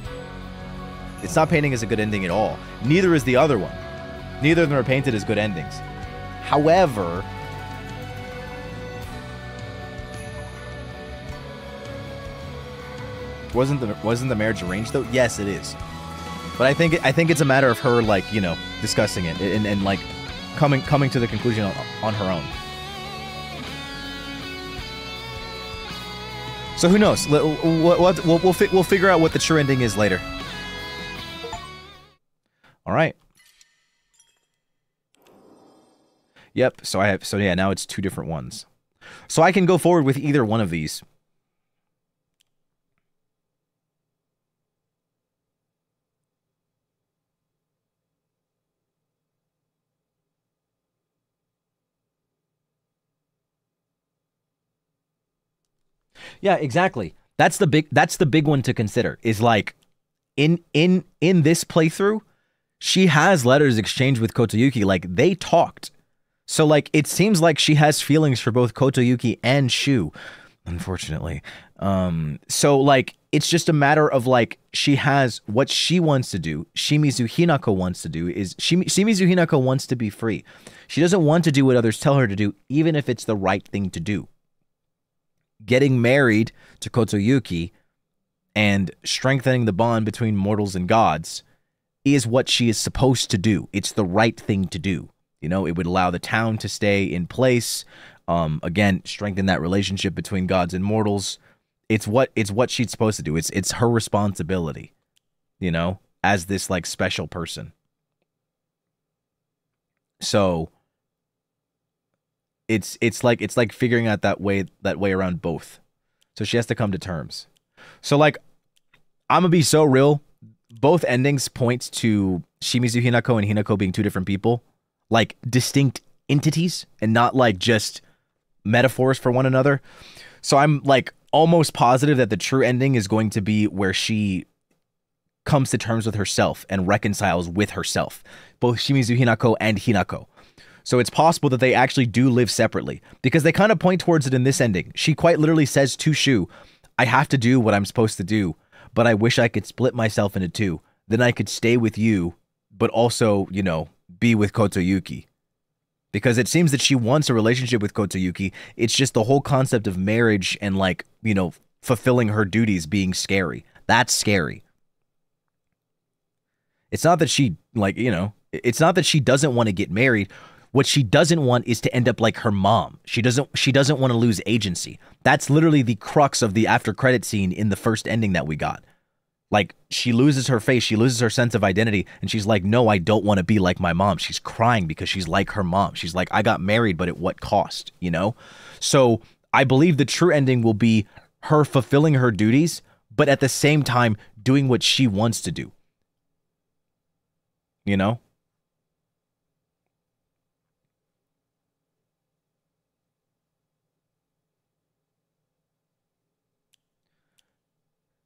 It's not painting as a good ending at all. Neither is the other one. Neither of them are painted as good endings. However, wasn't the marriage arranged though? Yes, it is. But I think it's a matter of her, like, you know, discussing it and like coming to the conclusion on her own. So who knows? We'll figure out what the true ending is later. All right. Yep. So yeah. Now it's two different ones. So I can go forward with either one of these. Yeah, exactly. That's the big one to consider. Is like in this playthrough, she has letters exchanged with Kotoyuki, like they talked. So like it seems like she has feelings for both Kotoyuki and Shu, unfortunately. So like it's just a matter of like she has what she wants to do. Shimizu Hinako wants to do is Shimizu Hinako wants to be free. She doesn't want to do what others tell her to do, even if it's the right thing to do. Getting married to Kotoyuki and strengthening the bond between mortals and gods is what she is supposed to do. It's the right thing to do. You know, it would allow the town to stay in place. Again, strengthen that relationship between gods and mortals. It's what she's supposed to do. It's her responsibility, you know, as this like special person. So it's like figuring out that way around both. So she has to come to terms. So like, I'm gonna be so real. Both endings point to Shimizu Hinako and Hinako being two different people, like distinct entities, and not like just metaphors for one another. So I'm like almost positive that the true ending is going to be where she comes to terms with herself and reconciles with herself, both Shimizu Hinako and Hinako. So it's possible that they actually do live separately, because they kind of point towards it in this ending. She quite literally says to Shu, I have to do what I'm supposed to do, but I wish I could split myself into two. Then I could stay with you, but also, you know, be with Kotoyuki. Because it seems that she wants a relationship with Kotoyuki. It's just the whole concept of marriage and, like, you know, fulfilling her duties being scary. That's scary. It's not that she, like, you know, it's not that she doesn't want to get married. What she doesn't want is to end up like her mom. She doesn't want to lose agency. That's literally the crux of the after credit scene in the first ending that we got. Like, she loses her face, she loses her sense of identity, and she's like, no, I don't want to be like my mom. She's crying because she's like her mom. She's like, I got married, but at what cost, you know? So I believe the true ending will be her fulfilling her duties, but at the same time doing what she wants to do. You know?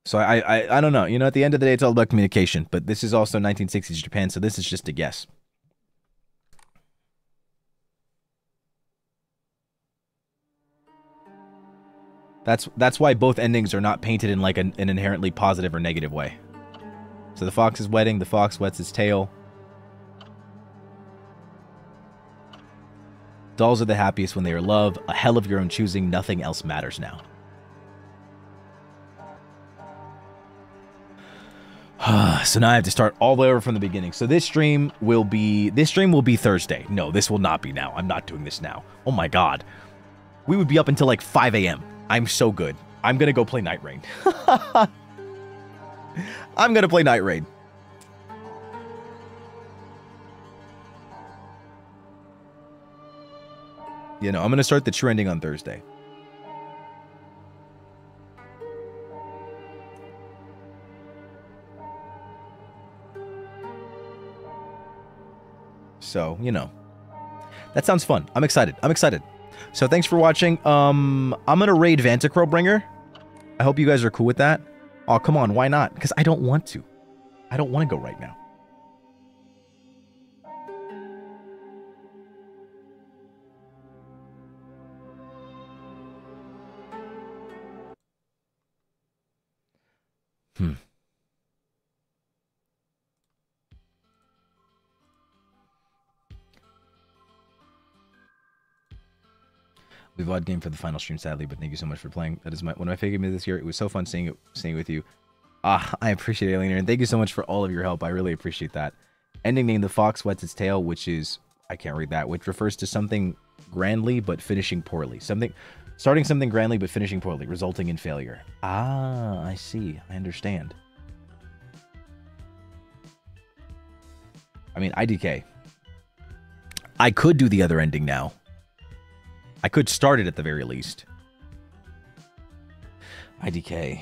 So I don't know. You know, at the end of the day, it's all about communication. But this is also 1960s Japan, so this is just a guess. That's why both endings are not painted in like an inherently positive or negative way. So the fox is wedding, the fox wets his tail. Dolls are the happiest when they are loved. A hell of your own choosing, nothing else matters now. So now I have to start all the way over from the beginning. So this stream will be Thursday. No, this will not be now. I'm not doing this now. Oh my god. We would be up until like 5 a.m. I'm so good. I'm gonna go play Night Rain. I'm gonna play Night Rain. You know, I'm gonna start the true ending on Thursday. So, you know, that sounds fun. I'm excited. I'm excited. So thanks for watching. I'm going to raid Vantacrow Bringer. I hope you guys are cool with that. Oh, come on. Why not? Because I don't want to. I don't want to go right now. We VOD game for the final stream, sadly, but thank you so much for playing. That is one of my favorite games this year. It was so fun seeing it with you. I appreciate it, Alien, and thank you so much for all of your help. I really appreciate that. Ending name: The Fox Wets Its Tail, which is, I can't read that, which refers to something grandly but finishing poorly. Starting something grandly but finishing poorly, resulting in failure. Ah, I see. I understand. I mean, IDK. I could do the other ending now. I could start it at the very least. IDK.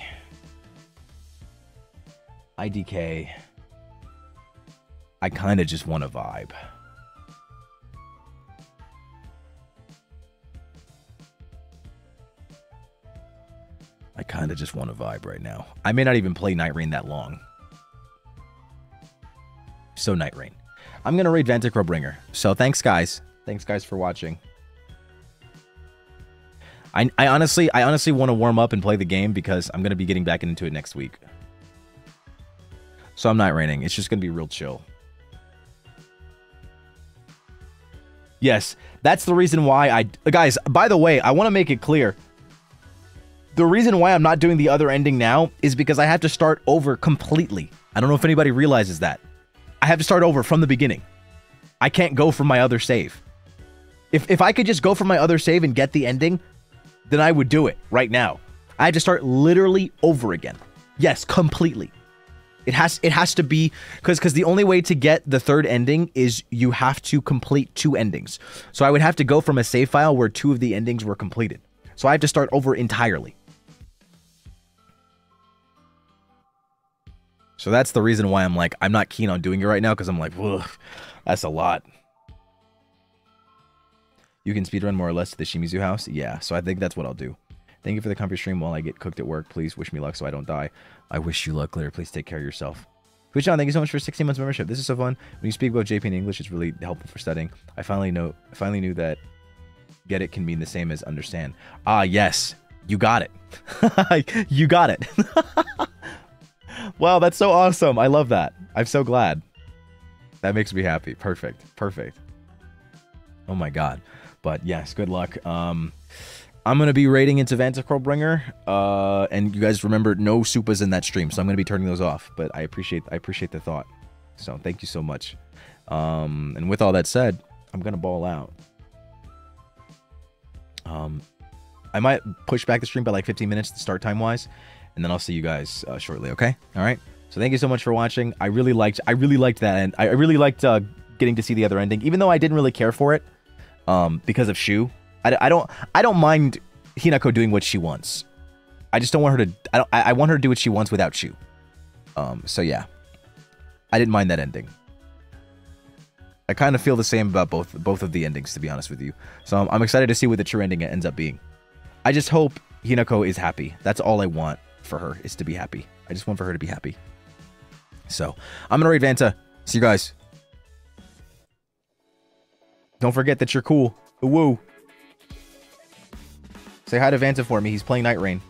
IDK. I kind of just want to vibe. I kind of just want to vibe right now. I may not even play Night Rain that long. So Night Rain. I'm going to raid Vantacrow Bringer. So thanks, guys. Thanks, guys, for watching. I honestly want to warm up and play the game because I'm going to be getting back into it next week. So I'm not raining. It's just going to be real chill. Yes, that's the reason why guys, by the way, I want to make it clear. The reason why I'm not doing the other ending now is because I have to start over completely. I don't know if anybody realizes that. I have to start over from the beginning. I can't go from my other save. If I could just go from my other save and get the ending, then I would do it right now. I had to start literally over again. Yes, completely. It has to be, because the only way to get the third ending is you have to complete 2 endings. So I would have to go from a save file where 2 of the endings were completed. So I have to start over entirely. So that's the reason why I'm like, I'm not keen on doing it right now, because I'm like, ugh, that's a lot. You can speedrun more or less to the Shimizu house? Yeah, so I think that's what I'll do. Thank you for the comfy stream while I get cooked at work. Please wish me luck so I don't die. I wish you luck, Glitter. Please take care of yourself. Twitch John, thank you so much for 16 months membership. This is so fun. When you speak about JP in English, it's really helpful for studying. I finally knew that get it can mean the same as understand. Ah, yes. You got it. You got it. Wow, that's so awesome. I love that. I'm so glad. That makes me happy. Perfect. Perfect. Oh my god. But yes, good luck. I'm gonna be raiding into Vantacrow Bringer. And you guys remember, no Supas in that stream, so I'm gonna be turning those off. But I appreciate the thought. So thank you so much. And with all that said, I'm gonna ball out. I might push back the stream by like 15 minutes to start time wise, and then I'll see you guys shortly. Okay. All right. So thank you so much for watching. I really liked that, and I really liked getting to see the other ending, even though I didn't really care for it. Because of Shu. I don't mind Hinako doing what she wants. I just don't want her to. I want her to do what she wants without Shu. So yeah, I didn't mind that ending. I kind of feel the same about both of the endings, to be honest with you. So I'm excited to see what the true ending ends up being. I just hope Hinako is happy. That's all I want for her, is to be happy. I just want for her to be happy. So I'm gonna raid Vanta. See you guys. Don't forget that you're cool. Woo. Say hi to Vanta for me. He's playing Night Rain.